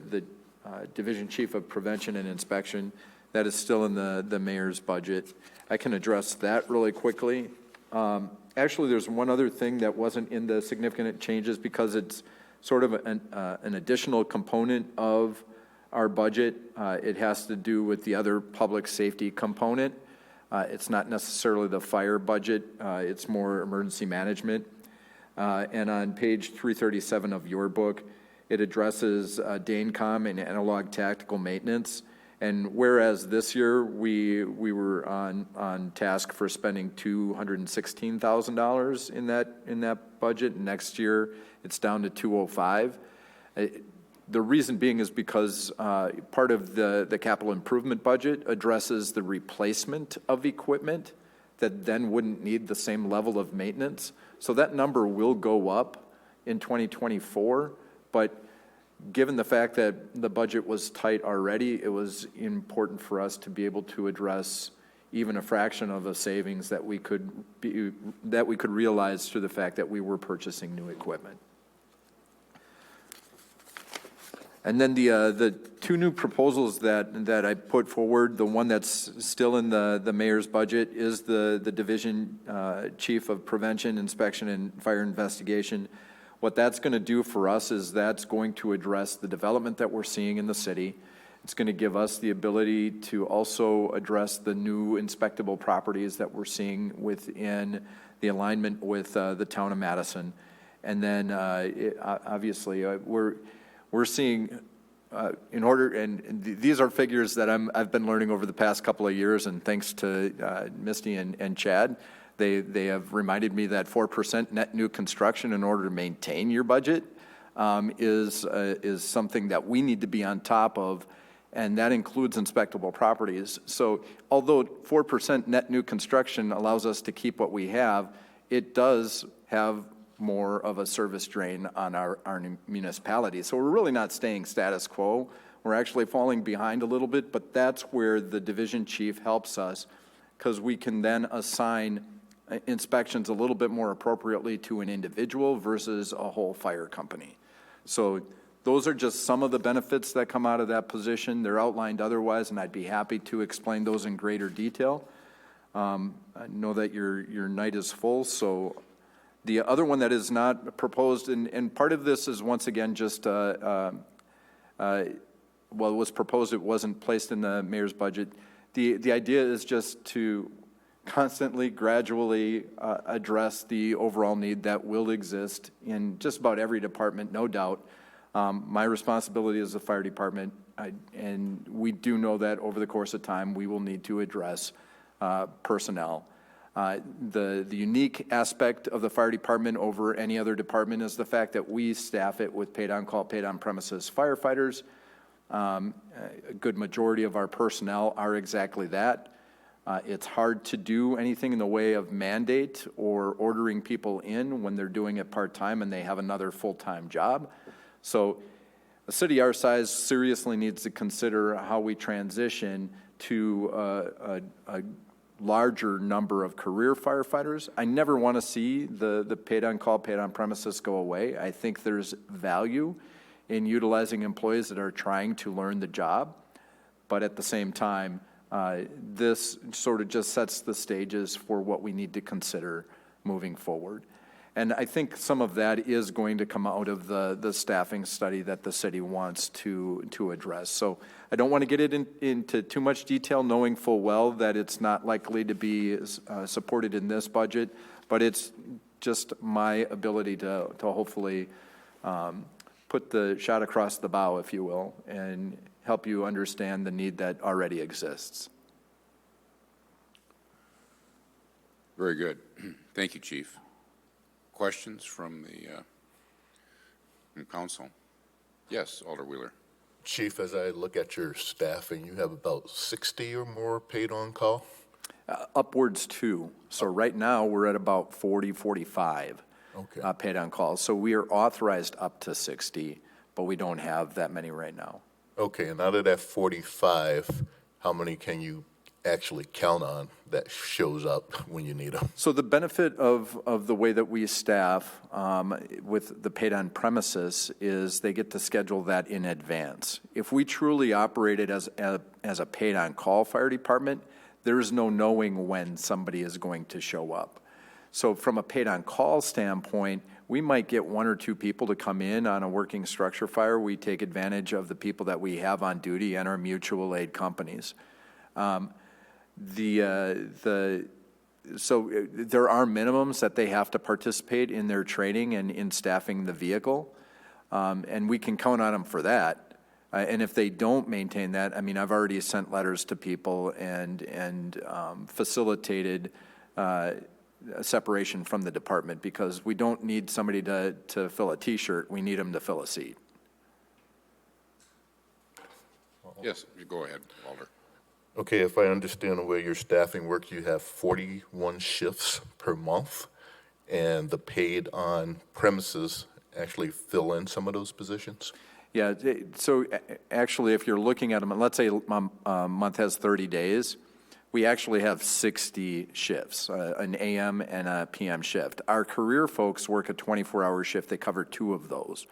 Speaker 13: Division Chief of Prevention and Inspection, that is still in the mayor's budget. I can address that really quickly. Actually, there's one other thing that wasn't in the significant changes because it's sort of an additional component of our budget. It has to do with the other public safety component. It's not necessarily the fire budget. It's more emergency management. And on page 337 of your book, it addresses DANECOM and analog tactical maintenance. And whereas this year we were on task for spending $216,000 in that budget, next year it's down to $205,000. The reason being is because part of the capital improvement budget addresses the replacement of equipment that then wouldn't need the same level of maintenance. So that number will go up in 2024, but given the fact that the budget was tight already, it was important for us to be able to address even a fraction of a savings that we could realize through the fact that we were purchasing new equipment. And then the two new proposals that I put forward, the one that's still in the mayor's budget is the Division Chief of Prevention, Inspection, and Fire Investigation. What that's going to do for us is that's going to address the development that we're seeing in the city. It's going to give us the ability to also address the new inspectable properties that we're seeing within the alignment with the town of Madison. And then obviously we're seeing these are figures that I've been learning over the past couple of years, and thanks to Misty and Chad, they have reminded me that 4% net new construction in order to maintain your budget is something that we need to be on top of, and that includes inspectable properties. So although 4% net new construction allows us to keep what we have, it does have more of a service drain on our municipality. So we're really not staying status quo. We're actually falling behind a little bit, but that's where the division chief helps us, because we can then assign inspections a little bit more appropriately to an individual versus a whole fire company. So those are just some of the benefits that come out of that position. They're outlined otherwise, and I'd be happy to explain those in greater detail. I know that your night is full, so the other one that is not proposed, and part of this is once again just, well, it was proposed, it wasn't placed in the mayor's budget. The idea is just to constantly, gradually address the overall need that will exist in just about every department, no doubt. My responsibility is the fire department, and we do know that over the course of time we will need to address personnel. The unique aspect of the fire department over any other department is the fact that we staff it with paid on-call, paid on-premises firefighters. A good majority of our personnel are exactly that. It's hard to do anything in the way of mandate or ordering people in when they're doing it part-time and they have another full-time job. So a city our size seriously needs to consider how we transition to a larger number of career firefighters. I never want to see the paid on call, paid on premises go away. I think there's value in utilizing employees that are trying to learn the job, but at the same time, this sort of just sets the stages for what we need to consider moving forward. And I think some of that is going to come out of the staffing study that the city wants to address. So I don't want to get it into too much detail, knowing full well that it's not likely to be supported in this budget, but it's just my ability to hopefully put the shot across the bow, if you will, and help you understand the need that already exists.
Speaker 1: Very good. Thank you, Chief. Questions from from council? Yes, Alder Wheeler.
Speaker 4: Chief, as I look at your staffing, you have about 60 or more paid on call?
Speaker 13: Upwards to. So right now, we're at about 40, 45
Speaker 4: Okay.
Speaker 13: paid on calls. So we are authorized up to 60, but we don't have that many right now.
Speaker 4: Okay, and out of that 45, how many can you actually count on that shows up when you need them?
Speaker 13: So the benefit of the way that we staff with the paid on premises is they get to schedule that in advance. If we truly operated as a paid on call fire department, there is no knowing when somebody is going to show up. So from a paid on call standpoint, we might get one or two people to come in on a working structure fire. We take advantage of the people that we have on duty and our mutual aid companies. So there are minimums that they have to participate in their training and in staffing the vehicle, and we can count on them for that. And if they don't maintain that, I mean, I've already sent letters to people and facilitated a separation from the department, because we don't need somebody to fill a T-shirt. We need them to fill a seat.
Speaker 1: Yes, you go ahead, Alder.
Speaker 4: Okay, if I understand the way your staffing works, you have 41 shifts per month, and the paid on premises actually fill in some of those positions?
Speaker 13: Yeah, so actually, if you're looking at them, let's say a month has 30 days, we actually have 60 shifts, an AM and a PM shift. Our career folks work a 24-hour shift. They cover 2 of those.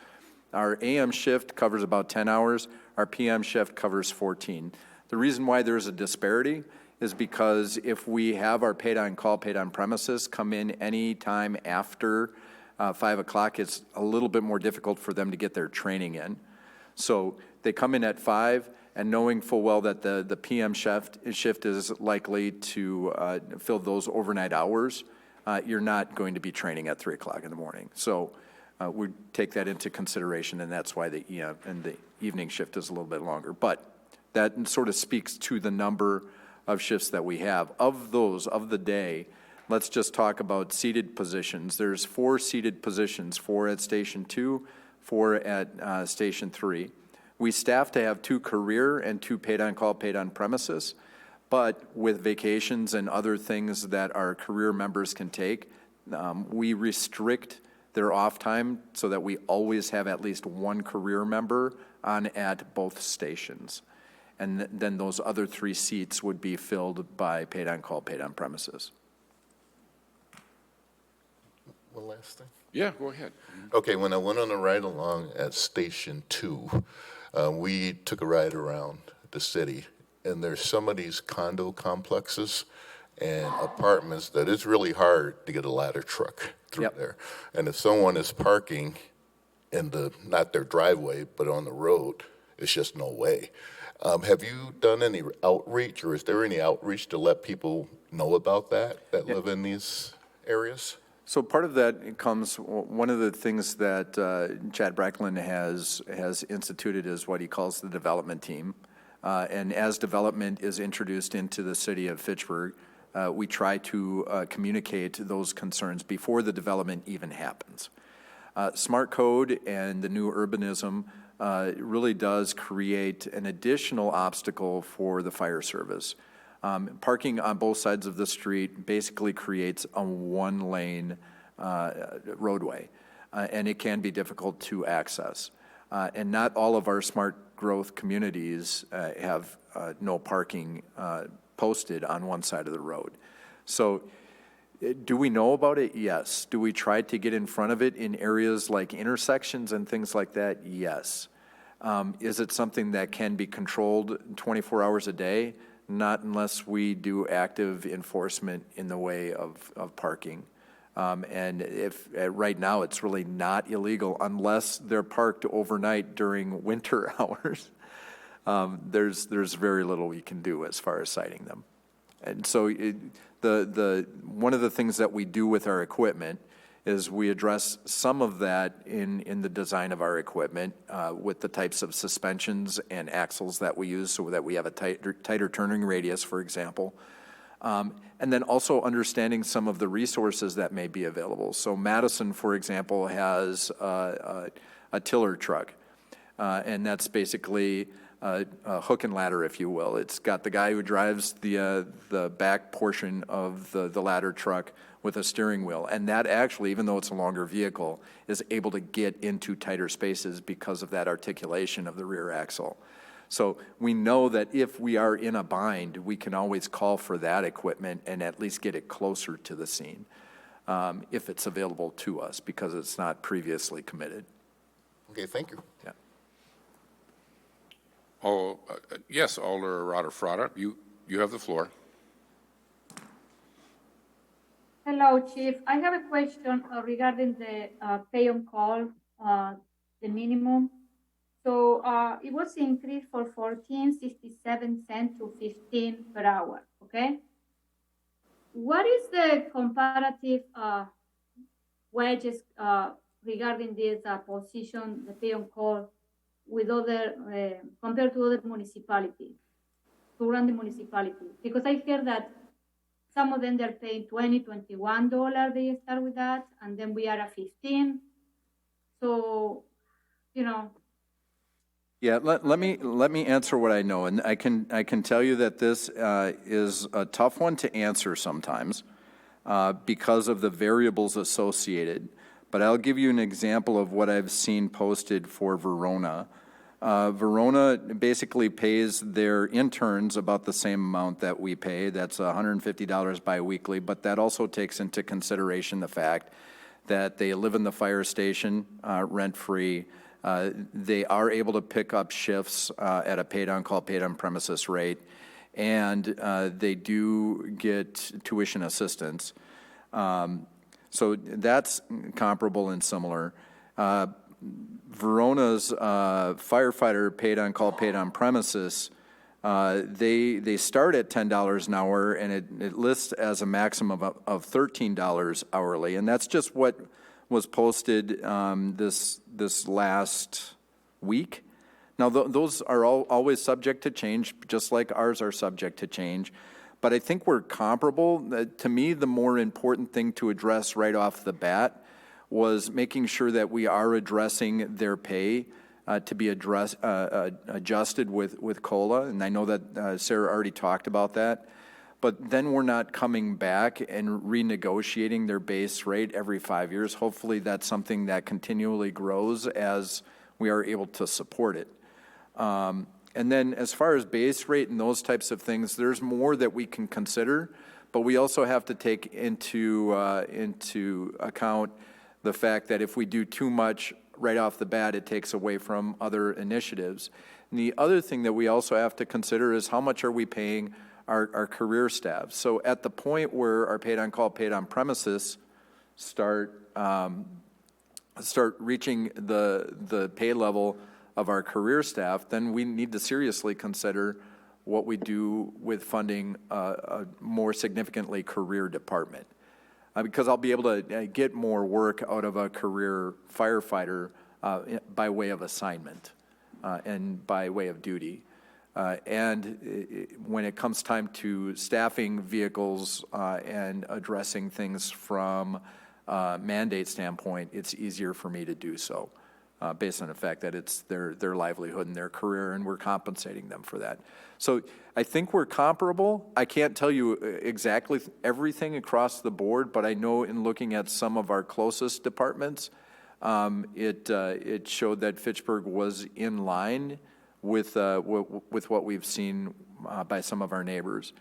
Speaker 13: Our AM shift covers about 10 hours. Our PM shift covers 14. The reason why there's a disparity is because if we have our paid on call, paid on premises come in any time after 5 o'clock, it's a little bit more difficult for them to get their training in. So they come in at 5, and knowing full well that the PM shift is likely to fill those overnight hours, you're not going to be training at 3 o'clock in the morning. So we take that into consideration, and that's why the evening shift is a little bit longer. But that sort of speaks to the number of shifts that we have. Of those, of the day, let's just talk about seated positions. There's 4 seated positions, 4 at Station 2, 4 at Station 3. We staff to have 2 career and 2 paid on call, paid on premises, but with vacations and other things that our career members can take, we restrict their off time so that we always have at least 1 career member on at both stations. And then those other 3 seats would be filled by paid on call, paid on premises.
Speaker 4: One last thing.
Speaker 1: Yeah, go ahead.
Speaker 4: Okay, when I went on a ride along at Station 2, we took a ride around the city, and there's some of these condo complexes and apartments that it's really hard to get a ladder truck through there. And if someone is parking in not their driveway, but on the road, it's just no way. Have you done any outreach, or is there any outreach to let people know about that live in these areas?
Speaker 13: So part of that comes, one of the things that Chad Bracklin has instituted is what he calls the development team. And as development is introduced into the city of Fitchburg, we try to communicate those concerns before the development even happens. Smart code and the new urbanism really does create an additional obstacle for the fire service. Parking on both sides of the street basically creates a 1-lane roadway, and it can be difficult to access. And not all of our smart growth communities have no parking posted on one side of the road. So do we know about it? Yes. Do we try to get in front of it in areas like intersections and things like that? Yes. Is it something that can be controlled 24 hours a day? Not unless we do active enforcement in the way of parking. And if right now it's really not illegal unless they're parked overnight during winter hours. There's very little we can do as far as citing them. And so one of the things that we do with our equipment is we address some of that in the design of our equipment with the types of suspensions and axles that we use so that we have a tighter turning radius, for example. And then also understanding some of the resources that may be available. So Madison, for example, has a tiller truck, and that's basically a hook and ladder, if you will. It's got the guy who drives the back portion of the ladder truck with a steering wheel, and that actually, even though it's a longer vehicle, is able to get into tighter spaces because of that articulation of the rear axle. So we know that if we are in a bind, we can always call for that equipment and at least get it closer to the scene if it's available to us because it's not previously committed.
Speaker 4: Okay, thank you.
Speaker 13: Yeah.
Speaker 1: Yes, Alder Rada-Frada, you have the floor.
Speaker 9: Hello, Chief. I have a question regarding the pay on call, the minimum. So it was increased for 14.67 cents to 15 per hour, okay? What is the comparative wages regarding this position, the pay on call, with other, compared to other municipalities, surrounding municipalities? Because I hear that some of them they're paying $20, $21, they start with that, and then we are at 15. So, you know.
Speaker 13: Yeah, let me answer what I know, and I can tell you that this is a tough one to answer sometimes because of the variables associated. But I'll give you an example of what I've seen posted for Verona. Verona basically pays their interns about the same amount that we pay. That's $150 biweekly, but that also takes into consideration the fact that they live in the fire station rent-free. They are able to pick up shifts at a paid-on-call, paid-on-premises rate, and they do get tuition assistance. So that's comparable and similar. Verona's firefighter paid-on-call, paid-on-premises, they start at $10 an hour, and it lists as a maximum of $13 hourly, and that's just what was posted this last week. Now, those are always subject to change, just like ours are subject to change. But I think we're comparable. To me, the more important thing to address right off the bat was making sure that we are addressing their pay to be adjusted with COLA. And I know that Sarah already talked about that. But then we're not coming back and renegotiating their base rate every 5 years. Hopefully that's something that continually grows as we are able to support it. And then as far as base rate and those types of things, there's more that we can consider, but we also have to take into account the fact that if we do too much right off the bat, it takes away from other initiatives. And the other thing that we also have to consider is how much are we paying our career staff. So at the point where our paid-on-call, paid-on-premises start reaching the pay level of our career staff, then we need to seriously consider what we do with funding a more significantly career department. Because I'll be able to get more work out of a career firefighter by way of assignment and by way of duty. And when it comes time to staffing vehicles and addressing things from a mandate standpoint, it's easier for me to do so based on the fact that it's their livelihood and their career, and we're compensating them for that. So I think we're comparable. I can't tell you exactly everything across the board, but I know in looking at some of our closest departments, it showed that Fitchburg was in line with what we've seen by some of our neighbors.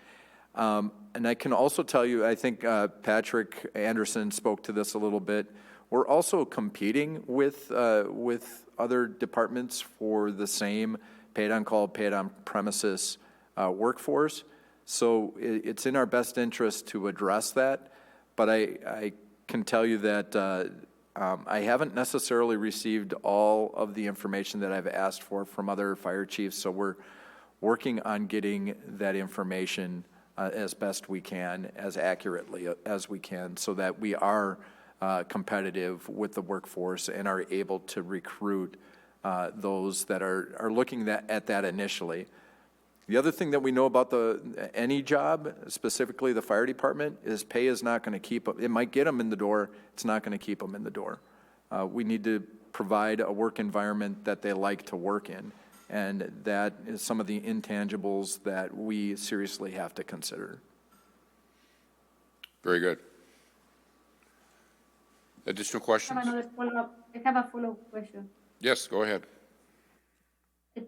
Speaker 13: And I can also tell you, I think Patrick Anderson spoke to this a little bit. We're also competing with other departments for the same paid-on-call, paid-on-premises workforce. So it's in our best interest to address that. But I can tell you that I haven't necessarily received all of the information that I've asked for from other fire chiefs, so we're working on getting that information as best we can, as accurately as we can, so that we are competitive with the workforce and are able to recruit those that are looking at that initially. The other thing that we know about any job, specifically the fire department, is pay is not going to keep them. It might get them in the door. It's not going to keep them in the door. We need to provide a work environment that they like to work in, and that is some of the intangibles that we seriously have to consider.
Speaker 1: Very good. Additional questions?
Speaker 9: I have a follow-up question.
Speaker 1: Yes, go ahead.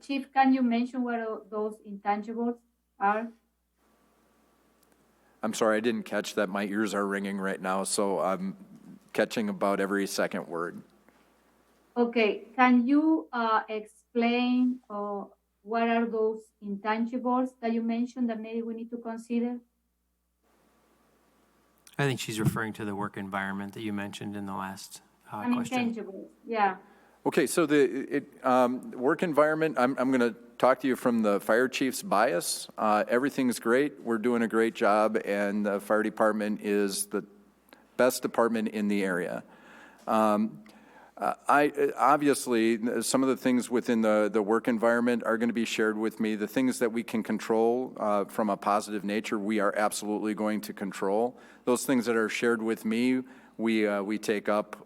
Speaker 9: Chief, can you mention what those intangibles are?
Speaker 13: I'm sorry, I didn't catch that. My ears are ringing right now, so I'm catching about every second word.
Speaker 9: Okay, can you explain what are those intangibles that you mentioned that maybe we need to consider?
Speaker 7: I think she's referring to the work environment that you mentioned in the last question.
Speaker 9: Intangibles, yeah.
Speaker 13: Okay, so the work environment, I'm going to talk to you from the fire chief's bias. Everything's great. We're doing a great job, and the fire department is the best department in the area. Obviously, some of the things within the work environment are going to be shared with me. The things that we can control from a positive nature, we are absolutely going to control. Those things that are shared with me, we take up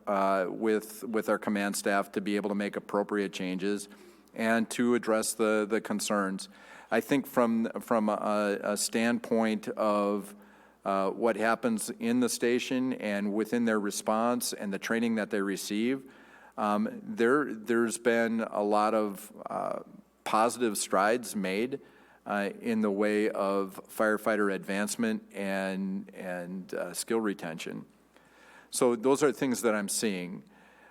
Speaker 13: with our command staff to be able to make appropriate changes and to address the concerns. I think from a standpoint of what happens in the station and within their response and the training that they receive, there's been a lot of positive strides made in the way of firefighter advancement and skill retention. So those are things that I'm seeing.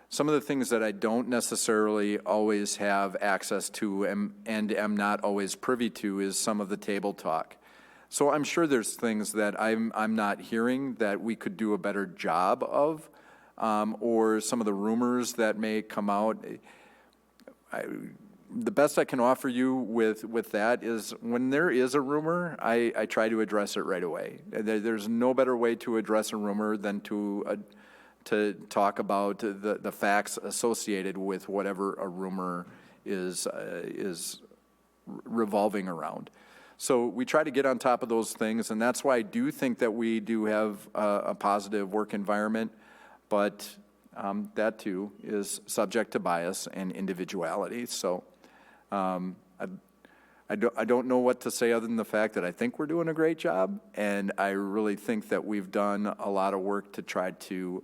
Speaker 13: Some of the things that I don't necessarily always have access to and am not always privy to is some of the table talk. So I'm sure there's things that I'm not hearing that we could do a better job of, or some of the rumors that may come out. The best I can offer you with that is when there is a rumor, I try to address it right away. There's no better way to address a rumor than to talk about the facts associated with whatever a rumor is revolving around. So we try to get on top of those things, and that's why I do think that we do have a positive work environment, but that too is subject to bias and individuality. So I don't know what to say other than the fact that I think we're doing a great job, and I really think that we've done a lot of work to try to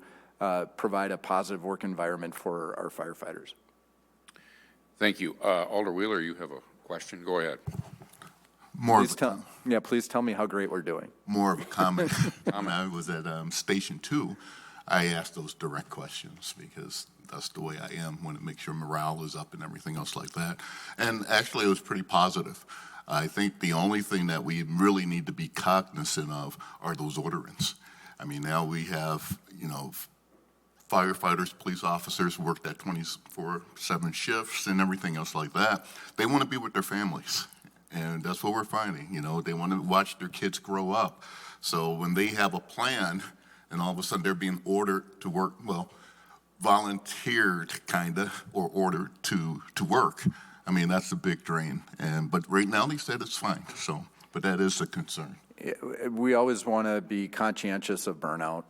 Speaker 13: provide a positive work environment for our firefighters.
Speaker 1: Thank you. Alder Wheeler, you have a question? Go ahead.
Speaker 13: Please tell me how great we're doing.
Speaker 14: More of a comment. When I was at Station 2, I asked those direct questions because that's the way I am when it makes sure morale is up and everything else like that. And actually, it was pretty positive. I think the only thing that we really need to be cognizant of are those order-ins. I mean, now we have, firefighters, police officers work that 24/7 shifts and everything else like that. They want to be with their families. And that's what we're finding. They want to watch their kids grow up. So when they have a plan and all of a sudden they're being ordered to work, volunteered kind of, or ordered to work, I mean, that's a big drain. But right now they said it's fine. So, but that is a concern.
Speaker 13: We always want to be conscientious of burnout.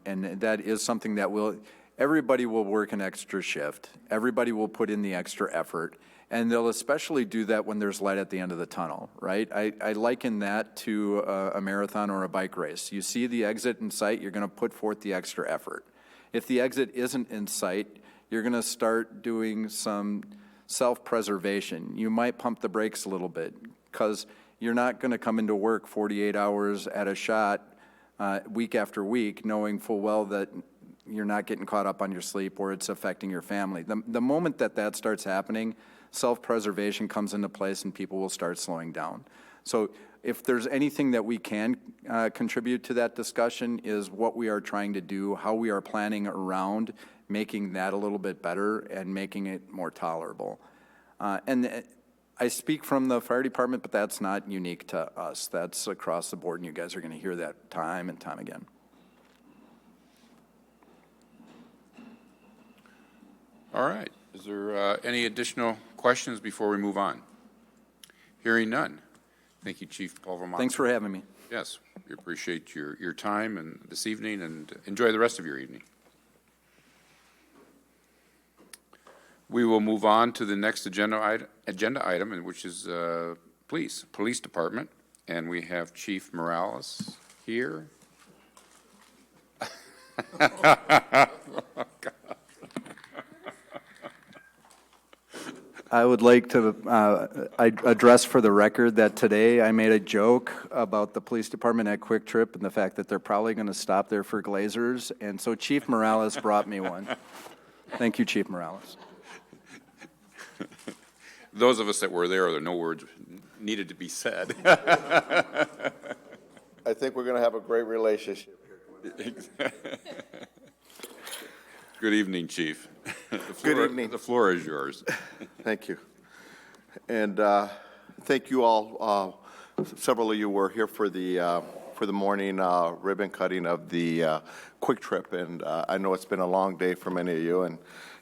Speaker 13: And that is something that everybody will work an extra shift. Everybody will put in the extra effort. And they'll especially do that when there's light at the end of the tunnel, right? I liken that to a marathon or a bike race. You see the exit in sight, you're going to put forth the extra effort. If the exit isn't in sight, you're going to start doing some self-preservation. You might pump the brakes a little bit because you're not going to come into work 48 hours at a shot week after week knowing full well that you're not getting caught up on your sleep or it's affecting your family. The moment that starts happening, self-preservation comes into place and people will start slowing down. So if there's anything that we can contribute to that discussion is what we are trying to do, how we are planning around making that a little bit better and making it more tolerable. I speak from the fire department, but that's not unique to us. That's across the board, and you guys are going to hear that time and time again.
Speaker 1: All right. Is there any additional questions before we move on? Hearing none. Thank you, Chief Paul Vermont.
Speaker 13: Thanks for having me.
Speaker 1: Yes, we appreciate your time and this evening, and enjoy the rest of your evening. We will move on to the next agenda item, which is Police Department, and we have Chief Morales here.
Speaker 13: I would like to address for the record that today I made a joke about the police department at Quick Trip and the fact that they're probably going to stop there for glazers, and so Chief Morales brought me one. Thank you, Chief Morales.
Speaker 1: Those of us that were there no words needed to be said.
Speaker 15: I think we're going to have a great relationship here.
Speaker 1: Good evening, Chief.
Speaker 15: Good evening.
Speaker 1: The floor is yours.
Speaker 15: Thank you. And thank you all. Several of you were here for the morning ribbon cutting of the Quick Trip, and I know it's been a long day for many of you, and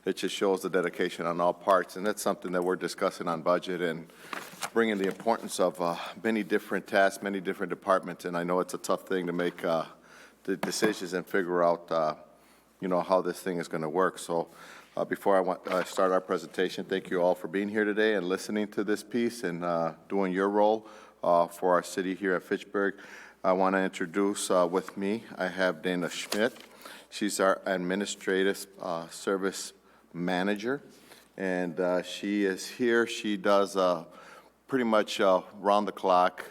Speaker 15: it just shows the dedication on all parts, and that's something that we're discussing on budget and bringing the importance of many different tasks, many different departments, and I know it's a tough thing to make the decisions and figure out how this thing is going to work. So before I start our presentation, thank you all for being here today and listening to this piece and doing your role for our city here at Fitchburg. I want to introduce with me, I have Dana Schmidt. She's our administrative service manager, and she is here. She does pretty much round the clock,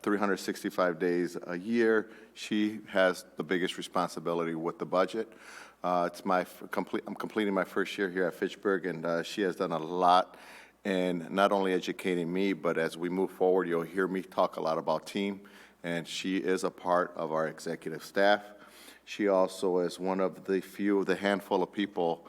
Speaker 15: 365 days a year. She has the biggest responsibility with the budget. I'm completing my first year here at Fitchburg, and she has done a lot in not only educating me, but as we move forward, you'll hear me talk a lot about team, and she is a part of our executive staff. She also is one of the handful of people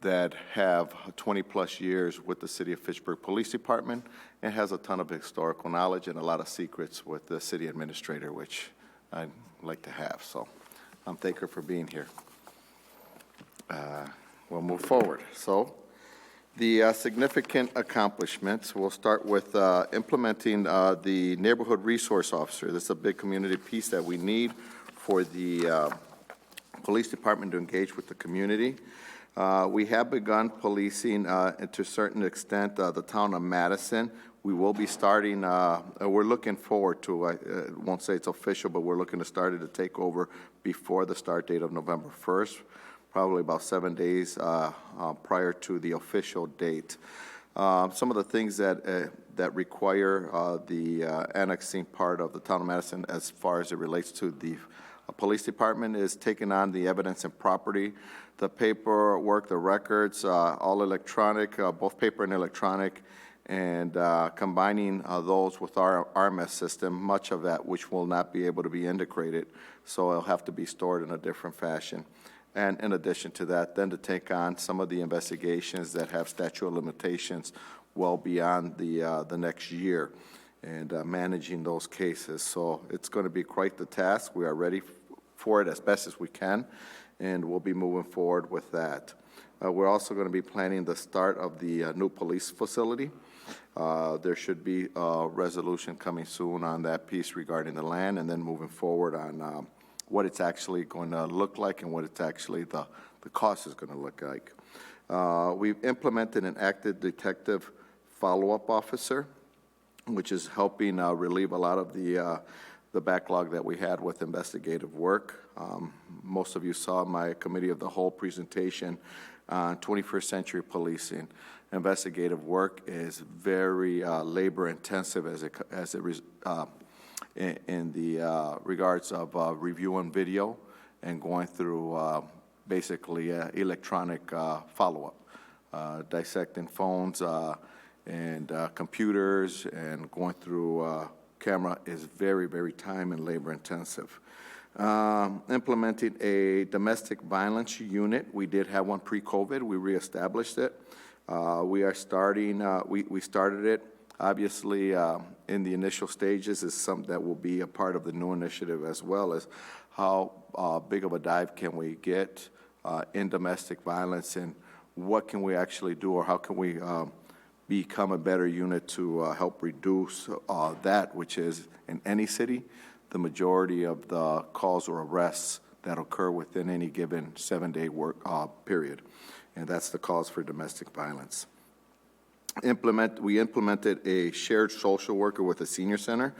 Speaker 15: that have 20-plus years with the City of Fitchburg Police Department and has a ton of historical knowledge and a lot of secrets with the city administrator, which I'd like to have. So thank her for being here. We'll move forward. So the significant accomplishments, we'll start with implementing the Neighborhood Resource Officer. This is a big community piece that we need for the police department to engage with the community. We have begun policing to a certain extent the town of Madison. We will be starting, we're looking forward to, I won't say it's official, but we're looking to start it to take over before the start date of November 1st, probably about 7 days prior to the official date. Some of the things that require the annexing part of the town of Madison as far as it relates to the police department is taking on the evidence and property, the paperwork, the records, all electronic, both paper and electronic, and combining those with our RMS system, much of that which will not be able to be integrated, so it'll have to be stored in a different fashion. And in addition to that, then to take on some of the investigations that have statute of limitations well beyond the next year, and managing those cases. So it's going to be quite the task. We are ready for it as best as we can, and we'll be moving forward with that. We're also going to be planning the start of the new police facility. There should be a resolution coming soon on that piece regarding the land, and then moving forward on what it's actually going to look like and what it's actually the cost is going to look like. We've implemented an active detective follow-up officer, which is helping relieve a lot of the backlog that we had with investigative work. Most of you saw my Committee of the Whole presentation on 21st century policing. Investigative work is very labor-intensive in the regards of reviewing video and going through basically electronic follow-up, dissecting phones and computers and going through camera is very, very time and labor intensive. Implementing a domestic violence unit. We did have one pre-COVID. We reestablished it. We are starting, we started it. Obviously, in the initial stages is something that will be a part of the new initiative, as well as how big of a dive can we get in domestic violence, and what can we actually do, or how can we become a better unit to help reduce that, which is in any city, the majority of the calls or arrests that occur within any given 7-day work period. And that's the cause for domestic violence. We implemented a shared social worker with a senior center.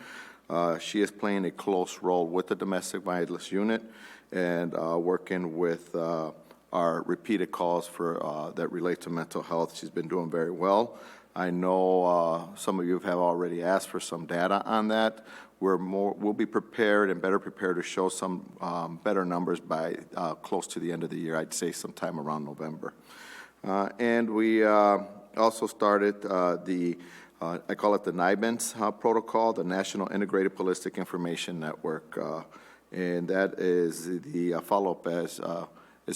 Speaker 15: She is playing a close role with the domestic violence unit and working with our repeated calls for that relate to mental health. She's been doing very well. I know some of you have already asked for some data on that. We'll be prepared and better prepared to show some better numbers by close to the end of the year. I'd say sometime around November. And we also started I call it the NIBINS protocol, the National Integrated Ballistic Information Network, and that is the follow-up as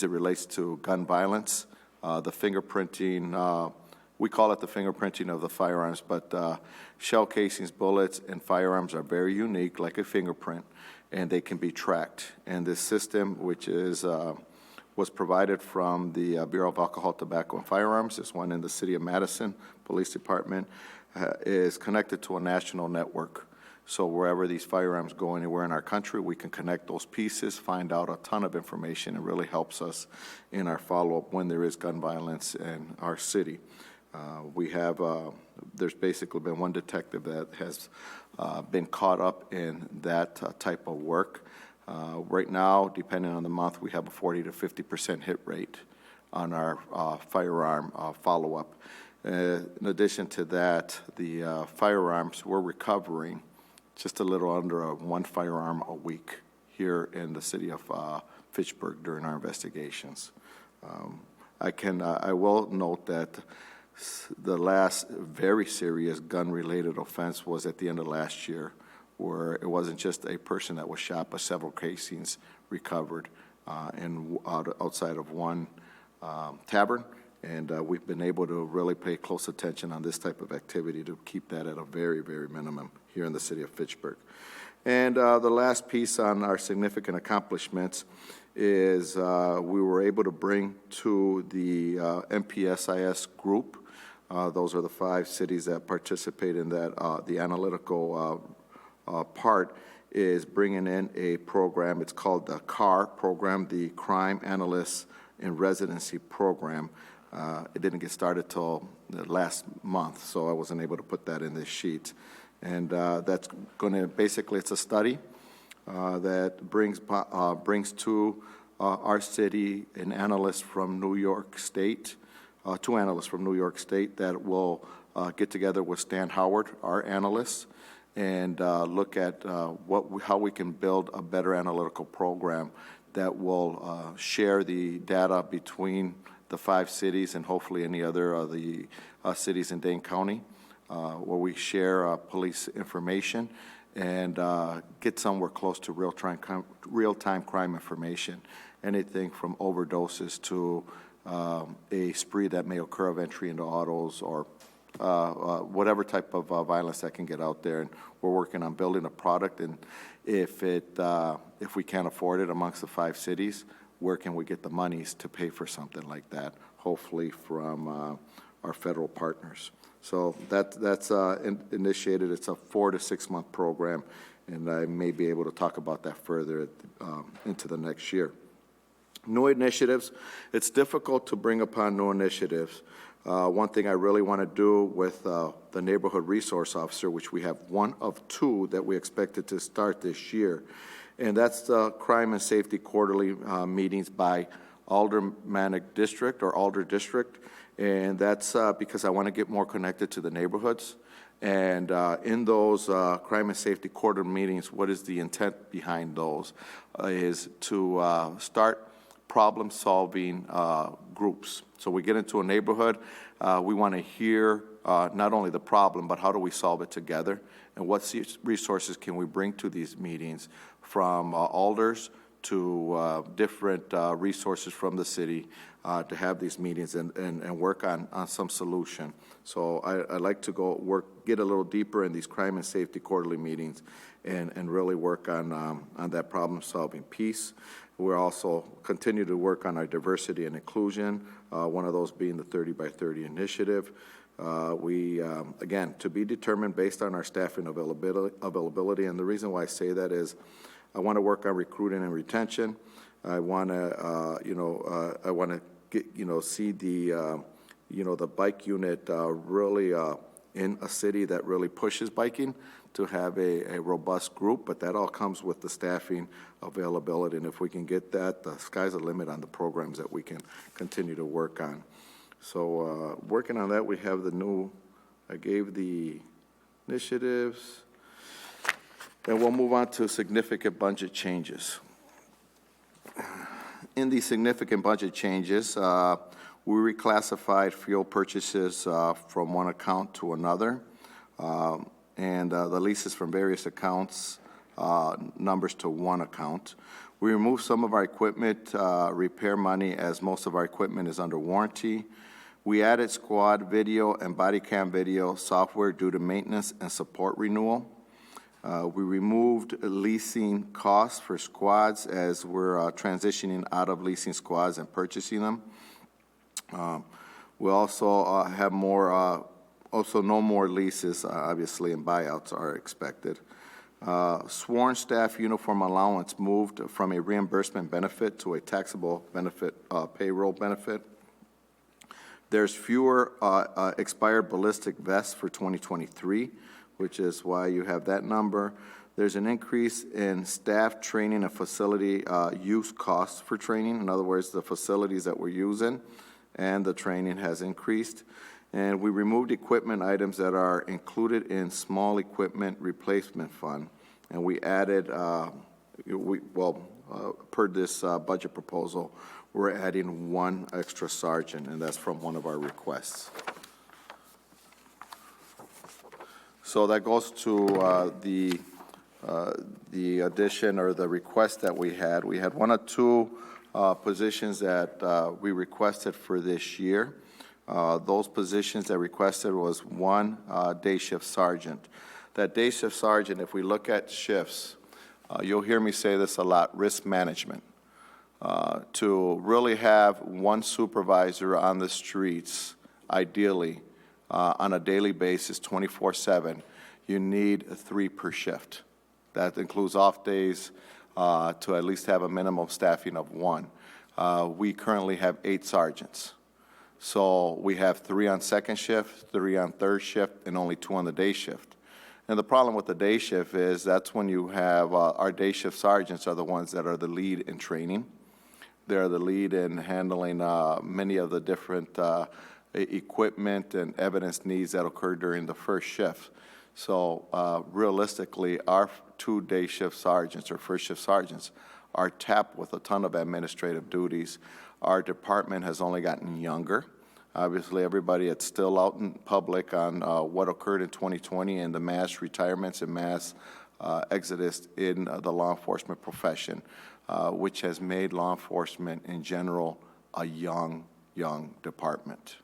Speaker 15: it relates to gun violence, the fingerprinting. We call it the fingerprinting of the firearms, but shell casings, bullets, and firearms are very unique, like a fingerprint, and they can be tracked. And this system, which is was provided from the Bureau of Alcohol, Tobacco, and Firearms, this one in the City of Madison Police Department, is connected to a national network. So wherever these firearms go anywhere in our country, we can connect those pieces, find out a ton of information. It really helps us in our follow-up when there is gun violence in our city. We have, there's basically been one detective that has been caught up in that type of work. Right now, depending on the month, we have a 40 to 50% hit rate on our firearm follow-up. In addition to that, the firearms, we're recovering just a little under one firearm a week here in the city of Fitchburg during our investigations. I will note that the last very serious gun-related offense was at the end of last year, where it wasn't just a person that was shot, but several casings recovered outside of one tavern. And we've been able to really pay close attention on this type of activity to keep that at a very, very minimum here in the city of Fitchburg. And the last piece on our significant accomplishments is we were able to bring to the MPSIS group. Those are the 5 cities that participate in that. The analytical part is bringing in a program. It's called the CAR program, the Crime Analysts in Residency Program. It didn't get started till the last month, so I wasn't able to put that in this sheet. And that's going to, basically, it's a study that brings to our city an analyst from New York State, 2 analysts from New York State that will get together with Stan Howard, our analyst, and look at how we can build a better analytical program that will share the data between the 5 cities and hopefully any other of the cities in Dane County, where we share police information and get somewhere close to real-time crime information, anything from overdoses to a spree that may occur of entry into autos or whatever type of violence that can get out there. And we're working on building a product, and if we can't afford it amongst the 5 cities, where can we get the monies to pay for something like that, hopefully from our federal partners. So that's initiated. It's a 4 to 6 month program, and I may be able to talk about that further into the next year. New initiatives. It's difficult to bring upon new initiatives. One thing I really want to do with the Neighborhood Resource Officer, which we have 1 of 2 that we expected to start this year, and that's the Crime and Safety Quarterly meetings by Aldermanic District or Alder District, and that's because I want to get more connected to the neighborhoods. And in those Crime and Safety Quarterly meetings, what is the intent behind those? Is to start problem-solving groups. So we get into a neighborhood, we want to hear not only the problem, but how do we solve it together? And what resources can we bring to these meetings, from alders to different resources from the city, to have these meetings and work on some solution. So I'd like to get a little deeper in these crime and safety quarterly meetings and really work on that problem-solving piece. We're also continue to work on our diversity and inclusion, one of those being the 30 by 30 initiative. Again, to be determined based on our staffing availability, and the reason why I say that is I want to work on recruiting and retention. I want to see the bike unit really in a city that really pushes biking, to have a robust group, but that all comes with the staffing availability. And if we can get that, the sky's the limit on the programs that we can continue to work on. So working on that, we have I gave the initiatives. Then we'll move on to significant budget changes. In these significant budget changes, we reclassified fuel purchases from one account to another, and the leases from various accounts, numbers to one account. We removed some of our equipment repair money, as most of our equipment is under warranty. We added squad video and body cam video software due to maintenance and support renewal. We removed leasing costs for squads as we're transitioning out of leasing squads and purchasing them. We also have no more leases, obviously, and buyouts are expected. Sworn staff uniform allowance moved from a reimbursement benefit to a taxable benefit, payroll benefit. There's fewer expired ballistic vests for 2023, which is why you have that number. There's an increase in staff training and facility use costs for training. In other words, the facilities that we're using and the training has increased. And we removed equipment items that are included in small equipment replacement fund. And we added, per this budget proposal, we're adding one extra sergeant, and that's from one of our requests. So that goes to the addition or the request that we had. We had one or two positions that we requested for this year. Those positions that requested was one day shift sergeant. That day shift sergeant, if we look at shifts, you'll hear me say this a lot, risk management. To really have one supervisor on the streets, ideally, on a daily basis, 24/7, you need 3 per shift. That includes off days to at least have a minimum staffing of 1. We currently have 8 sergeants. So we have 3 on second shift, 3 on third shift, and only 2 on the day shift. And the problem with the day shift is that's when you have our day shift sergeants are the ones that are the lead in training. They're the lead in handling many of the different equipment and evidence needs that occur during the first shift. So realistically, our 2 day shift sergeants or first shift sergeants are tapped with a ton of administrative duties. Our department has only gotten younger. Obviously, everybody is still out in public on what occurred in 2020 and the mass retirements and mass exodus in the law enforcement profession, which has made law enforcement in general a young department.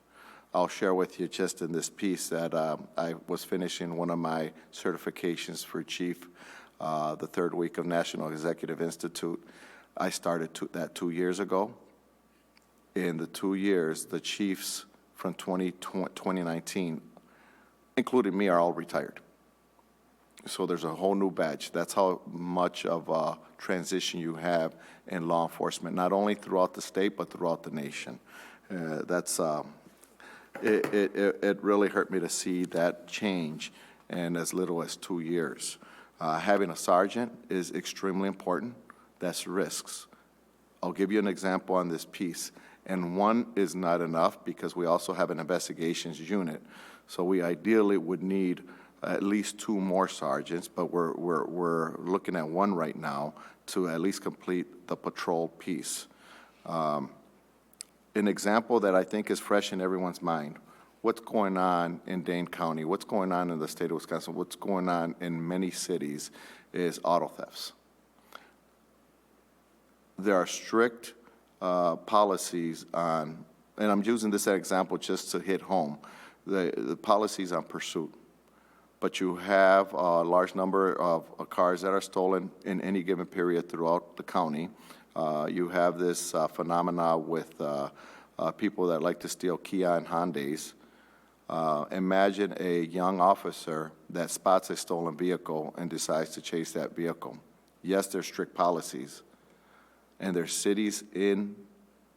Speaker 15: I'll share with you just in this piece that I was finishing one of my certifications for chief the 3rd week of National Executive Institute. I started that 2 years ago. In the 2 years, the chiefs from 2019, including me, are all retired. So there's a whole new batch. That's how much of a transition you have in law enforcement, not only throughout the state, but throughout the nation. It really hurt me to see that change in as little as 2 years. Having a sergeant is extremely important. That's risks. I'll give you an example on this piece. And 1 is not enough because we also have an investigations unit. So we ideally would need at least 2 more sergeants, but we're looking at 1 right now to at least complete the patrol piece. An example that I think is fresh in everyone's mind. what's going on in Dane County, what's going on in the state of Wisconsin, what's going on in many cities is auto thefts. There are strict policies on, and I'm using this as an example just to hit home, the policies on pursuit. But you have a large number of cars that are stolen in any given period throughout the county. You have this phenomena with people that like to steal Kia and Hyundais. Imagine a young officer that spots a stolen vehicle and decides to chase that vehicle. Yes, there's strict policies, and there's cities in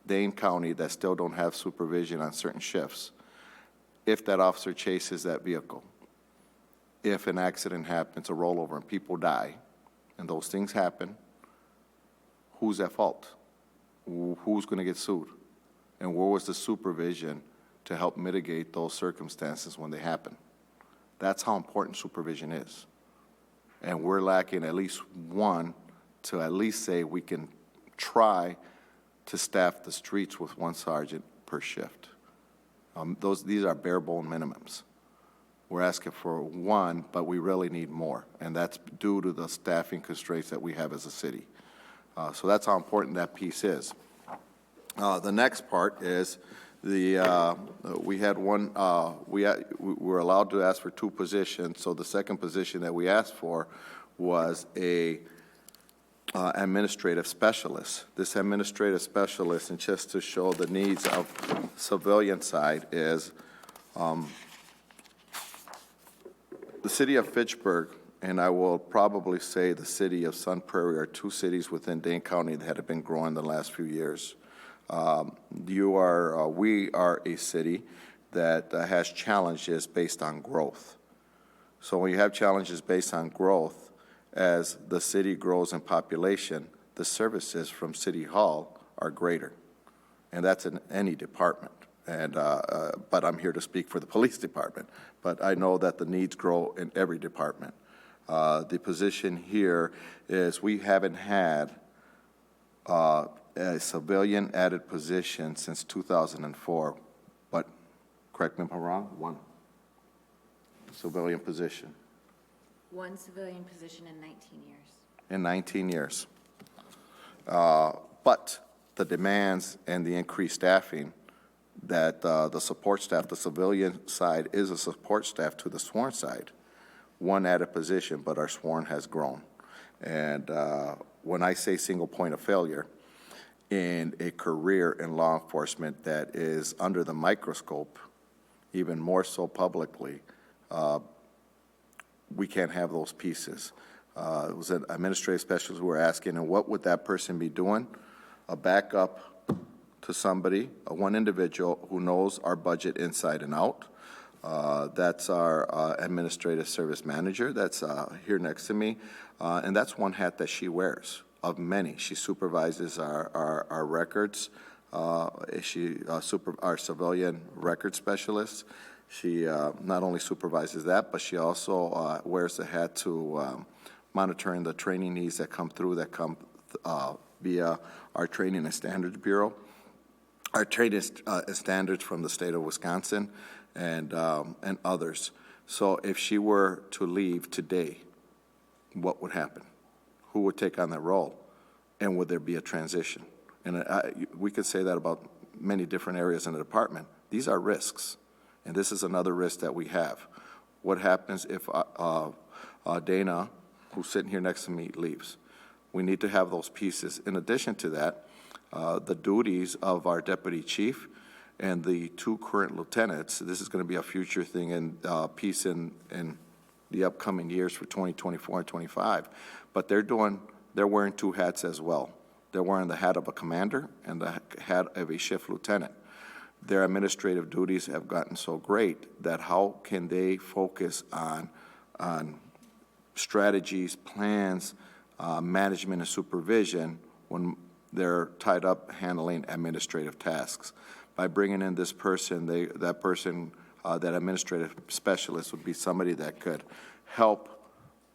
Speaker 15: Dane County that still don't have supervision on certain shifts. If that officer chases that vehicle, if an accident happens, a rollover, and people die, and those things happen, who's at fault? Who's going to get sued? And where was the supervision to help mitigate those circumstances when they happen? That's how important supervision is. And we're lacking at least one to at least say we can try to staff the streets with one sergeant per shift. These are bare bone minimums. We're asking for one, but we really need more, and that's due to the staffing constraints that we have as a city. So that's how important that piece is. The next part is we had one. We were allowed to ask for 2 positions. So the second position that we asked for was a administrative specialist. This administrative specialist, and just to show the needs of civilian side, is the city of Fitchburg, and I will probably say the city of Sun Prairie, are 2 cities within Dane County that have been growing the last few years. We are a city that has challenges based on growth. So when you have challenges based on growth, as the city grows in population, the services from City Hall are greater, and that's in any department. And but I'm here to speak for the police department. But I know that the needs grow in every department. The position here is we haven't had a civilian added position since 2004. But correct me if I'm wrong. 1 civilian position.
Speaker 16: 1 civilian position in 19 years.
Speaker 15: In 19 years. But the demands and the increased staffing that the support staff, the civilian side is a support staff to the sworn side. 1 added position, but our sworn has grown. And when I say single point of failure in a career in law enforcement that is under the microscope, even more so publicly, we can't have those pieces. It was an administrative specialist who were asking, and what would that person be doing? A backup to somebody, one individual who knows our budget inside and out. That's our administrative service manager that's here next to me, and that's 1 hat that she wears of many. She supervises our records. Our civilian record specialist. She not only supervises that, but she also wears the hat to monitoring the training needs that come via our Training and Standards Bureau. Our training standards from the state of Wisconsin and others. So if she were to leave today, what would happen? Who would take on that role? And would there be a transition? And we could say that about many different areas in the department. These are risks, and this is another risk that we have. What happens if Dana, who's sitting here next to me, leaves? We need to have those pieces. In addition to that, the duties of our deputy chief and the 2 current lieutenants, this is going to be a future thing and piece in the upcoming years for 2024 and 25, but they're wearing 2 hats as well. They're wearing the hat of a commander and the hat of a shift lieutenant. Their administrative duties have gotten so great that how can they focus on strategies, plans, management and supervision when they're tied up handling administrative tasks? By bringing in this person, that administrative specialist would be somebody that could help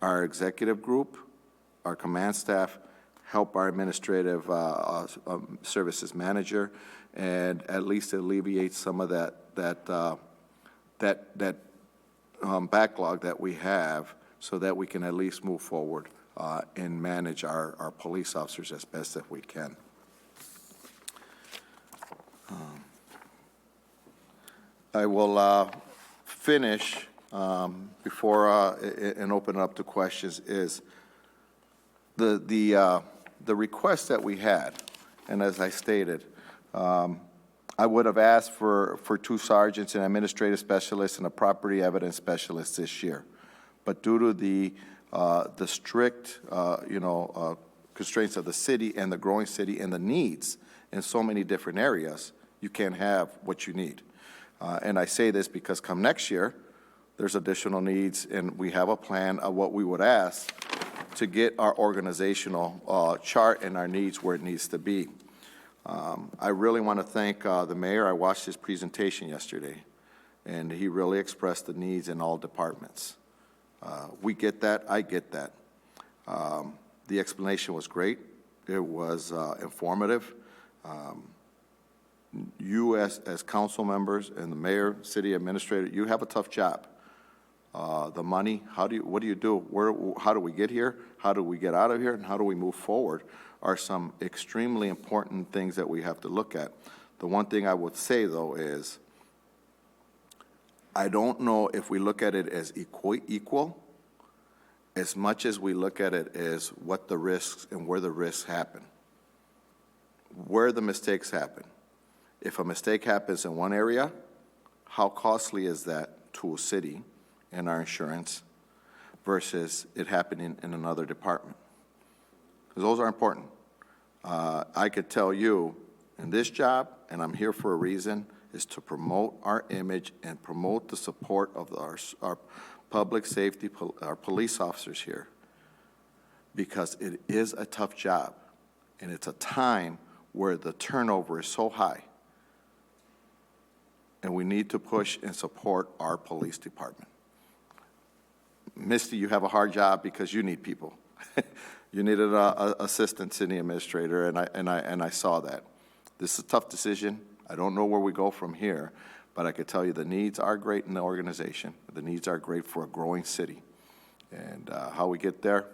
Speaker 15: our executive group, our command staff, help our administrative services manager, and at least alleviate some of that backlog that we have so that we can at least move forward and manage our police officers as best as we can. I will finish before and open it up to questions is the request that we had, and as I stated, I would have asked for 2 sergeants, an administrative specialist, and a property evidence specialist this year. But due to the strict, constraints of the city and the growing city and the needs in so many different areas, you can't have what you need. And I say this because come next year, there's additional needs, and we have a plan of what we would ask to get our organizational chart and our needs where it needs to be. I really want to thank the mayor. I watched his presentation yesterday, and he really expressed the needs in all departments. We get that. I get that. The explanation was great. It was informative. You as council members and the mayor, city administrator, you have a tough job. The money, what do you do? How do we get here? How do we get out of here? And how do we move forward are some extremely important things that we have to look at. The one thing I would say, though, is I don't know if we look at it as equal as much as we look at it as what the risks and where the risks happen, where the mistakes happen. If a mistake happens in one area, how costly is that to a city and our insurance versus it happening in another department? Because those are important. I could tell you in this job, and I'm here for a reason, is to promote our image and promote the support of our public safety, our police officers here, because it is a tough job, and it's a time where the turnover is so high, and we need to push and support our police department. Misty, you have a hard job because you need people. You needed an assistant city administrator, and I saw that. This is a tough decision. I don't know where we go from here, but I could tell you the needs are great in the organization. The needs are great for a growing city. And how we get there,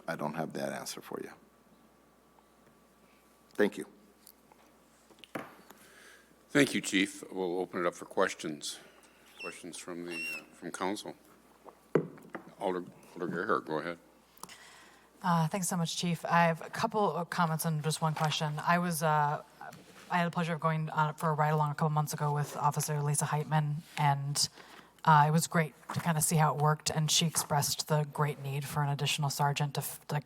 Speaker 15: I don't have that answer for you. Thank you.
Speaker 1: Thank you, Chief. We'll open it up for questions. Questions from council. Alder Gerhart, go ahead.
Speaker 5: Thanks so much, Chief. I have a couple of comments and just one question. I had the pleasure of going on for a ride along a couple months ago with Officer Lisa Heitman, and it was great to kind of see how it worked. And she expressed the great need for an additional sergeant to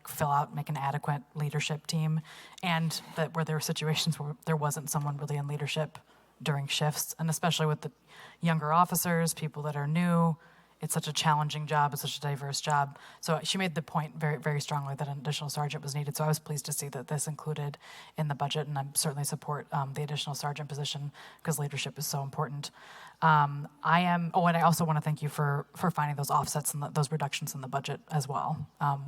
Speaker 5: fill out, make an adequate leadership team, and that where there were situations where there wasn't someone really in leadership during shifts, and especially with the younger officers, people that are new. It's such a challenging job. It's such a diverse job. So she made the point very, very strongly that an additional sergeant was needed. So I was pleased to see that this included in the budget, and I certainly support the additional sergeant position because leadership is so important. And I also want to thank you for finding those offsets and those reductions in the budget as well,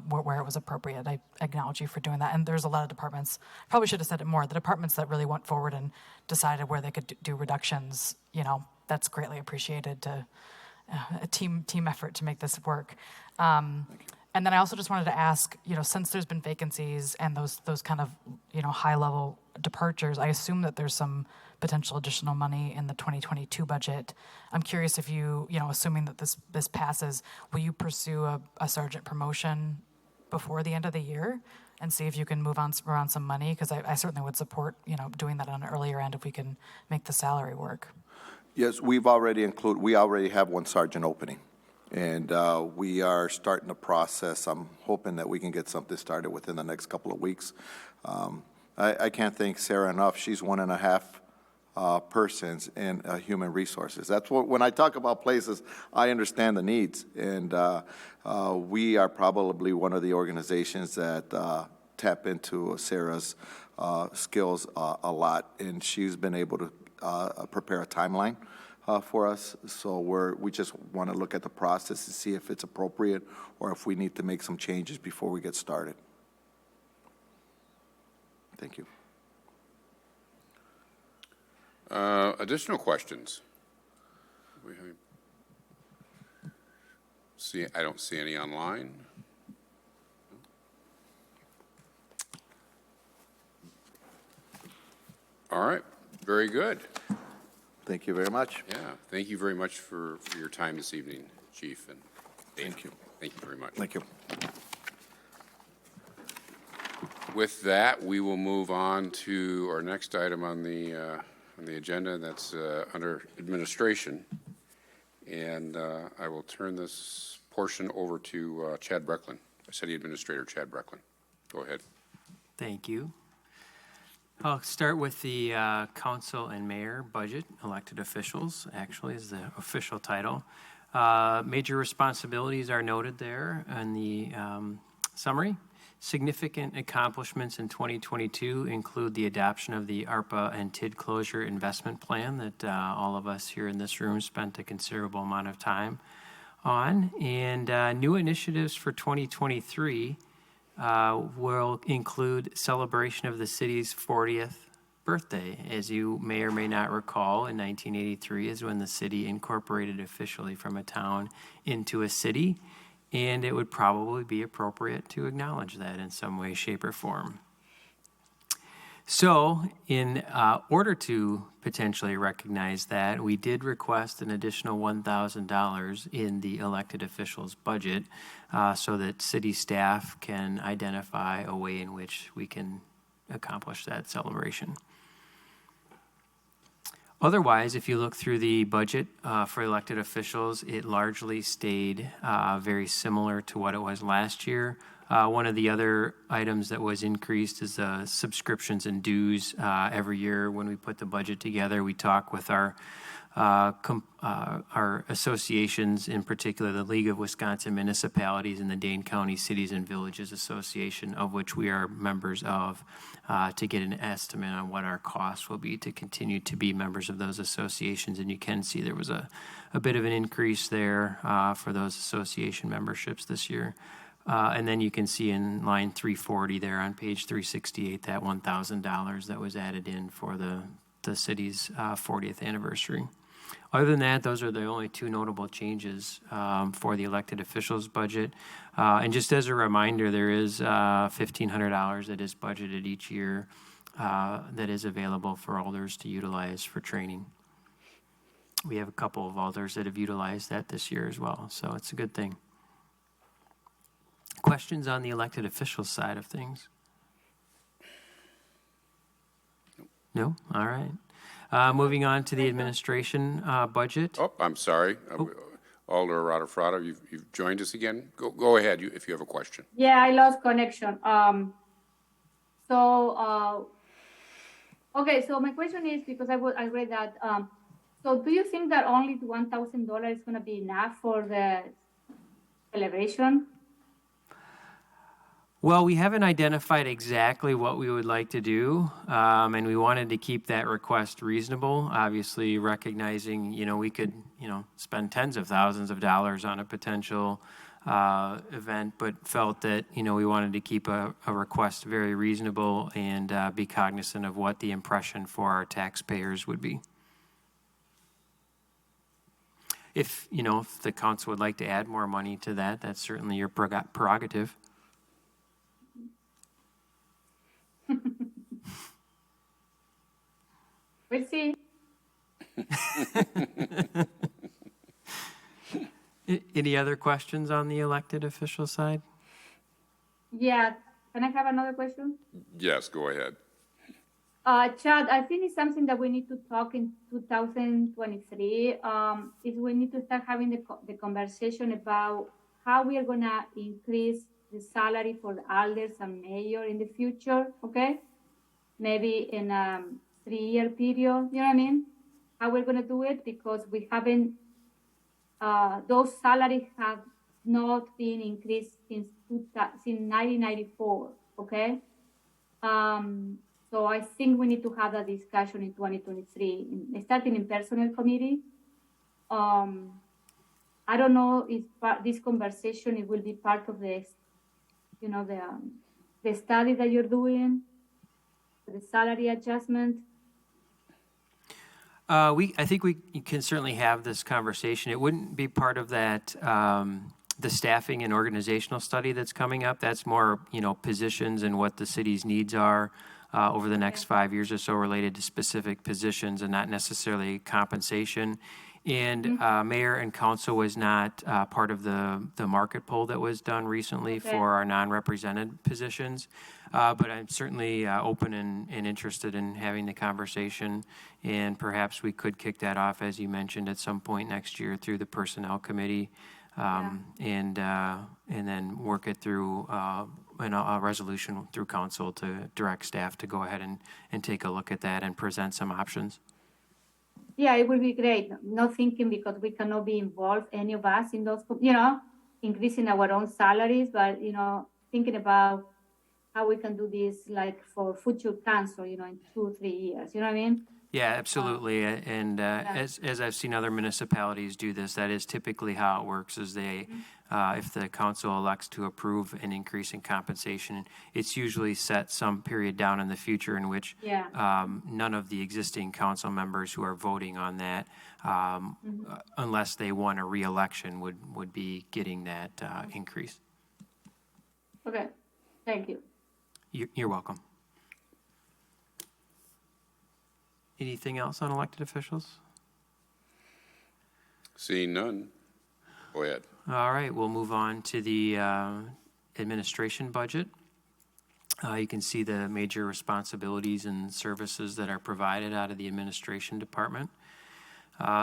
Speaker 5: where it was appropriate. I acknowledge you for doing that. And there's a lot of departments, probably should have said it more, the departments that really went forward and decided where they could do reductions, that's greatly appreciated to a team effort to make this work. And then I also just wanted to ask, since there's been vacancies and those kind of, high level departures, I assume that there's some potential additional money in the 2022 budget. I'm curious if you, assuming that this passes, will you pursue a sergeant promotion before the end of the year and see if you can move around some money? Because I certainly would support, doing that on an earlier end if we can make the salary work.
Speaker 15: Yes, we already have one sergeant opening, and we are starting the process. I'm hoping that we can get something started within the next couple of weeks. I can't thank Sarah enough. She's 1.5 persons in human resources. That's what, when I talk about places, I understand the needs, and we are probably one of the organizations that tap into Sarah's skills a lot, and she's been able to prepare a timeline for us. So we just want to look at the process to see if it's appropriate or if we need to make some changes before we get started. Thank you.
Speaker 1: Additional questions? don't see any online. All right, very good.
Speaker 15: Thank you very much.
Speaker 1: Yeah, thank you very much for your time this evening, Chief. And
Speaker 15: Thank you.
Speaker 1: Thank you very much.
Speaker 15: Thank you.
Speaker 1: With that, we will move on to our next item on the agenda. That's under administration. And I will turn this portion over to Chad Brecklin, City Administrator Chad Brecklin. Go ahead.
Speaker 7: Thank you. I'll start with the council and mayor budget, elected officials, actually is the official title. Major responsibilities are noted there in the summary. Significant accomplishments in 2022 include the adoption of the ARPA and TID closure investment plan that all of us here in this room spent a considerable amount of time on. And new initiatives for 2023 will include celebration of the city's 40th birthday. As you may or may not recall, in 1983 is when the city incorporated officially from a town into a city, and it would probably be appropriate to acknowledge that in some way, shape, or form. So in order to potentially recognize that, we did request an additional $1,000 in the elected officials' budget so that city staff can identify a way in which we can accomplish that celebration. Otherwise, if you look through the budget for elected officials, it largely stayed very similar to what it was last year. One of the other items that was increased is subscriptions and dues. Every year when we put the budget together, we talk with our associations, in particular the League of Wisconsin Municipalities and the Dane County Cities and Villages Association, of which we are members of, to get an estimate on what our costs will be to continue to be members of those associations. And you can see there was a bit of an increase there for those association memberships this year. And then you can see in line 340 there on page 368, that $1,000 that was added in for the city's 40th anniversary. Other than that, those are the only two notable changes for the elected officials budget. And just as a reminder, there is $1,500 that is budgeted each year that is available for alders to utilize for training. We have a couple of alders that have utilized that this year as well, so it's a good thing. Questions on the elected officials side of things? No? All right. Moving on to the administration budget.
Speaker 1: Oh, I'm sorry. Alder Rada-Frada, you've joined us again. Go ahead if you have a question.
Speaker 9: Yeah, I lost connection. Okay, so my question is, because I read that, so do you think that only $1,000 is going to be enough for the celebration?
Speaker 7: Well, we haven't identified exactly what we would like to do, and we wanted to keep that request reasonable, obviously recognizing, we could, spend tens of thousands of dollars on a potential event, but felt that, we wanted to keep a request very reasonable and be cognizant of what the impression for our taxpayers would be. If the council would like to add more money to that, that's certainly your prerogative.
Speaker 9: We'll see.
Speaker 7: Any other questions on the elected official side?
Speaker 9: Yeah. Can I have another question?
Speaker 1: Yes, go ahead.
Speaker 9: Chad, I think it's something that we need to talk in 2023. Is we need to start having the conversation about how we are going to increase the salary for the alders and mayor in the future, okay? Maybe in a 3-year period, you know what I mean? How we're going to do it, because we haven't, those salaries have not been increased since 1994, okay? So I think we need to have that discussion in 2023, starting in personnel committee. I don't know if this conversation, it will be part of the, the study that you're doing, the salary adjustment.
Speaker 7: I think we can certainly have this conversation. It wouldn't be part of that The staffing and organizational study that's coming up, that's more, positions and what the city's needs are over the next 5 years or so related to specific positions and not necessarily compensation. And mayor and council was not part of the market poll that was done recently for our non-represented positions. But I'm certainly open and interested in having the conversation. And perhaps we could kick that off, as you mentioned, at some point next year through the personnel committee. And then work it through a resolution through council to direct staff to go ahead and take a look at that and present some options.
Speaker 9: Yeah, it would be great. Not thinking because we cannot be involved, any of us, in those, increasing our own salaries, but, thinking about how we can do this like for future council, in 2-3 years. You know what I mean?
Speaker 7: Yeah, absolutely. And as I've seen other municipalities do this, that is typically how it works, is they, if the council elects to approve an increase in compensation, it's usually set some period down in the future in which none of the existing council members who are voting on that, unless they won a re-election, would be getting that increase.
Speaker 9: Okay, thank you.
Speaker 7: You're welcome. Anything else on elected officials?
Speaker 1: Seeing none, go ahead.
Speaker 7: All right, we'll move on to the administration budget. You can see the major responsibilities and services that are provided out of the administration department.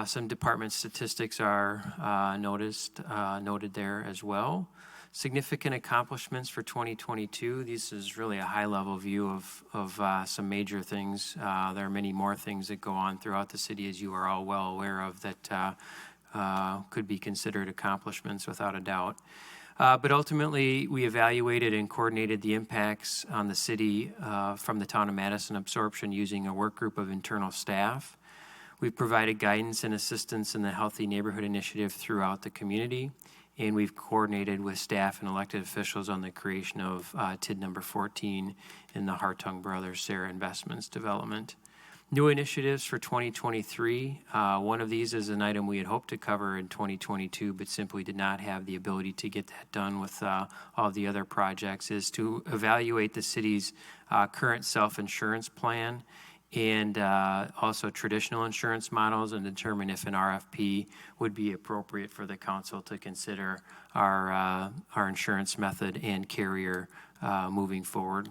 Speaker 7: Some department statistics are noted there as well. Significant accomplishments for 2022. This is really a high-level view of some major things. There are many more things that go on throughout the city, as you are all well aware of, that could be considered accomplishments without a doubt. But ultimately, we evaluated and coordinated the impacts on the city from the town of Madison absorption using a work group of internal staff. We've provided guidance and assistance in the Healthy Neighborhood Initiative throughout the community. And we've coordinated with staff and elected officials on the creation of TID number 14 in the Hartung Brothers Sarah Investments Development. New initiatives for 2023. One of these is an item we had hoped to cover in 2022, but simply did not have the ability to get that done with all the other projects, is to evaluate the city's current self-insurance plan and also traditional insurance models, and determine if an RFP would be appropriate for the council to consider our insurance method and carrier moving forward.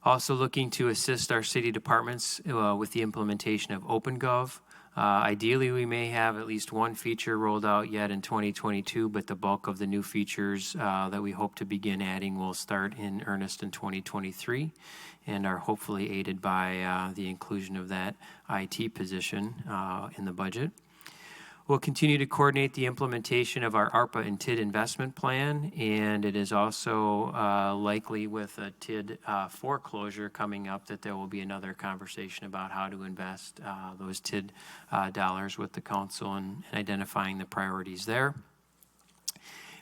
Speaker 7: Also looking to assist our city departments with the implementation of OpenGov. Ideally, we may have at least one feature rolled out yet in 2022, but the bulk of the new features that we hope to begin adding will start in earnest in 2023 and are hopefully aided by the inclusion of that IT position in the budget. We'll continue to coordinate the implementation of our ARPA and TID investment plan, and it is also likely with a TID foreclosure coming up that there will be another conversation about how to invest those TID dollars with the council and identifying the priorities there.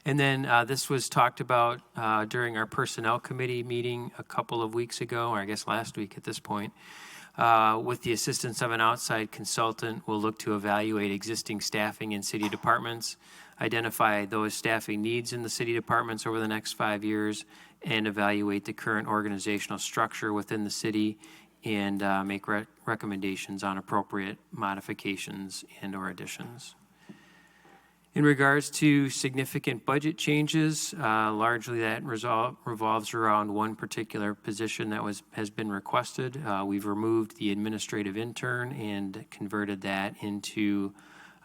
Speaker 7: And then this was talked about during our personnel committee meeting a couple of weeks ago, or I guess last week at this point. With the assistance of an outside consultant, we'll look to evaluate existing staffing in city departments, identify those staffing needs in the city departments over the next 5 years, and evaluate the current organizational structure within the city and make recommendations on appropriate modifications and or additions. In regards to significant budget changes, largely that revolves around one particular position that has been requested. We've removed the administrative intern and converted that into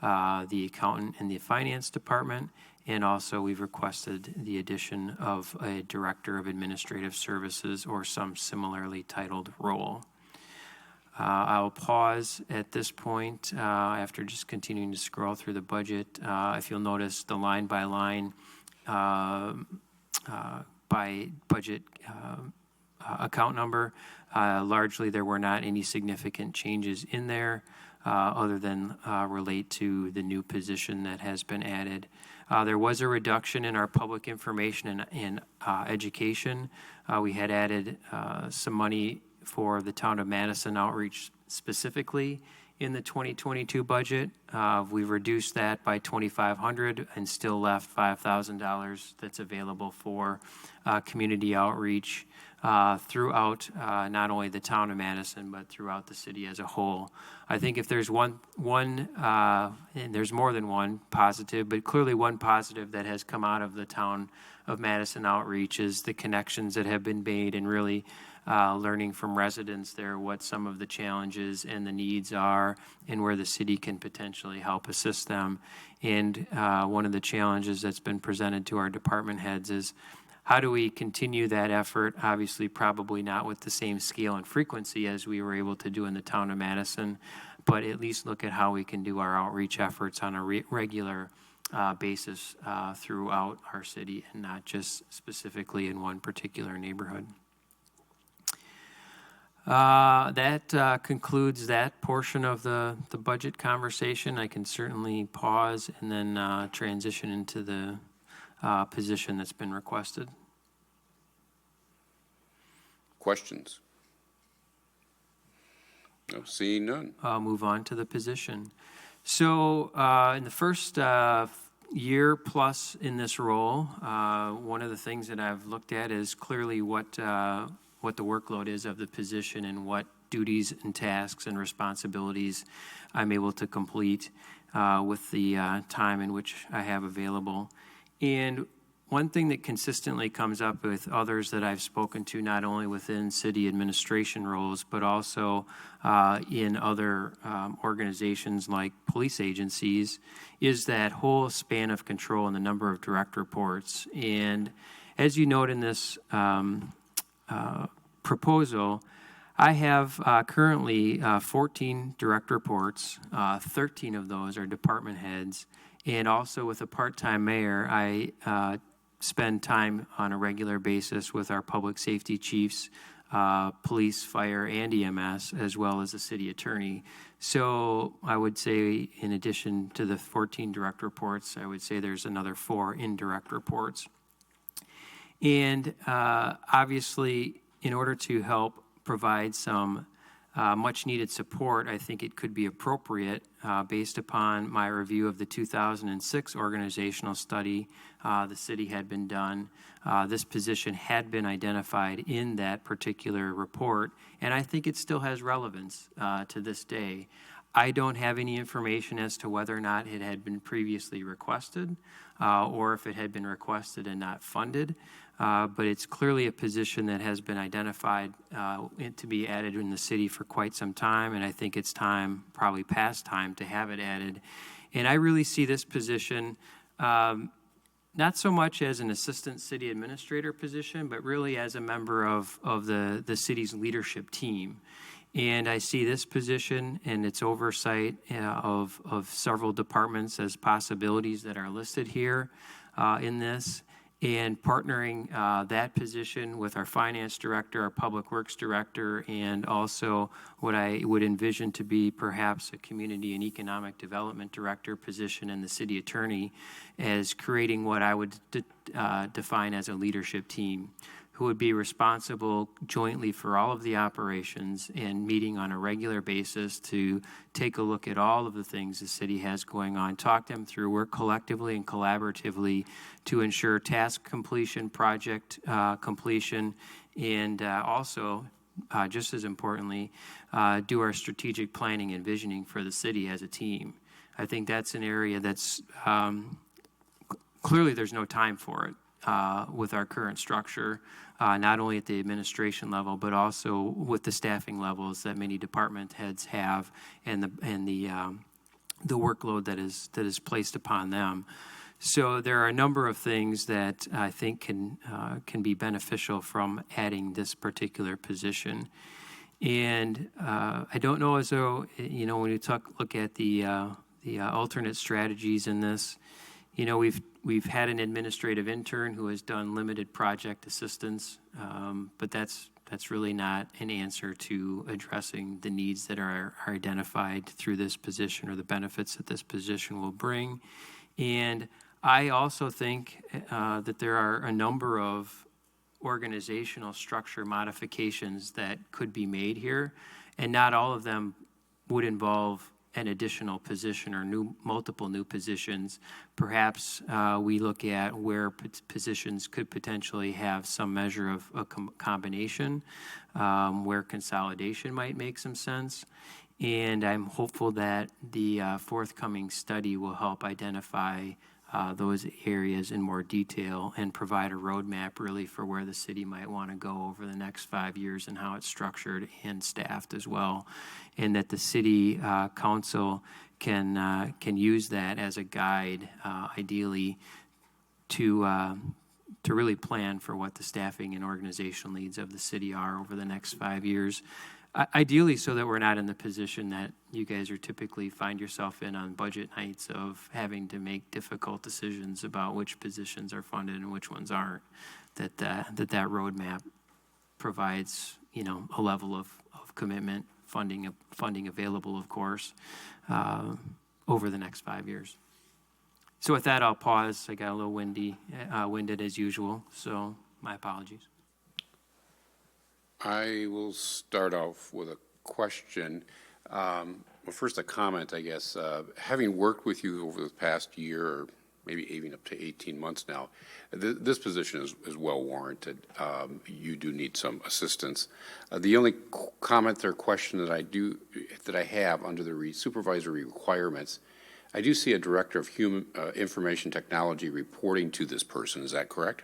Speaker 7: the accountant in the finance department. And also we've requested the addition of a director of administrative services or some similarly titled role. I'll pause at this point after just continuing to scroll through the budget. If you'll notice the line by line by budget account number, largely there were not any significant changes in there other than relate to the new position that has been added. There was a reduction in our public information and education. We had added some money for the town of Madison outreach specifically, in the 2022 budget. We've reduced that by $2,500 and still left $5,000 that's available for community outreach throughout not only the town of Madison, but throughout the city as a whole. I think if there's one, and there's more than one positive, but clearly one positive that has come out of the town of Madison outreach is the connections that have been made and really learning from residents there what some of the challenges and the needs are and where the city can potentially help assist them. And one of the challenges that's been presented to our department heads is how do we continue that effort? Obviously, probably not with the same scale and frequency as we were able to do in the town of Madison, but at least look at how we can do our outreach efforts on a regular basis throughout our city and not just specifically in one particular neighborhood. That concludes that portion of the budget conversation. I can certainly pause and then transition into the position that's been requested.
Speaker 1: Questions? No, seeing none.
Speaker 7: I'll move on to the position. So in the first year plus in this role, one of the things that I've looked at is clearly what the workload is of the position and what duties and tasks and responsibilities I'm able to complete with the time in which I have available. And one thing that consistently comes up with others that I've spoken to, not only within city administration roles, but also in other organizations like police agencies, is that whole span of control and the number of direct reports. And as you note in this proposal, I have currently 14 direct reports. 13 of those are department heads. And also with a part-time mayor, I spend time on a regular basis with our public safety chiefs, police, fire, and EMS, as well as the city attorney. So I would say in addition to the 14 direct reports, I would say there's another 4 indirect reports. And obviously, in order to help provide some much needed support, I think it could be appropriate based upon my review of the 2006 organizational study the city had been done. This position had been identified in that particular report, and I think it still has relevance to this day. I don't have any information as to whether or not it had been previously requested or if it had been requested and not funded. But it's clearly a position that has been identified to be added in the city for quite some time, and I think it's time, probably past time, to have it added. And I really see this position not so much as an assistant city administrator position, but really as a member of the city's leadership team. And I see this position and its oversight of several departments as possibilities that are listed here in this. And partnering that position with our finance director, our public works director, and also what I would envision to be perhaps a community and economic development director position in the city attorney as creating what I would define as a leadership team who would be responsible jointly for all of the operations and meeting on a regular basis to take a look at all of the things the city has going on, talk them through, work collectively and collaboratively to ensure task completion, project completion, and also, just as importantly, do our strategic planning and visioning for the city as a team. I think that's an area that's clearly there's no time for it. With our current structure, not only at the administration level, but also with the staffing levels that many department heads have, and the workload that is placed upon them. So there are a number of things that I think can be beneficial from adding this particular position. And I don't know as though when you look at the alternate strategies in this. We've had an administrative intern who has done limited project assistance, but that's really not an answer to addressing the needs that are identified through this position or the benefits that this position will bring. And I also think that there are a number of organizational structure modifications that could be made here, and not all of them would involve an additional position or multiple new positions. Perhaps we look at where positions could potentially have some measure of a combination, where consolidation might make some sense. And I'm hopeful that the forthcoming study will help identify those areas in more detail and provide a roadmap really for where the city might want to go over the next 5 years and how it's structured and staffed as well. And that the city council can use that as a guide, ideally, to really plan for what the staffing and organizational needs of the city are over the next 5 years. Ideally, so that we're not in the position that you guys are typically find yourself in on budget nights of having to make difficult decisions about which positions are funded and which ones aren't. That roadmap provides, a level of commitment, funding available, of course, over the next 5 years. So with that, I'll pause. I got a little winded as usual, so my apologies.
Speaker 1: I will start off with a question. Well, first a comment, I guess. Having worked with you over the past year, or maybe even up to 18 months now, this position is well warranted. You do need some assistance. The only comment or question that I have under the supervisory requirements, I do see a director of human information technology reporting to this person. Is that correct?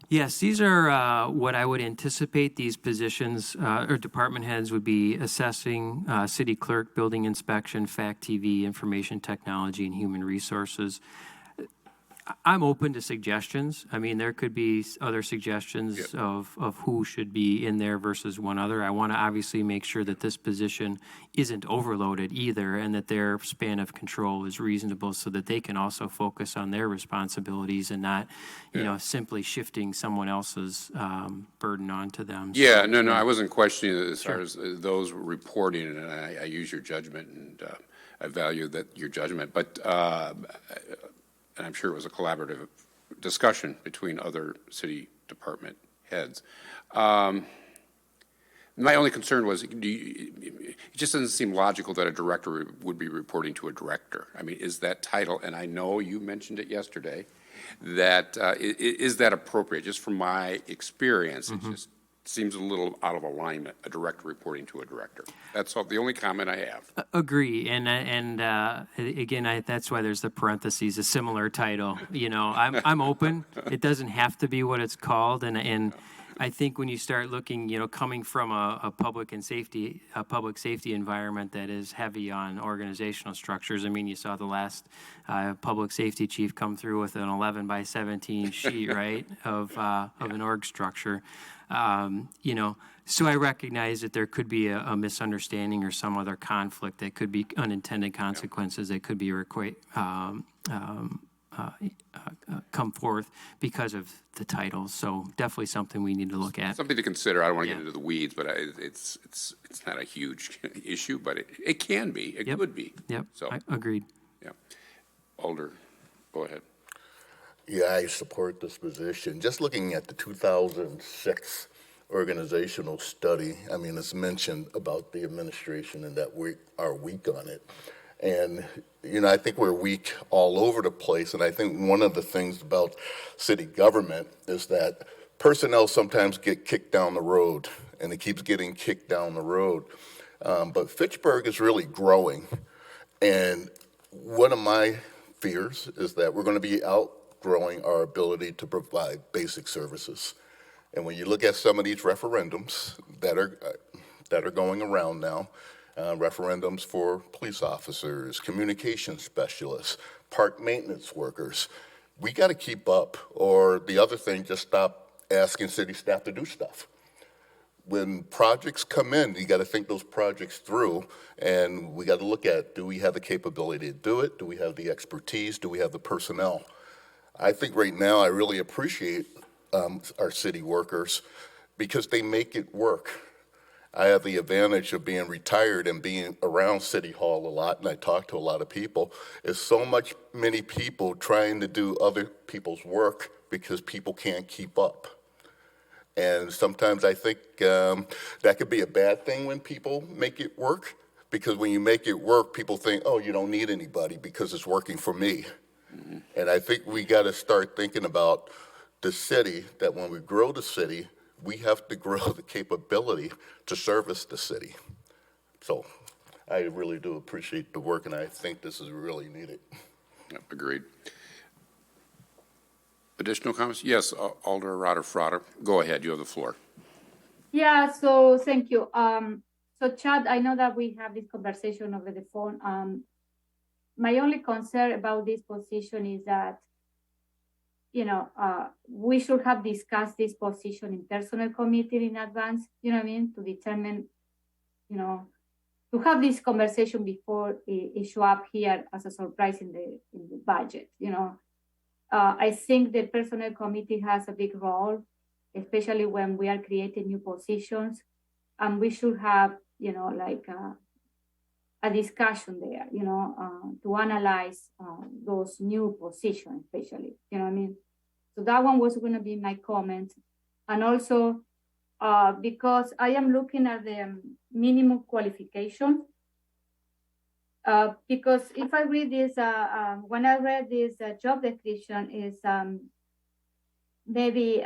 Speaker 7: Yes, these are what I would anticipate these positions or department heads would be assessing: city clerk, building inspection, fact TV, information technology, and human resources. I'm open to suggestions. I mean, there could be other suggestions of who should be in there versus one other. I want to obviously make sure that this position isn't overloaded either, and that their span of control is reasonable so that they can also focus on their responsibilities and not, simply shifting someone else's burden onto them.
Speaker 1: Yeah, no, I wasn't questioning it as far as those reporting, and I use your judgment, and I value your judgment, but and I'm sure it was a collaborative discussion between other city department heads. My only concern was, it just doesn't seem logical that a director would be reporting to a director. I mean, is that title, and I know you mentioned it yesterday, that is that appropriate? Just from my experience, it just seems a little out of alignment, a director reporting to a director. That's all, the only comment I have.
Speaker 7: Agree, and again, that's why there's the parentheses, a similar title. I'm open. It doesn't have to be what it's called, and I think when you start looking, coming from a public safety environment that is heavy on organizational structures. I mean, you saw the last public safety chief come through with an 11 by 17 sheet, right, of an org structure. So I recognize that there could be a misunderstanding or some other conflict that could be unintended consequences that could be come forth because of the title. So definitely something we need to look at.
Speaker 1: Something to consider. I don't want to get into the weeds, but it's not a huge issue, but it can be. It could be.
Speaker 7: Yep.
Speaker 1: So
Speaker 7: agreed.
Speaker 1: Yeah. Alder, go ahead.
Speaker 4: Yeah, I support this position. Just looking at the 2006 organizational study, I mean, it's mentioned about the administration and that we are weak on it. And, I think we're weak all over the place. And I think one of the things about city government is that personnel sometimes get kicked down the road, and it keeps getting kicked down the road. But Fitchburg is really growing. And one of my fears is that we're going to be outgrowing our ability to provide basic services. And when you look at some of these referendums that are going around now, referendums for police officers, communication specialists, park maintenance workers, we got to keep up. Or the other thing, just stop asking city staff to do stuff. When projects come in, you got to think those projects through, and we got to look at, do we have the capability to do it? Do we have the expertise? Do we have the personnel? I think right now I really appreciate our city workers because they make it work. I have the advantage of being retired and being around City Hall a lot, and I talk to a lot of people. There's so many people trying to do other people's work because people can't keep up. And sometimes I think that could be a bad thing when people make it work,
Speaker 14: because when you make it work, people think, oh, you don't need anybody because it's working for me. And I think we got to start thinking about the city, that when we grow the city, we have to grow the capability to service the city. So I really do appreciate the work, and I think this is really needed.
Speaker 1: Yep, agreed. Additional comments? Yes, Alder Frater. Go ahead, you have the floor.
Speaker 9: Yeah, so thank you. So Chad, I know that we have this conversation over the phone. My only concern about this position is that, you know, we should have discussed this position in personnel committee in advance, you know what I mean, to determine, you know, to have this conversation before it show up here as a surprise in the budget, you know. I think the personnel committee has a big role, especially when we are creating new positions, and we should have, you know, like a discussion there, you know, to analyze those new positions, especially, you know what I mean? So that one was going to be my comment. And also, because I am looking at the minimum qualification, because if I read this, when I read this job description, is maybe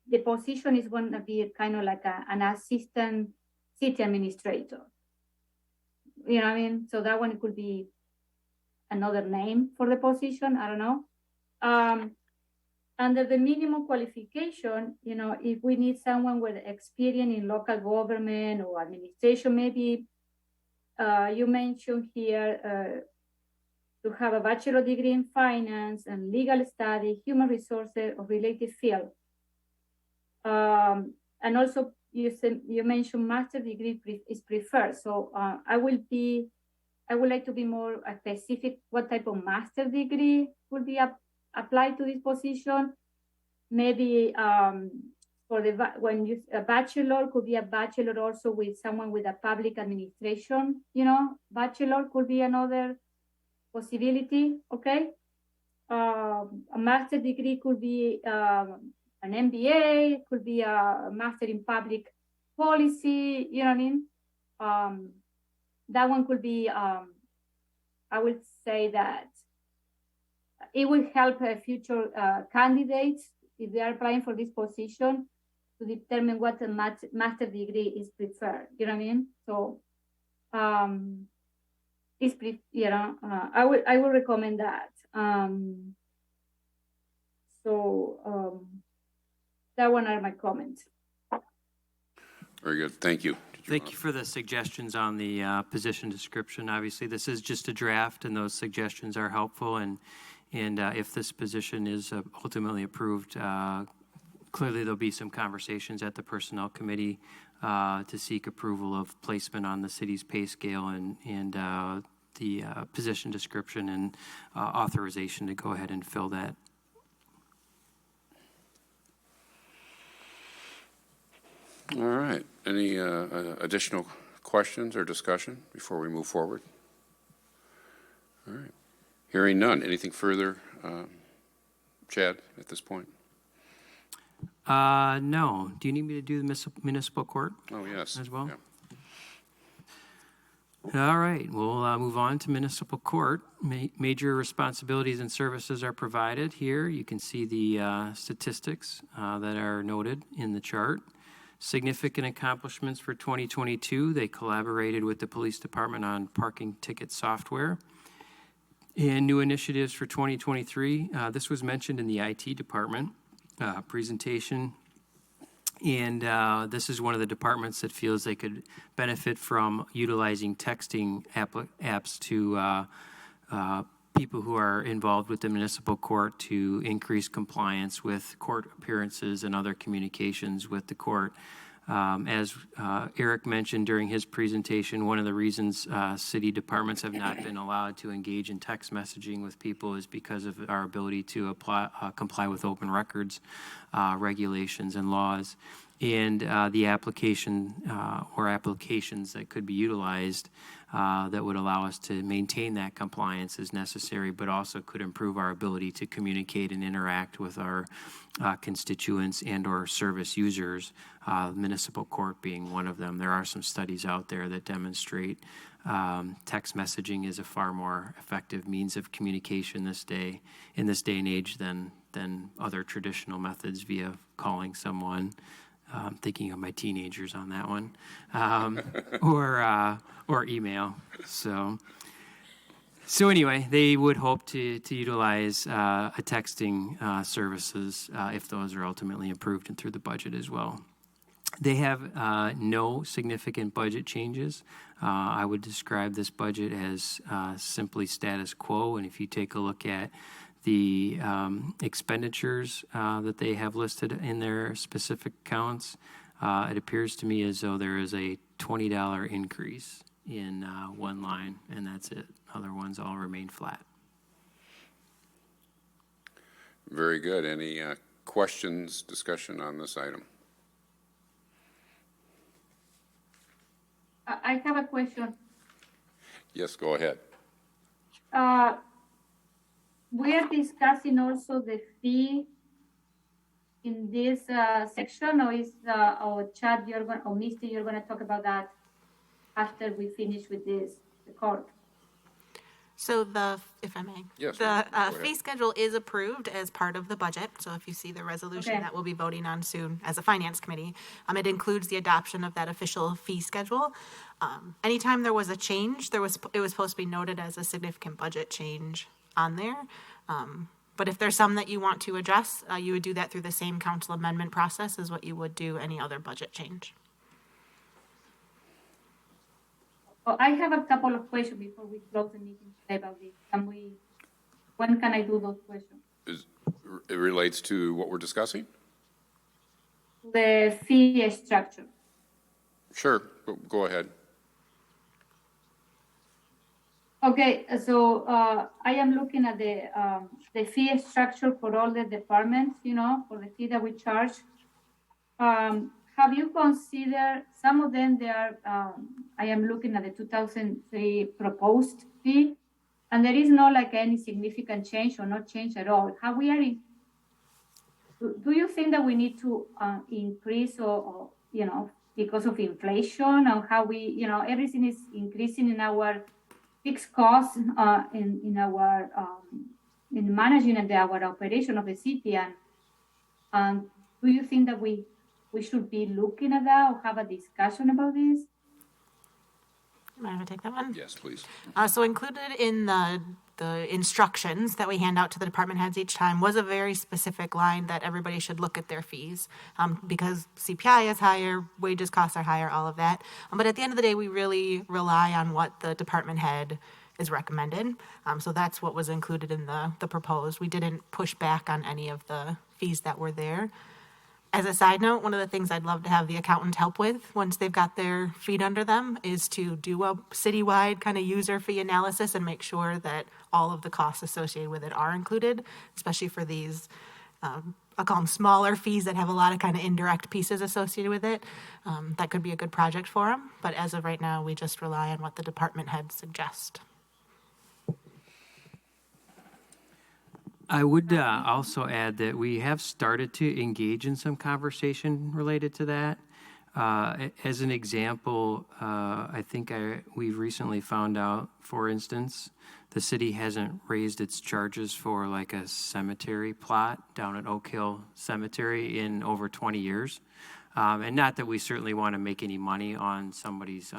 Speaker 9: the position is going to be kind of like an assistant city administrator. You know what I mean? So that one could be another name for the position. I don't know. Under the minimum qualification, you know, if we need someone with experience in local government or administration, maybe you mentioned here to have a bachelor degree in finance and legal study, human resources or related field. And also you mentioned master degree is preferred. So I would like to be more specific what type of master degree would be applied to this position. Maybe for a bachelor could be a bachelor also with someone with a public administration, you know, bachelor could be another possibility, okay? A master degree could be an MBA, could be a master in public policy, you know what I mean? That one could be, I would say that it will help future candidates if they are applying for this position to determine what a master degree is preferred, you know what I mean? So, you know, I would recommend that. That one are my comments.
Speaker 1: Very good. Thank you.
Speaker 7: Thank you for the suggestions on the position description. Obviously, this is just a draft, and those suggestions are helpful. And if this position is ultimately approved, clearly there'll be some conversations at the Personnel Committee to seek approval of placement on the city's pay scale and the position description and authorization to go ahead and fill that.
Speaker 1: All right. Any additional questions or discussion before we move forward? All right. Hearing none. Anything further, Chad, at this point?
Speaker 7: No. Do you need me to do the municipal court?
Speaker 1: Oh, yes.
Speaker 7: As well?
Speaker 1: Yeah.
Speaker 7: All right, we'll move on to municipal court. Major responsibilities and services are provided here. You can see the statistics that are noted in the chart. Significant accomplishments for 2022. They collaborated with the police department on parking ticket software. And new initiatives for 2023. This was mentioned in the IT department presentation. And this is one of the departments that feels they could benefit from utilizing texting apps to people who are involved with the municipal court to increase compliance with court appearances and other communications with the court. As Eric mentioned during his presentation, one of the reasons city departments have not been allowed to engage in text messaging with people is because of our ability to comply with open records regulations and laws. and the application or applications that could be utilized that would allow us to maintain that compliance as necessary, but also could improve our ability to communicate and interact with our constituents and or service users, municipal court being one of them. There are some studies out there that demonstrate text messaging is a far more effective means of communication in this day and age than other traditional methods via calling someone. Thinking of my teenagers on that one, or email. So anyway, they would hope to utilize a texting services if those are ultimately approved and through the budget as well. They have no significant budget changes. I would describe this budget as simply status quo. And if you take a look at the expenditures that they have listed in their specific accounts, it appears to me as though there is a $20 increase in one line, and that's it. Other ones all remain flat.
Speaker 1: Very good. Any questions, discussion on this item?
Speaker 9: I have a question.
Speaker 1: Yes, go ahead.
Speaker 9: We are discussing also the fee in this section, or is or Chad, or Misty, you're going to talk about that after we finish with the court.
Speaker 2: So if I may,
Speaker 1: yes,
Speaker 2: the fee schedule is approved as part of the budget. So if you see the resolution
Speaker 9: Okay.
Speaker 2: that we'll be voting on soon as a finance committee, it includes the adoption of that official fee schedule. Anytime there was a change, it was supposed to be noted as a significant budget change on there. But if there's some that you want to address, you would do that through the same council amendment process as what you would do any other budget change.
Speaker 9: Oh, I have a couple of questions before we close the meeting today about this. When can I do those questions?
Speaker 1: It relates to what we're discussing?
Speaker 9: The fee structure.
Speaker 1: Sure, go ahead.
Speaker 9: Okay, so I am looking at the fee structure for all the departments, for the fee that we charge. Have you considered some of them? I am looking at the 2003 proposed fee, and there is no any significant change or not change at all. How we are do you think that we need to increase or because of inflation, or how we everything is increasing in our fixed costs in our in managing our operation of the city, and do you think that we should be looking at that or have a discussion about this?
Speaker 2: Am I going to take that one?
Speaker 1: Yes, please.
Speaker 2: So included in the instructions that we hand out to the department heads each time was a very specific line that everybody should look at their fees because CPI is higher, wages costs are higher, all of that. But at the end of the day, we really rely on what the department head is recommended. So that's what was included in the proposed. We didn't push back on any of the fees that were there. As a side note, one of the things I'd love to have the accountant help with once they've got their feet under them is to do a citywide kind of user fee analysis and make sure that all of the costs associated with it are included, especially for these, I'll call them smaller fees that have a lot of kind of indirect pieces associated with it. That could be a good project for them. But as of right now, we just rely on what the department heads suggest.
Speaker 7: I would also add that we have started to engage in some conversation related to that. As an example, I think we've recently found out, for instance, the city hasn't raised its charges for like a cemetery plot down at Oak Hill Cemetery in over 20 years. And not that we certainly want to make any money on somebody's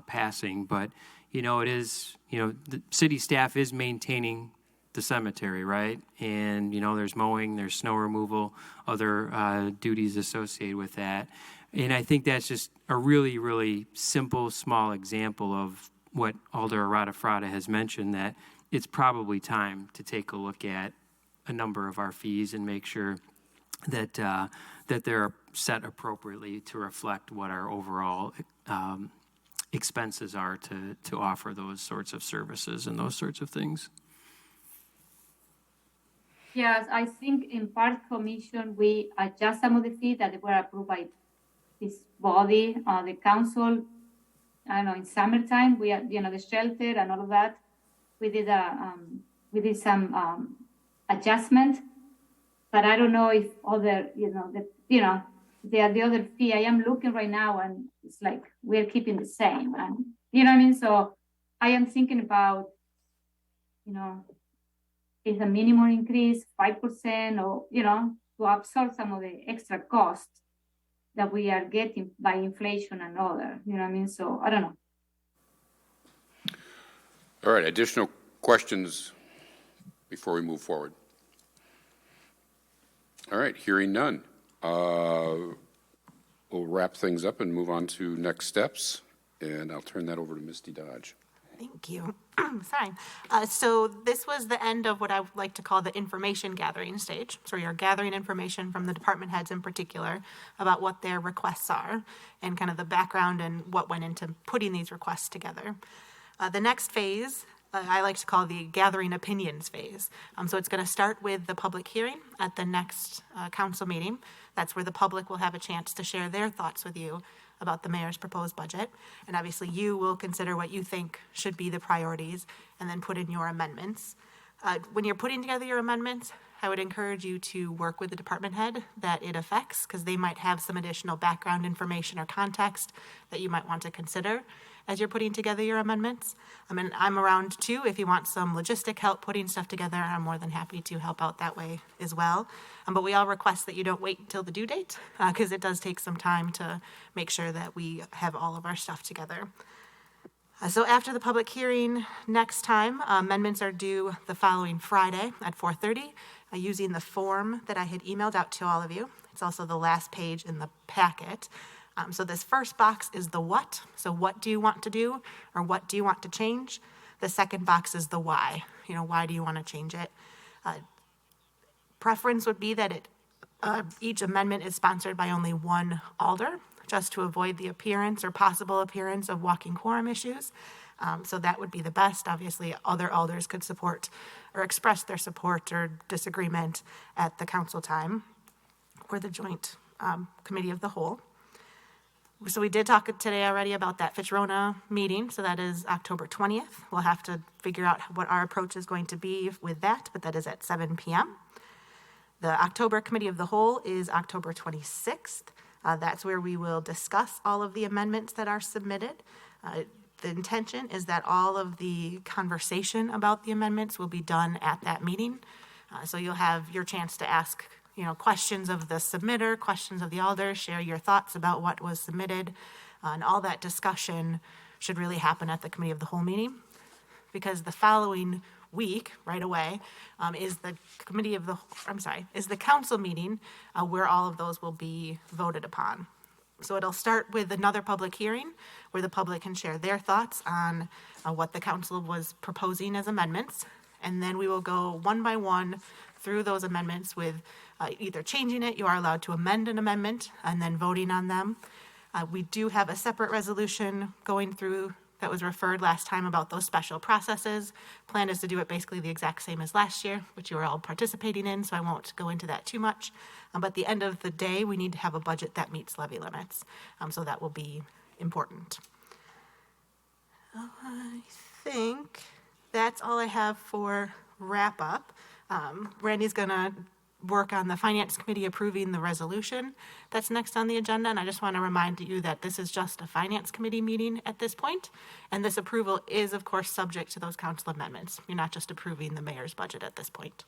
Speaker 7: passing, but, it is, the city staff is maintaining the cemetery, right? And, there's mowing, there's snow removal, other duties associated with that. And I think that's just a really, really simple, small example of what Alder Arata-Frada has mentioned, that it's probably time to take a look at a number of our fees and make sure that that they're set appropriately to reflect what our overall expenses are to offer those sorts of services and those sorts of things.
Speaker 9: Yes, I think in Park Commission, we adjust some of the fees that were approved by this body, the council. I don't know, in summertime, we had, the shelter and all of that. We did some adjustment, but I don't know if other, the other fee. I am looking right now, and it's like we're keeping the same, and you know what I mean. So I am thinking about, is the minimum increase 5%, or to absorb some of the extra costs that we are getting by inflation and other. You know what I mean? So I don't know.
Speaker 1: All right, additional questions before we move forward? All right, hearing none. We'll wrap things up and move on to next steps, and I'll turn that over to Misty Dodge.
Speaker 2: Thank you. Sorry. So this was the end of what I would like to call the information gathering stage. So you're gathering information from the department heads in particular about what their requests are and kind of the background and what went into putting these requests together. The next phase, I like to call the gathering opinions phase. So it's going to start with the public hearing at the next council meeting. That's where the public will have a chance to share their thoughts with you about the mayor's proposed budget. And obviously you will consider what you think should be the priorities and then put in your amendments. When you're putting together your amendments, I would encourage you to work with the department head that it affects, because they might have some additional background information or context that you might want to consider as you're putting together your amendments. I mean, I'm around too. If you want some logistic help putting stuff together, I'm more than happy to help out that way as well. But we all request that you don't wait until the due date, because it does take some time to make sure that we have all of our stuff together. So after the public hearing next time, amendments are due the following Friday at 4:30 using the form that I had emailed out to all of you. It's also the last page in the packet. So this first box is the what. So what do you want to do, or what do you want to change? The second box is the why. Why do you want to change it? Preference would be that each amendment is sponsored by only one alder, just to avoid the appearance or possible appearance of walking quorum issues. So that would be the best. Obviously, other alders could support or express their support or disagreement at the council time or the joint committee of the whole. So we did talk today already about that Fitchburg meeting. So that is October 20th. We'll have to figure out what our approach is going to be with that, but that is at 7 p.m. The October committee of the whole is October 26th. That's where we will discuss all of the amendments that are submitted. The intention is that all of the conversation about the amendments will be done at that meeting. So you'll have your chance to ask questions of the submitter, questions of the alder, share your thoughts about what was submitted, and all that discussion should really happen at the committee of the whole meeting, because the following week, right away, is the council meeting where all of those will be voted upon. So it'll start with another public hearing where the public can share their thoughts on what the council was proposing as amendments, and then we will go one by one through those amendments with either changing it, you are allowed to amend an amendment, and then voting on them. We do have a separate resolution going through that was referred last time about those special processes. Plan is to do it basically the exact same as last year, which you were all participating in, so I won't go into that too much. But at the end of the day, we need to have a budget that meets levy limits, so that will be important. I think that's all I have for wrap up. Randy's gonna work on the finance committee approving the resolution that's next on the agenda, and I just want to remind you that this is just a finance committee meeting at this point, and this approval is of course subject to those council amendments. You're not just approving the mayor's budget at this point.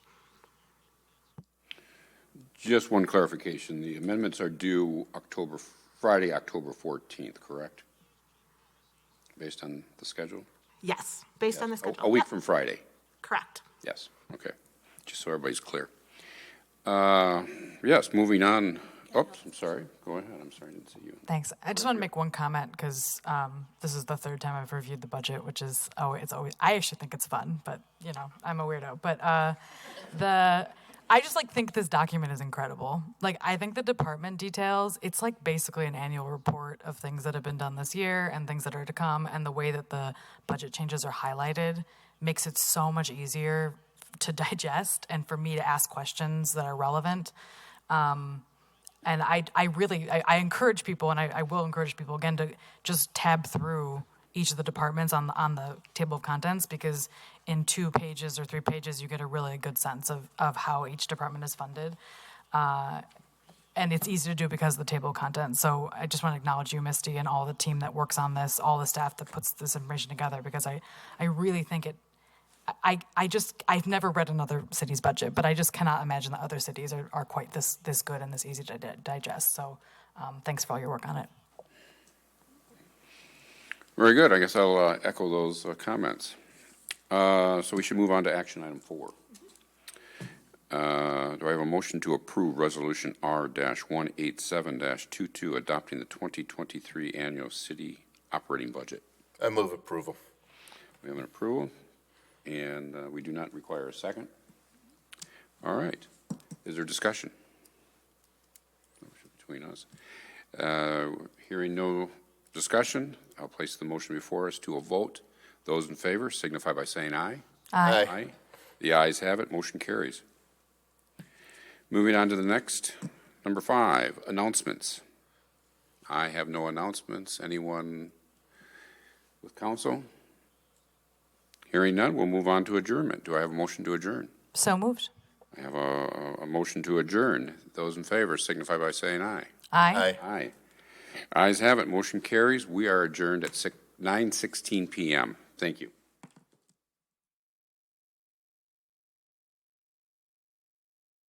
Speaker 1: Just one clarification, the amendments are due Friday, October 14th, correct? Based on the schedule?
Speaker 2: Yes, based on the schedule.
Speaker 1: A week
Speaker 2: Yep.
Speaker 1: from Friday?
Speaker 2: Correct.
Speaker 1: Yes, okay. Just so everybody's clear. Yes, moving on. Oops, I'm sorry. Go ahead. I'm sorry, I didn't see you.
Speaker 5: Thanks. I just want to make one comment because this is the third time I've reviewed the budget, which is, it's always, I actually think it's fun, but I'm a weirdo. But I just think this document is incredible. I think the department details, it's basically an annual report of things that have been done this year and things that are to come, and the way that the budget changes are highlighted makes it so much easier to digest and for me to ask questions that are relevant. And I encourage people, and I will encourage people again to just tab through each of the departments on the table of contents, because in 2 pages or 3 pages, you get a really good sense of how each department is funded. And it's easy to do because of the table of contents. So I just want to acknowledge you, Misty, and all the team that works on this, all the staff that puts this information together, because I really think I've never read another city's budget, but I just cannot imagine that other cities are quite this good and this easy to digest. So thanks for all your work on it.
Speaker 1: Very good. I guess I'll echo those comments. So we should move on to action item 4. Do I have a motion to approve Resolution R-187-22, adopting the 2023 annual city operating budget?
Speaker 4: I move approval.
Speaker 1: We have an approval, and we do not require a second. All right. Is there discussion between us? Hearing no discussion, I'll place the motion before us to a vote. Those in favor signify by saying aye.
Speaker 5: Aye.
Speaker 1: Aye. The ayes have it. Motion carries. Moving on to the next, number 5, announcements. I have no announcements. Anyone with council? Hearing none, we'll move on to adjournment. Do I have a motion to adjourn?
Speaker 5: So moved.
Speaker 1: I have a motion to adjourn. Those in favor signify by saying aye.
Speaker 5: Aye.
Speaker 1: Aye. Ayes have it. Motion carries. We are adjourned at 9:16 p.m. Thank you.